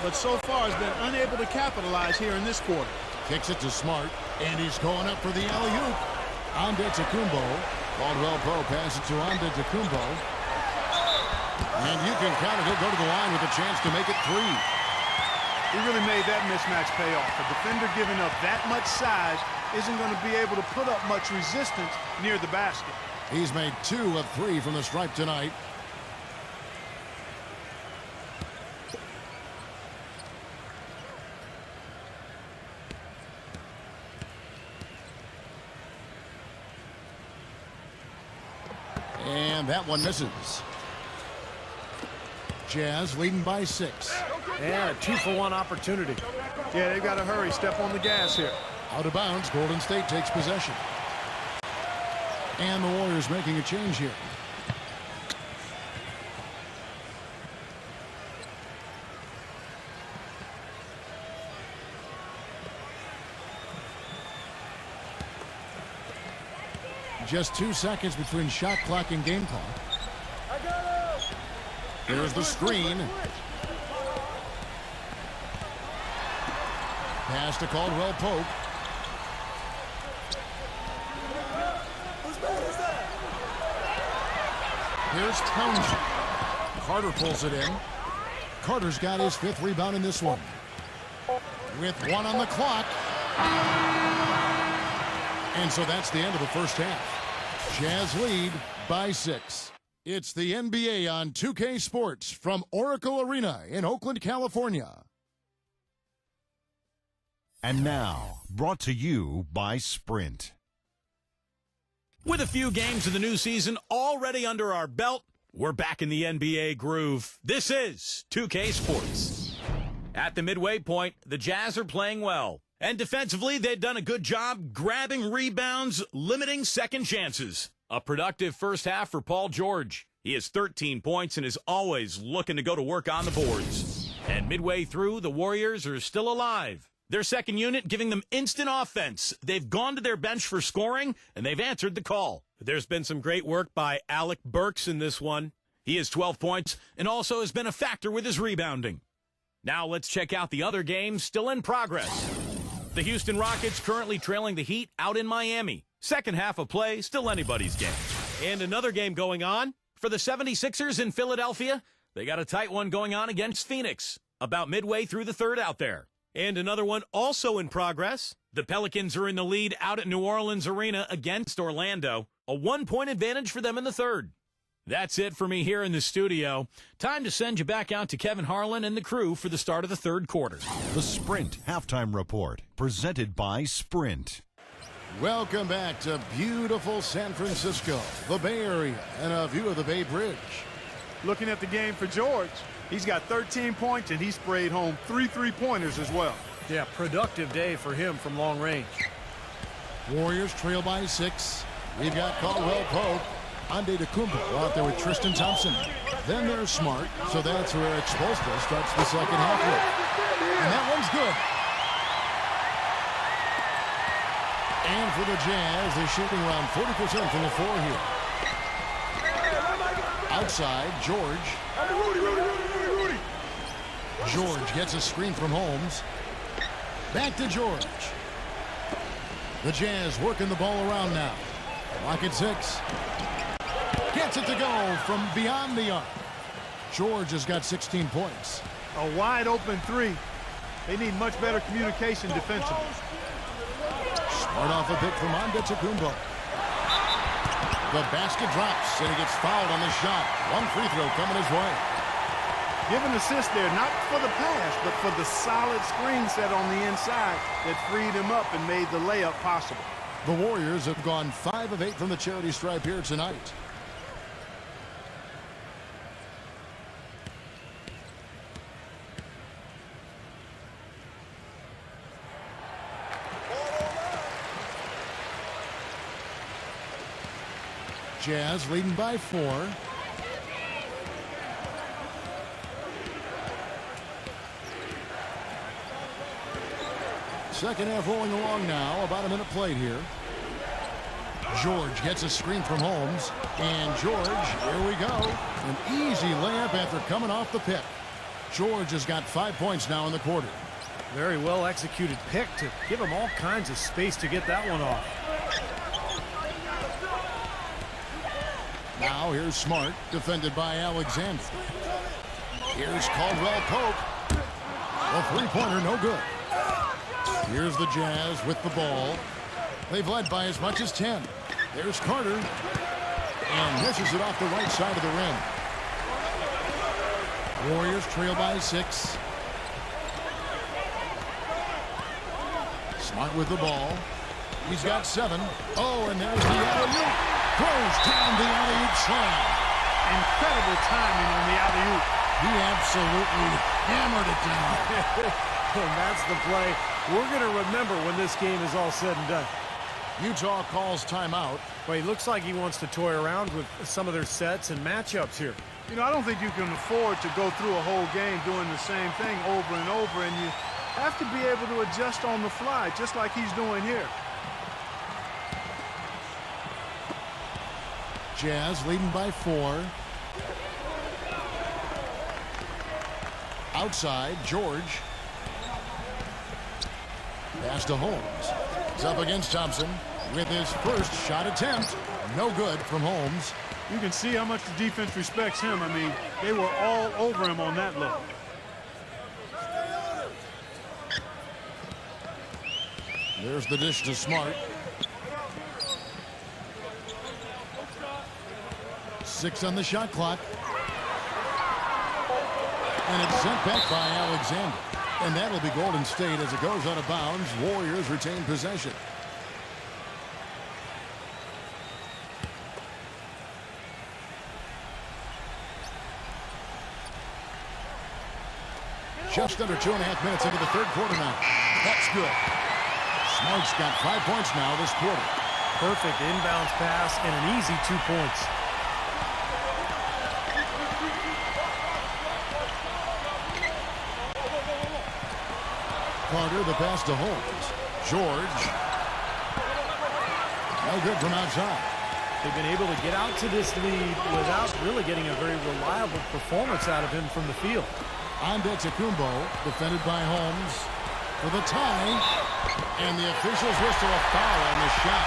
but so far has been unable to capitalize here in this quarter. Kicks it to Smart, and he's going up for the alley-oop. Antetokounmpo. Caldwell Pope passes to Antetokounmpo. And you can count it. He'll go to the line with a chance to make it three. He really made that mismatch pay off. A defender giving up that much size isn't going to be able to put up much resistance near the basket. He's made 2 of 3 from the stripe tonight. And that one misses. Jazz leading by 6. And a 2-for-1 opportunity. Yeah, they've got to hurry. Step on the gas here. Out of bounds, Golden State takes possession. And the Warriors making a change here. Just 2 seconds between shot clock and game clock. There's the screen. Pass to Caldwell Pope. Here's Townsend. Carter pulls it in. Carter's got his 5th rebound in this one. With 1 on the clock. And so that's the end of the first half. Jazz lead by 6. It's the NBA on 2K Sports from Oracle Arena in Oakland, California. And now, brought to you by Sprint. With a few games of the new season already under our belt, we're back in the NBA groove. This is 2K Sports. At the midway point, the Jazz are playing well. And defensively, they've done a good job grabbing rebounds, limiting second chances. A productive first half for Paul George. He has 13 points and is always looking to go to work on the boards. And midway through, the Warriors are still alive. Their second unit giving them instant offense. They've gone to their bench for scoring, and they've answered the call. There's been some great work by Alec Burks in this one. He has 12 points and also has been a factor with his rebounding. Now let's check out the other games still in progress. The Houston Rockets currently trailing the Heat out in Miami. Second half of play, still anybody's game. And another game going on for the 76ers in Philadelphia. They got a tight one going on against Phoenix. About midway through the third out there. And another one also in progress. The Pelicans are in the lead out at New Orleans Arena against Orlando. A 1-point advantage for them in the third. That's it for me here in the studio. Time to send you back out to Kevin Harlan and the crew for the start of the third quarter. The Sprint Halftime Report, presented by Sprint. Welcome back to beautiful San Francisco, the Bay Area, and a view of the Bay Bridge. Looking at the game for George, he's got 13 points, and he sprayed home 3 3-pointers as well. Yeah, productive day for him from long range. Warriors trail by 6. We've got Caldwell Pope, Antetokounmpo out there with Tristan Thompson. Then there's Smart, so that's where Eric Spoelstra starts the second half with. And that one's good. And for the Jazz, they're shooting around 40% from the floor here. Outside, George. George gets a screen from Holmes. Back to George. The Jazz working the ball around now. Clock at 6. Gets it to go from beyond the arc. George has got 16 points. A wide open 3. They need much better communication defensively. Smart off a pick from Antetokounmpo. The basket drops, and he gets fouled on the shot. One free throw coming his way. Give an assist there, not for the pass, but for the solid screen set on the inside that freed him up and made the layup possible. The Warriors have gone 5 of 8 from the charity stripe here tonight. Jazz leading by 4. Second half rolling along now. About a minute played here. George gets a screen from Holmes. And George, here we go. An easy layup after coming off the pick. George has got 5 points now in the quarter. Very well executed pick to give him all kinds of space to get that one off. Now here's Smart, defended by Alexander. Here's Caldwell Pope. A three-pointer, no good. Here's the Jazz with the ball. They've led by as much as 10. There's Carter. And misses it off the right side of the rim. Warriors trail by 6. Smart with the ball. He's got 7. Oh, and there's the alley-oop. Throws down the alley-oop slam. Incredible timing on the alley-oop. He absolutely hammered it down. And that's the play we're going to remember when this game is all said and done. Utah calls timeout. Well, he looks like he wants to toy around with some of their sets and matchups here. You know, I don't think you can afford to go through a whole game doing the same thing over and over, and you have to be able to adjust on the fly, just like he's doing here. Jazz leading by 4. Outside, George. Pass to Holmes. He's up against Thompson with his first shot attempt. No good from Holmes. You can see how much the defense respects him. I mean, they were all over him on that look. There's the dish to Smart. 6 on the shot clock. And it's sent back by Alexander. And that'll be Golden State as it goes out of bounds. Warriors retain possession. Just under 2.5 minutes into the third quarter now. That's good. Smart's got 5 points now this quarter. Perfect inbounds pass and an easy 2 points. Carter, the pass to Holmes. George. No good from outside. They've been able to get out to this lead without really getting a very reliable performance out of him from the field. Antetokounmpo, defended by Holmes, for the tie. And the officials whistle a foul on the shot.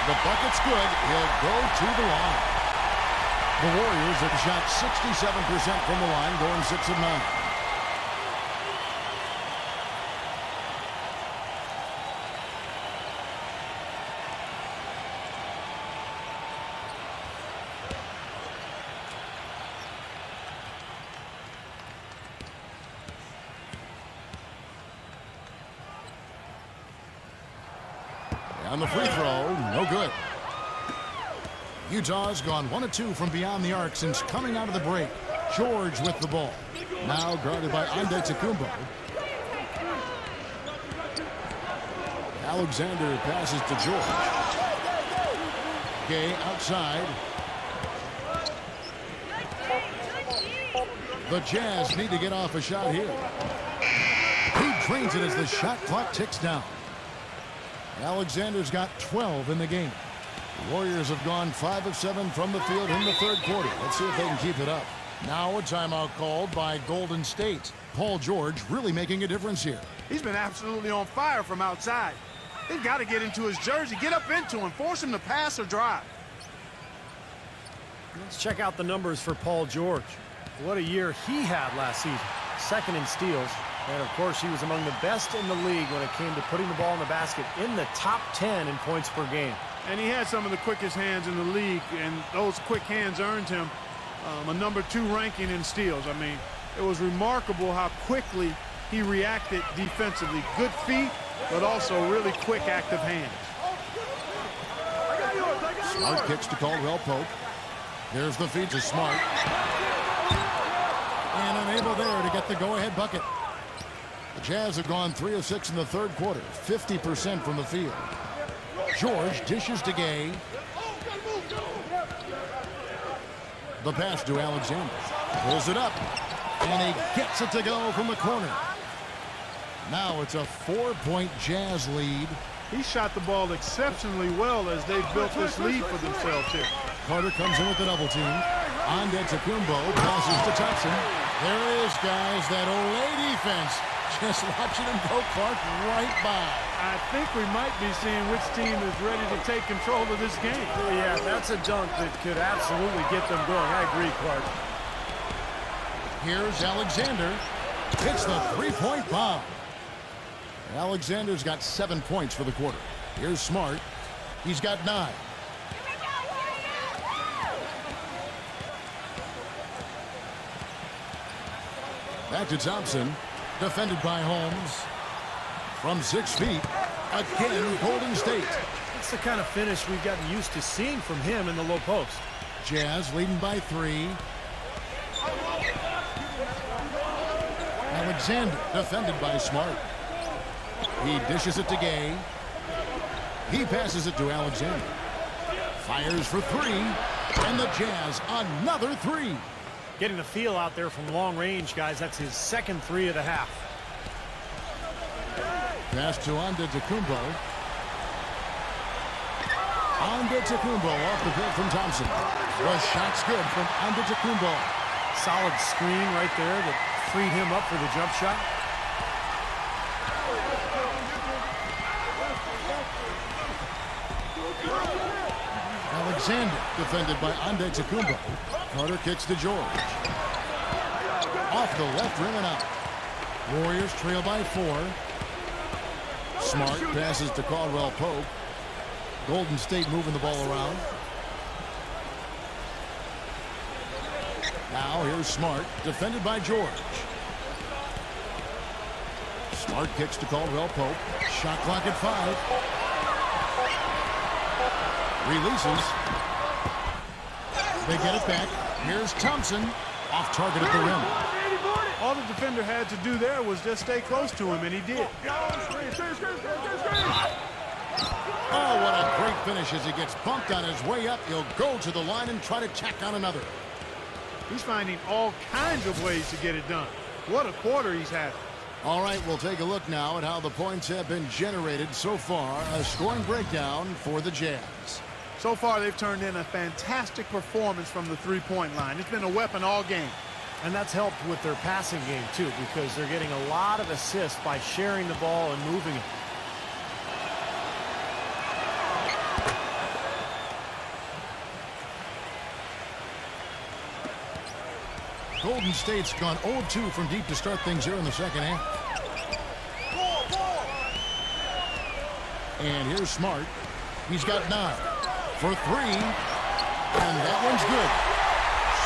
The bucket's good. He'll go to the line. The Warriors have shot 67% from the line, going 6 of 9. And the free throw, no good. Utah's gone 1 of 2 from beyond the arc since coming out of the break. George with the ball. Now guarded by Antetokounmpo. Alexander passes to George. Gay outside. The Jazz need to get off a shot here. He drains it as the shot clock ticks down. Alexander's got 12 in the game. The Warriors have gone 5 of 7 from the field in the third quarter. Let's see if they can keep it up. Now a timeout called by Golden State. Paul George really making a difference here. He's been absolutely on fire from outside. They've got to get into his jersey, get up into him, force him to pass or drive. Let's check out the numbers for Paul George. What a year he had last season. Second in steals. And, of course, he was among the best in the league when it came to putting the ball in the basket, in the top 10 in points per game. And he had some of the quickest hands in the league, and those quick hands earned him a number 2 ranking in steals. I mean, it was remarkable how quickly he reacted defensively. Good feet, but also really quick, active hands. Smart kicks to Caldwell Pope. There's the feed to Smart. And unable there to get the go-ahead bucket. The Jazz have gone 3 of 6 in the third quarter, 50% from the field. George dishes to Gay. The pass to Alexander. Pulls it up. And he gets it to go from the corner. Now it's a 4-point Jazz lead. He shot the ball exceptionally well as they've built this lead for themselves here. Carter comes in with the double team. Antetokounmpo passes to Thompson. There it is, guys. That Olay defense. Just watching him go, Clark, right by. I think we might be seeing which team is ready to take control of this game. Yeah, that's a dunk that could absolutely get them going. I agree, Clark. Here's Alexander. Hits the three-point bomb. Alexander's got 7 points for the quarter. Here's Smart. He's got 9. Back to Thompson. Defended by Holmes. From 6 feet. Again, Golden State. That's the kind of finish we've gotten used to seeing from him in the low post. Jazz leading by 3. Alexander defended by Smart. He dishes it to Gay. He passes it to Alexander. Fires for 3. And the Jazz another 3. Getting the feel out there from long range, guys. That's his second 3 of the half. Pass to Antetokounmpo. Antetokounmpo off the pick from Thompson. The shot's good from Antetokounmpo. Solid screen right there that freed him up for the jump shot. Alexander defended by Antetokounmpo. Carter kicks to George. Off the left rim and out. Warriors trail by 4. Smart passes to Caldwell Pope. Golden State moving the ball around. Now here's Smart, defended by George. Smart kicks to Caldwell Pope. Shot clock at 5. Releases. They get it back. Here's Thompson. Off target at the rim. All the defender had to do there was just stay close to him, and he did. Oh, what a great finish as he gets bumped on his way up. He'll go to the line and try to tack on another. He's finding all kinds of ways to get it done. What a quarter he's had. All right, we'll take a look now at how the points have been generated so far. A scoring breakdown for the Jazz. So far, they've turned in a fantastic performance from the three-point line. It's been a weapon all game. And that's helped with their passing game, too, because they're getting a lot of assists by sharing the ball and moving it. Golden State's gone 0-2 from deep to start things here in the second half. And here's Smart. He's got 9 for 3. And that one's good.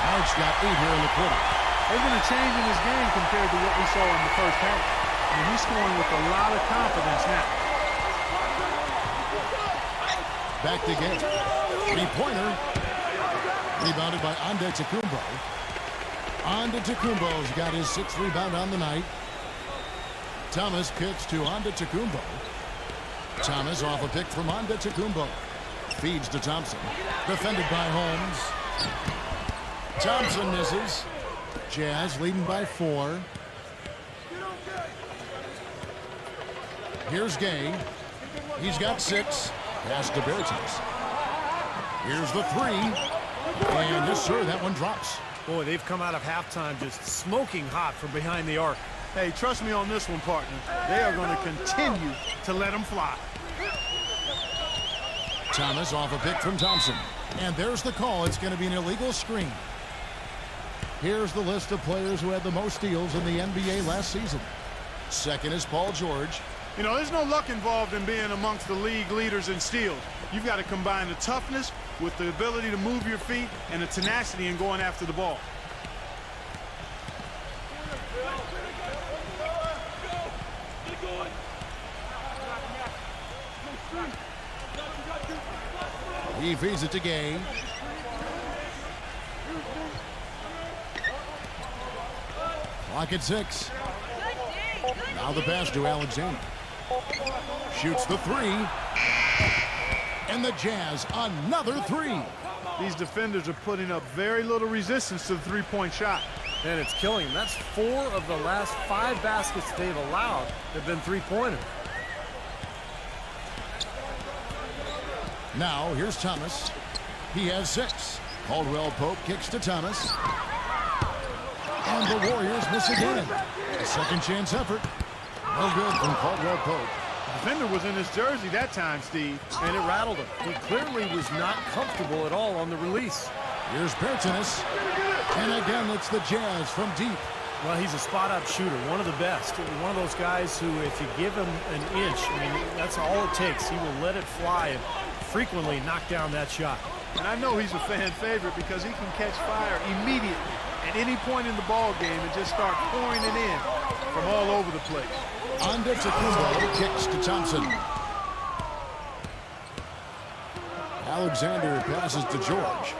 Smart's got 8 here in the quarter. There's been a change in his game compared to what we saw in the first half. And he's scoring with a lot of confidence now. Back to Gay. Three-pointer. Rebounded by Antetokounmpo. Antetokounmpo's got his 6th rebound on the night. Thomas kicks to Antetokounmpo. Thomas off a pick from Antetokounmpo. Feeds to Thompson. Defended by Holmes. Thompson misses. Jazz leading by 4. Here's Gay. He's got 6. Pass to Bertens. Here's the 3. And yes, sir, that one drops. Boy, they've come out of halftime just smoking hot from behind the arc. Hey, trust me on this one, partner. They are going to continue to let them fly. Thomas off a pick from Thompson. And there's the call. It's going to be an illegal screen. Here's the list of players who had the most steals in the NBA last season. Second is Paul George. You know, there's no luck involved in being amongst the league leaders in steals. You've got to combine the toughness with the ability to move your feet and the tenacity in going after the ball. He feeds it to Gay. Clock at 6. Now the pass to Alexander. Shoots the 3. And the Jazz another 3. These defenders are putting up very little resistance to the three-point shot. And it's killing them. That's 4 of the last 5 baskets they've allowed have been three-pointers. Now here's Thomas. He has 6. Caldwell Pope kicks to Thomas. And the Warriors miss again. A second chance effort. No good from Caldwell Pope. The defender was in his jersey that time, Steve. And it rattled him. He clearly was not comfortable at all on the release. Here's Bertens. And again, it's the Jazz from deep. Well, he's a spot-up shooter, one of the best. One of those guys who, if you give him an inch, I mean, that's all it takes. He will let it fly and frequently knock down that shot. And I know he's a fan favorite because he can catch fire immediately at any point in the ball game and just start pouring it in from all over the place. Antetokounmpo kicks to Thompson. Alexander passes to George.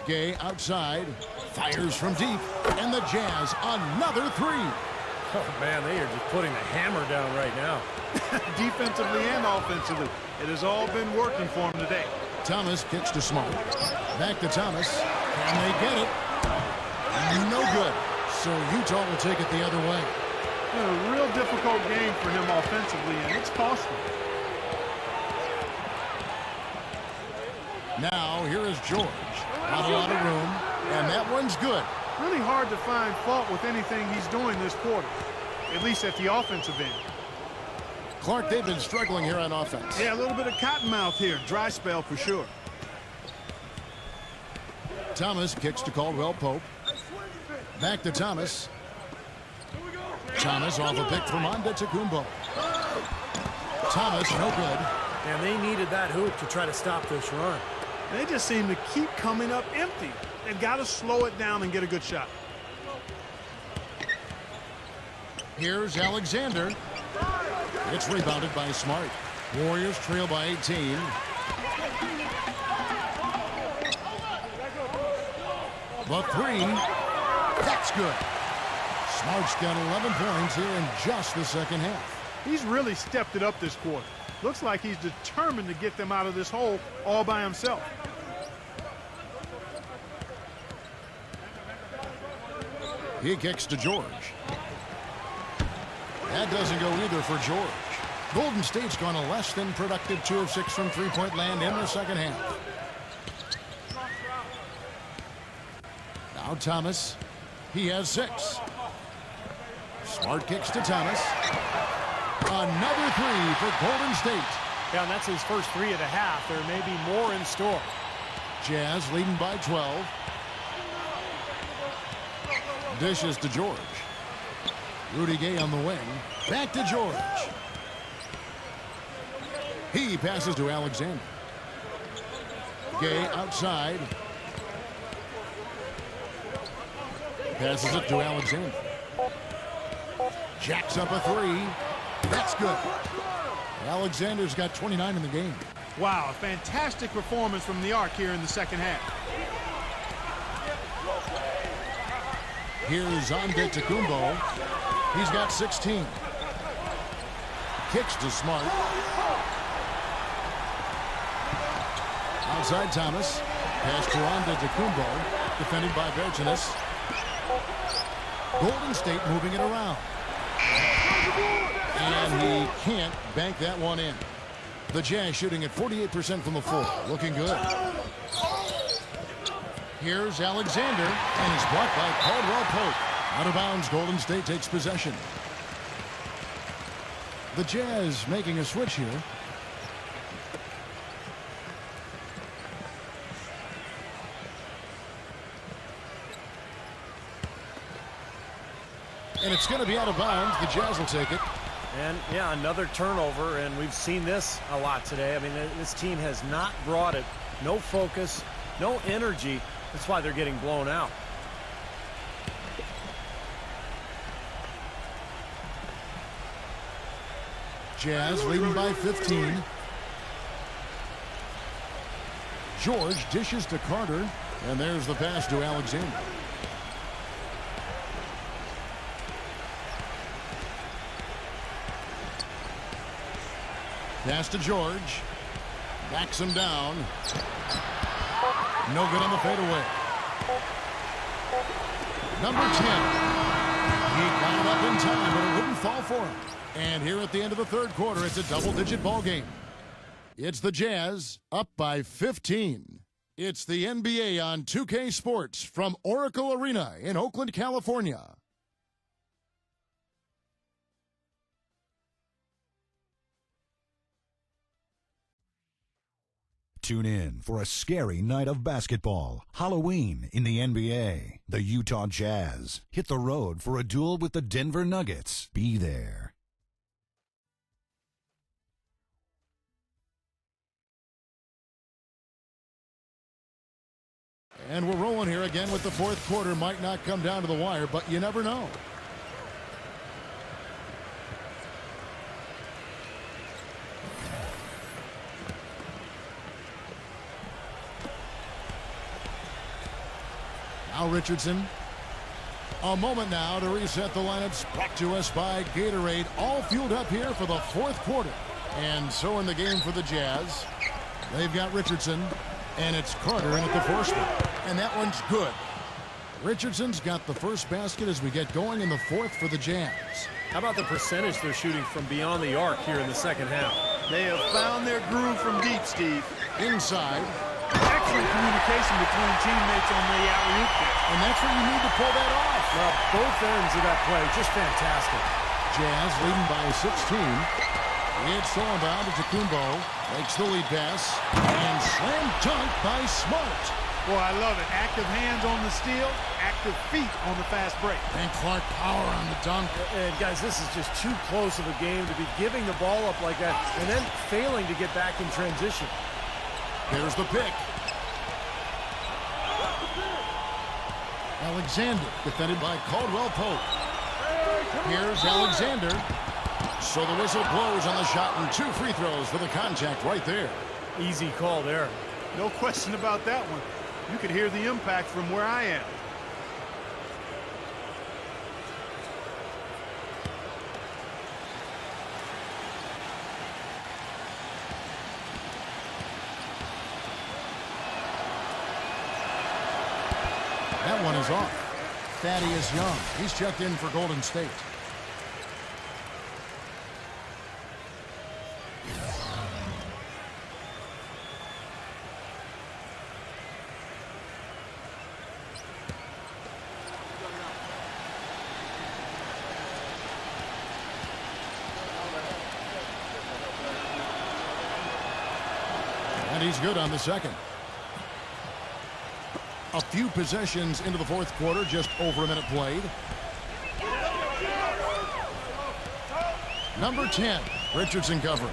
Gay outside, fires from deep, and the Jazz another 3. Oh, man, they are just putting the hammer down right now. Defensively and offensively, it has all been working for him today. Thomas kicks to Smart. Back to Thomas. Can they get it? No good. So Utah will take it the other way. A real difficult game for him offensively, and it's costly. Now, here is George. Not a lot of room, and that one's good. Really hard to find fault with anything he's doing this quarter, at least at the offensive end. Clark, they've been struggling here on offense. Yeah, a little bit of cottonmouth here. Dry spell for sure. Thomas kicks to Caldwell Pope. Back to Thomas. Thomas off a pick from Antetokounmpo. Thomas, no good. And they needed that hoop to try to stop this run. They just seem to keep coming up empty. They've got to slow it down and get a good shot. Here's Alexander. It's rebounded by Smart. Warriors trail by 18. The 3. That's good. Smart's got 11 points here in just the second half. He's really stepped it up this quarter. Looks like he's determined to get them out of this hole all by himself. He kicks to George. That doesn't go either for George. Golden State's gone a less than productive 2 of 6 from three-point land in the second half. Now Thomas. He has 6. Smart kicks to Thomas. Another 3 for Golden State. Yeah, and that's his first 3 of the half. There may be more in store. Jazz leading by 12. Dishes to George. Rudy Gay on the wing. Back to George. He passes to Alexander. Gay outside. Passes it to Alexander. Jacks up a three. That's good. Alexander's got 29 in the game. Wow, a fantastic performance from the arc here in the second half. Here's Antetokounmpo. He's got 16. Kicks to Smart. Outside Thomas. Pass to Antetokounmpo. Defended by Bertanis. Golden State moving it around. And he can't bank that one in. The Jazz shooting at 48% from the floor. Looking good. Here's Alexander, and he's blocked by Caldwell Pope. Out of bounds, Golden State takes possession. The Jazz making a switch here. And it's going to be out of bounds. The Jazz will take it. And, yeah, another turnover, and we've seen this a lot today. I mean, this team has not brought it. No focus, no energy. That's why they're getting blown out. Jazz leading by 15. George dishes to Carter, and there's the pass to Alexander. Pass to George. Backs him down. No good on the fadeaway. Number 10. He got it up in time, but it wouldn't fall for him. And here at the end of the third quarter, it's a double-digit ball game. It's the Jazz up by 15. It's the NBA on 2K Sports from Oracle Arena in Oakland, California. Tune in for a scary night of basketball. Halloween in the NBA. The Utah Jazz hit the road for a duel with the Denver Nuggets. Be there. And we're rolling here again with the fourth quarter. Might not come down to the wire, but you never know. Now Richardson. A moment now to reset the lineups. Brought to us by Gatorade. All fueled up here for the fourth quarter. And so in the game for the Jazz, they've got Richardson. And it's Carter in at the four spot. And that one's good. Richardson's got the first basket as we get going in the fourth for the Jazz. How about the percentage they're shooting from beyond the arc here in the second half? They have found their groove from deep, Steve. Inside. Excellent communication between teammates on the alley-oop there. And that's where you need to pull that off. Well, both ends of that play, just fantastic. Jazz leading by 16. It's all about Antetokounmpo. Makes the lead pass. And slam dunk by Smart. Boy, I love it. Active hands on the steal, active feet on the fast break. And Clark power on the dunk. And guys, this is just too close of a game to be giving the ball up like that and then failing to get back in transition. Here's the pick. Alexander, defended by Caldwell Pope. Here's Alexander. So the whistle blows on the shot and 2 free throws for the contact right there. Easy call there. No question about that one. You could hear the impact from where I am. That one is off. Thaddeus Young. He's checked in for Golden State. And he's good on the second. A few possessions into the fourth quarter, just over a minute played. Number 10, Richardson covering.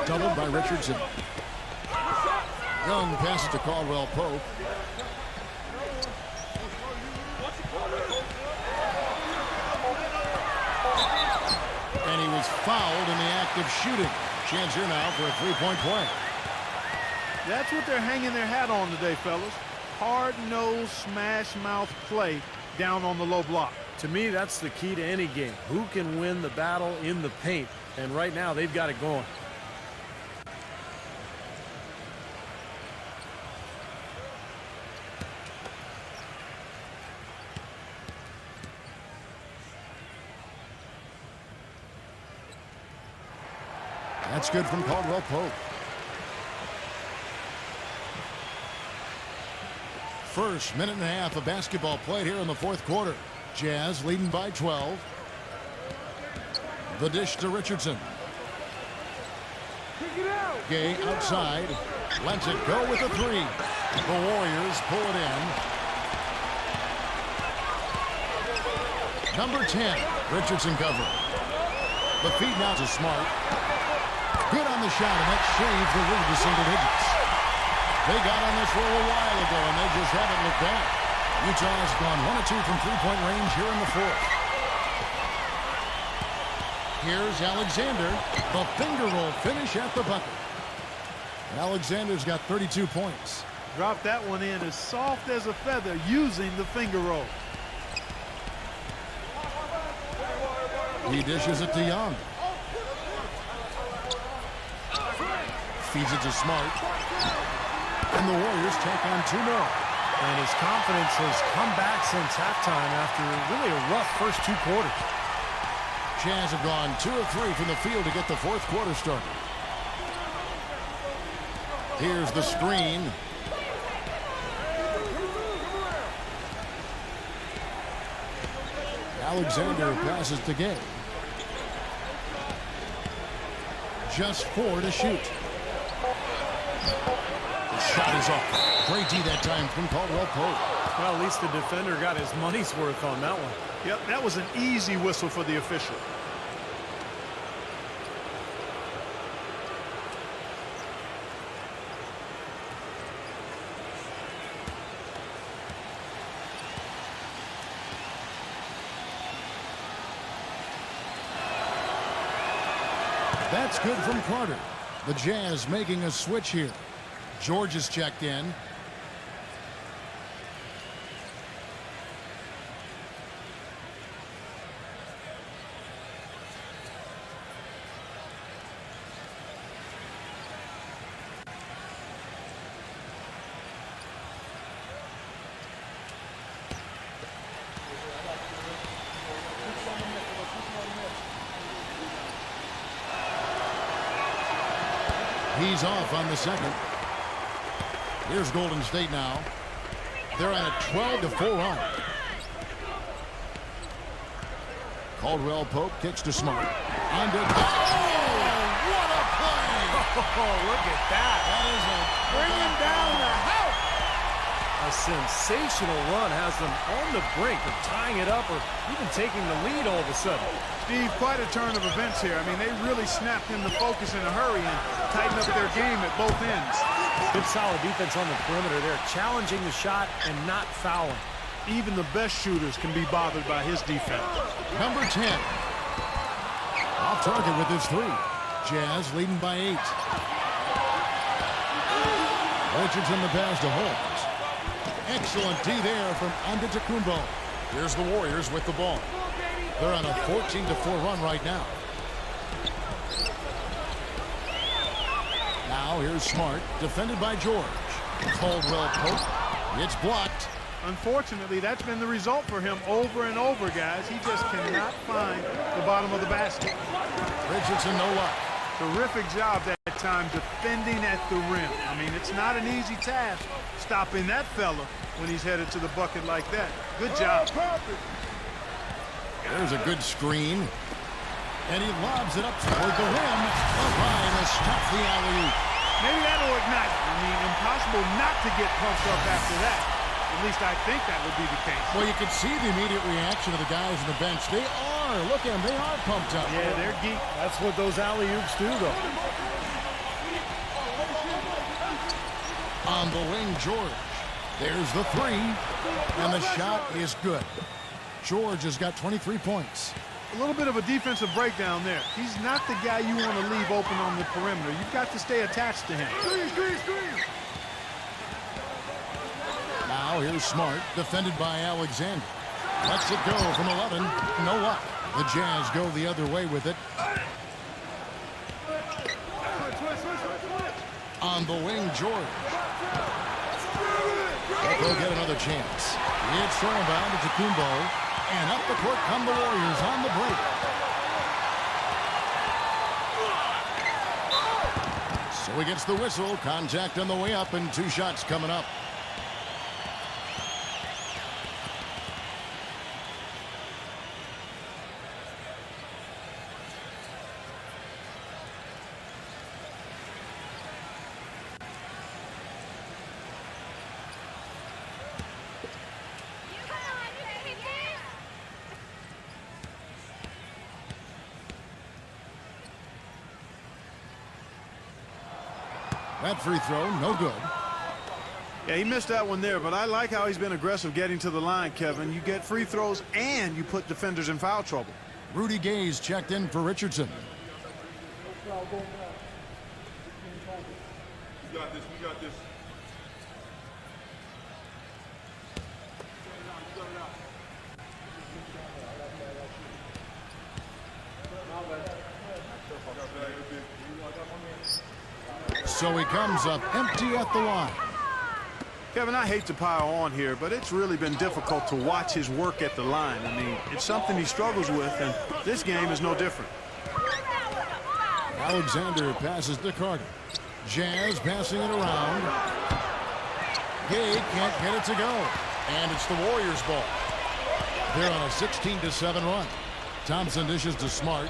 Doubled by Richardson. Young passes to Caldwell Pope. effective shooting. Chance here now for a three-point play. That's what they're hanging their hat on today, fellas. Hard-nosed, smash-mouth play down on the low block. To me, that's the key to any game. Who can win the battle in the paint? And right now, they've got it going. That's good from Caldwell Pope. First minute and a half of basketball played here in the fourth quarter. Jazz leading by 12. The dish to Richardson. Gay outside. Lets it go with a three. The Warriors pull it in. Number 10. Richardson covering. The feed now to Smart. Good on the shot, and that shaves the lead to single digits. They got on this roll a while ago, and they just haven't looked back. Utah has gone 1 of 2 from three-point range here in the fourth. Here's Alexander. The finger roll finish at the bucket. Alexander's got 32 points. Dropped that one in as soft as a feather using the finger roll. He dishes it to Young. Feeds it to Smart. And the Warriors take on 2 more. And his confidence has come back since halftime after really a rough first 2 quarters. Jazz have gone 2 of 3 from the field to get the fourth quarter started. Here's the screen. Alexander passes to Gay. Just 4 to shoot. The shot is off. Great D that time from Caldwell Pope. Well, at least the defender got his money's worth on that one. Yep, that was an easy whistle for the official. That's good from Carter. The Jazz making a switch here. George is checked in. He's off on the second. Here's Golden State now. They're on a 12-4 run. Caldwell Pope kicks to Smart. On to what a play! Oh, look at that. That is a Bringing down the house. A sensational run has them on the brink of tying it up or even taking the lead all of a sudden. Steve, quite a turn of events here. I mean, they really snapped into focus in a hurry and tightened up their game at both ends. Good solid defense on the perimeter. They're challenging the shot and not fouling. Even the best shooters can be bothered by his defense. number 10. Off target with his 3. Jazz leading by 8. Richardson the pass to Holmes. Excellent D there from Antetokounmpo. Here's the Warriors with the ball. They're on a 14-4 run right now. Now here's Smart, defended by George. Caldwell Pope. It's blocked. Unfortunately, that's been the result for him over and over, guys. He just cannot find the bottom of the basket. Richardson, no luck. Terrific job that time defending at the rim. I mean, it's not an easy task stopping that fella when he's headed to the bucket like that. Good job. There's a good screen. And he lobs it up toward the rim. Line to stop the alley-oop. Maybe that'll ignite. I mean, impossible not to get pumped up after that. At least I think that would be the case. Well, you can see the immediate reaction of the guys on the bench. They are. Look at them. They are pumped up. Yeah, they're geek. That's what those alley-oops do, though. On the wing, George. There's the 3. And the shot is good. George has got 23 points. A little bit of a defensive breakdown there. He's not the guy you want to leave open on the perimeter. You've got to stay attached to him. Now here's Smart, defended by Alexander. Lets it go from 11. No luck. The Jazz go the other way with it. On the wing, George. They'll get another chance. It's thrown down to Tacumbo. And up the court come the Warriors on the break. So he gets the whistle. Contact on the way up and 2 shots coming up. That free throw, no good. Yeah, he missed that one there, but I like how he's been aggressive getting to the line, Kevin. You get free throws and you put defenders in foul trouble. Rudy Gay's checked in for Richardson. We got this. We got this. So he comes up empty at the line. Kevin, I hate to pile on here, but it's really been difficult to watch his work at the line. I mean, it's something he struggles with, and this game is no different. Alexander passes to Carter. Jazz passing it around. Gay can't get it to go. And it's the Warriors' ball. They're on a 16-7 run. Thompson dishes to Smart.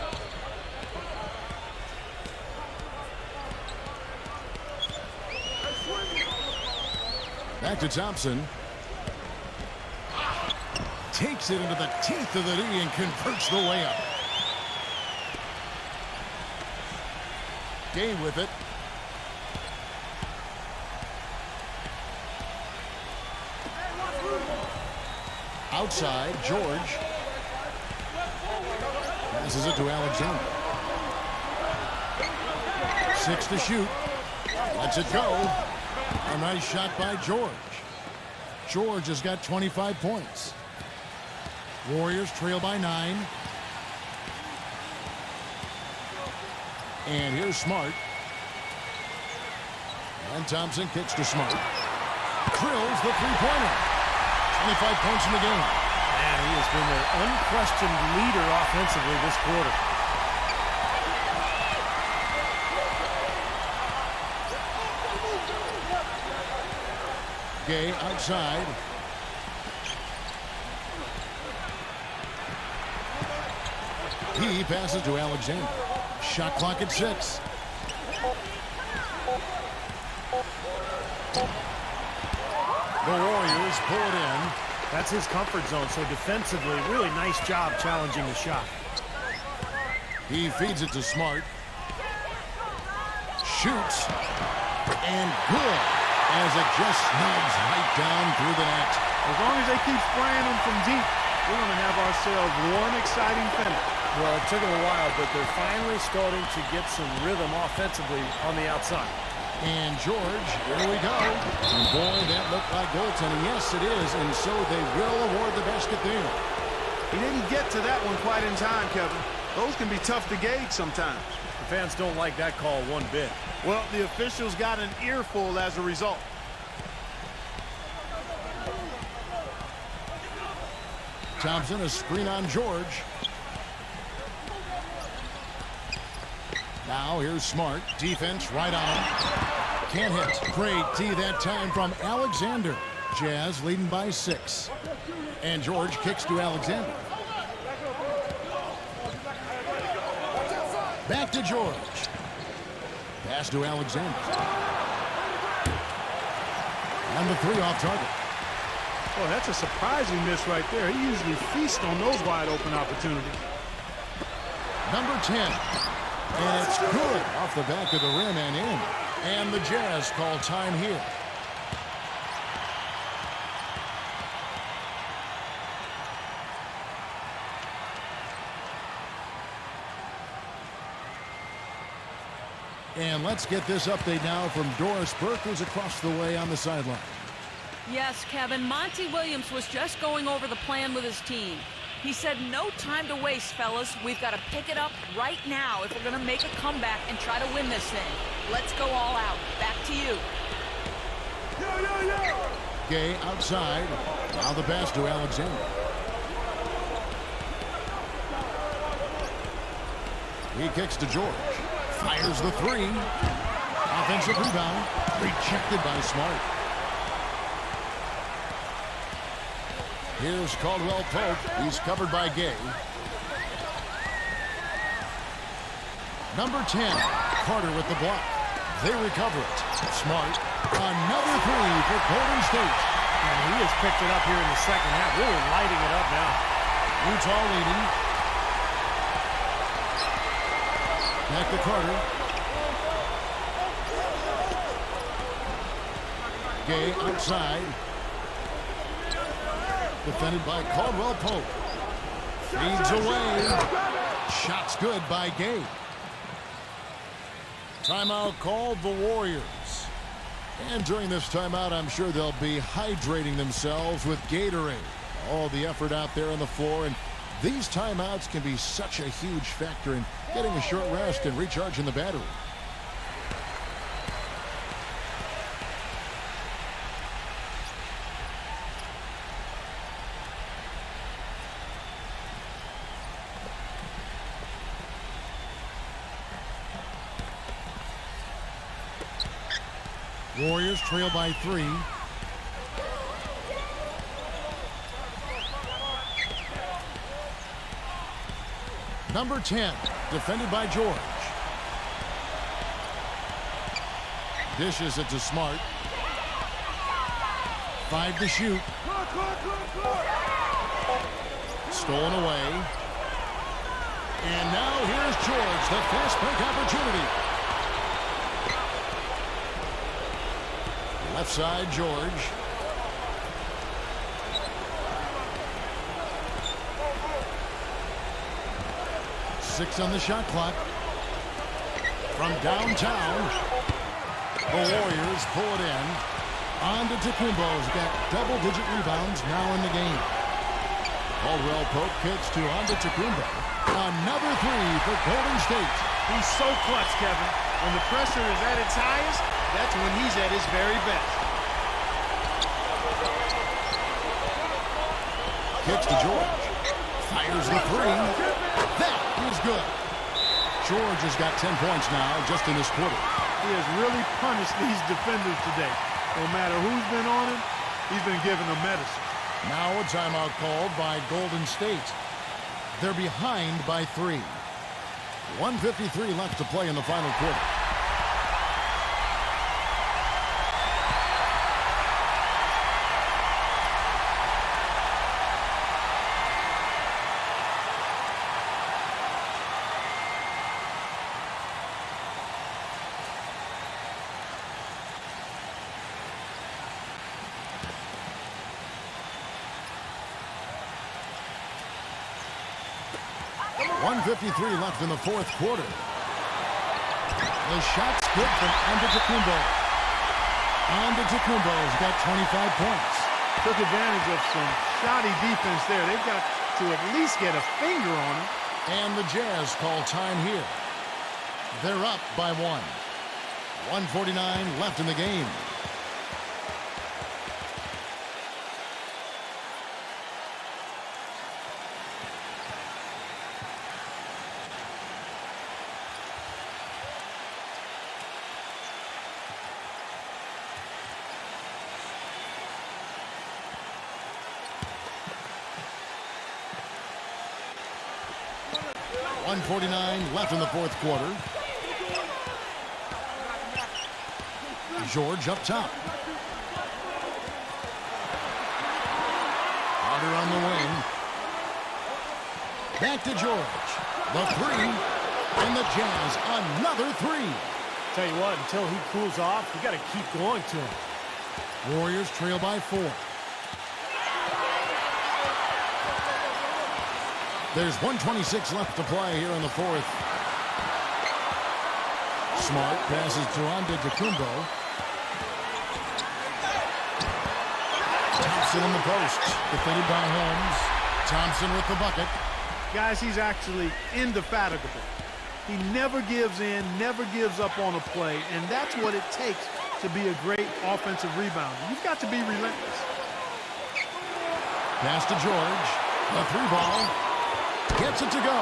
Back to Thompson. Takes it into the teeth of the D and converts the layup. Gay with it. Outside, George. Passes it to Alexander. 6 to shoot. Lets it go. A nice shot by George. George has got 25 points. Warriors trail by 9. And here's Smart. And Thompson kicks to Smart. Drills the three-pointer. 25 points in the game. Man, he has been their unquestioned leader offensively this quarter. Gay outside. He passes to Alexander. Shot clock at 6. The Warriors pull it in. That's his comfort zone, so defensively, really nice job challenging the shot. He feeds it to Smart. Shoots. And good. As it just snags right down through the net. As long as they keep spraying them from deep, we're going to have ourselves one exciting finish. Well, it took them a while, but they're finally starting to get some rhythm offensively on the outside. And George, here we go. And boy, that looked like goaltending. Yes, it is. And so they will award the basket there. He didn't get to that one quite in time, Kevin. Those can be tough to gauge sometimes. The fans don't like that call one bit. Well, the officials got an earful as a result. Thompson, a screen on George. Now here's Smart. Defense right on him. Can't hit. Great D that time from Alexander. Jazz leading by 6. And George kicks to Alexander. Back to George. Pass to Alexander. And the 3 off target. Oh, that's a surprising miss right there. He usually feasts on those wide open opportunities. Number 10. And it's good off the back of the rim and in. And the Jazz call time here. And let's get this update now from Doris Burke, who's across the way on the sideline. Yes, Kevin, Monty Williams was just going over the plan with his team. He said, no time to waste, fellas. We've got to pick it up right now if we're going to make a comeback and try to win this thing. Let's go all out. Back to you. Gay outside. Now the pass to Alexander. He kicks to George. Fires the three. Offensive rebound. Rejected by Smart. Here's Caldwell Pope. He's covered by Gay. Number 10, Carter with the block. They recover it. Smart. Another three for Golden State. And he has picked it up here in the second half, really lighting it up now. Utah leading. Back to Carter. Gay outside. Defended by Caldwell Pope. Feeds away. Shots good by Gay. Timeout called the Warriors. And during this timeout, I'm sure they'll be hydrating themselves with Gatorade. All the effort out there on the floor. And these timeouts can be such a huge factor in getting a short rest and recharging the battery. Warriors trail by 3. Number 10, defended by George. Dishes it to Smart. 5 to shoot. Stolen away. And now here's George, the fast break opportunity. Left side, George. Six on the shot clock. From downtown, the Warriors pull it in. On to Tacumbo's got double-digit rebounds now in the game. Caldwell Pope kicks to Antetokounmpo. Another three for Golden State. He's so clutch, Kevin. When the pressure is at its highest, that's when he's at his very best. Kicks to George. Fires the three. That is good. George has got 10 points now just in this quarter. He has really punished these defenders today. No matter who's been on him, he's been giving them medicine. Now a timeout called by Golden State. They're behind by 3. 1:53 left to play in the final quarter. .153 left in the fourth quarter. The shot's good from Antetokounmpo. Antetokounmpo's got 25 points. Took advantage of some shoddy defense there. They've got to at least get a finger on him. And the Jazz call time here. They're up by 1. 1:49 left in the game. .149 left in the fourth quarter. George up top. Carter on the wing. Back to George. The three. And the Jazz another three. Tell you what, until he cools off, you got to keep going to him. Warriors trail by 4. There's 1:26 left to play here in the fourth. Smart passes to Antetokounmpo. Thompson in the post. Defended by Holmes. Thompson with the bucket. Guys, he's actually indefatigable. He never gives in, never gives up on a play, and that's what it takes to be a great offensive rebounder. You've got to be relentless. Pass to George. The three ball. Gets it to go.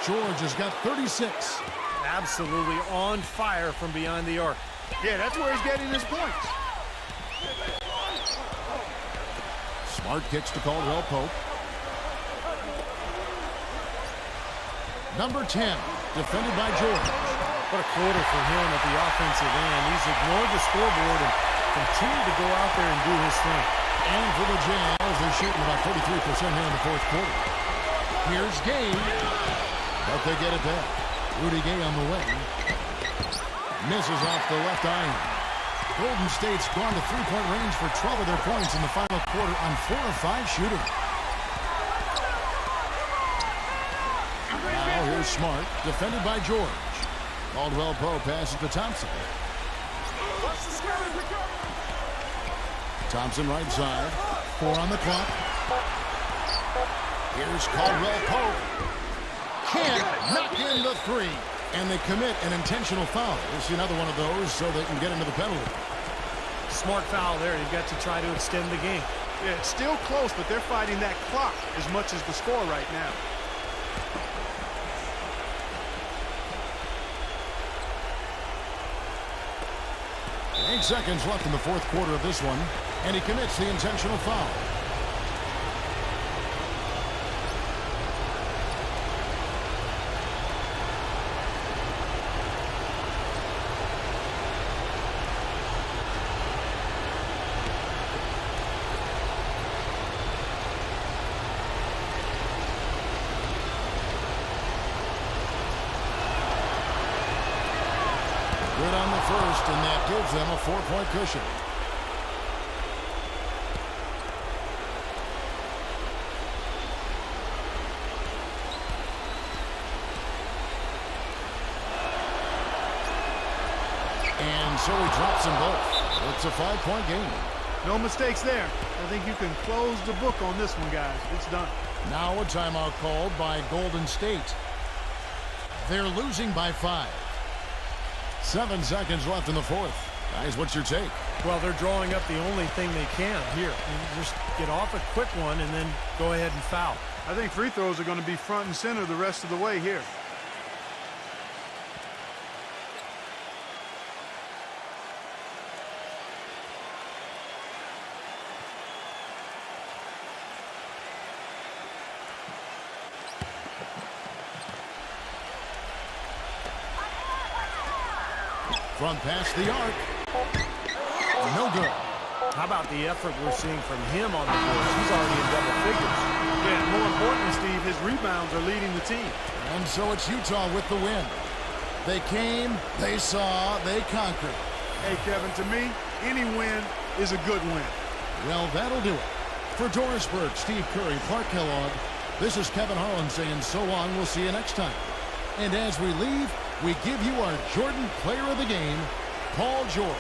George has got 36. Absolutely on fire from beyond the arc. Yeah, that's where he's getting his points. Smart kicks to Caldwell Pope. Number 10, defended by George. What a quarter for him at the offensive end. He's ignored the scoreboard and continued to go out there and do his thing. And for the Jazz, they're shooting about 33% here in the fourth quarter. Here's Gay, but they get it back. Rudy Gay on the way. Misses off the left iron. Golden State's gone to three-point range for 12 of their points in the final quarter on 4 of 5 shooting. Now here's Smart, defended by George. Caldwell Pope passes to Thompson. Thompson right side. 4 on the clock. Here's Caldwell Pope. Can't knock in the 3. And they commit an intentional foul. We'll see another one of those so they can get into the penalty. Smart foul there. You've got to try to extend the game. Yeah, it's still close, but they're fighting that clock as much as the score right now. Eight seconds left in the fourth quarter of this one, and he commits the intentional foul. Good on the first, and that gives them a 4-point cushion. And so he drops them both. It's a 5-point game. No mistakes there. I think you can close the book on this one, guys. It's done. Now a timeout called by Golden State. They're losing by 5. 7 seconds left in the fourth. Guys, what's your take? Well, they're drawing up the only thing they can here. You just get off a quick one and then go ahead and foul. I think free throws are going to be front and center the rest of the way here. Front past the arc. No good. How about the effort we're seeing from him on the boards? He's already in double figures. Yeah, more importantly, Steve, his rebounds are leading the team. And so it's Utah with the win. They came, they saw, they conquered. Hey, Kevin, to me, any win is a good win. Well, that'll do it. For Doris Burke, Steve Curry, Clark Kellogg, this is Kevin Harlan saying so long. We'll see you next time. And as we leave, we give you our Jordan Player of the Game, Paul George.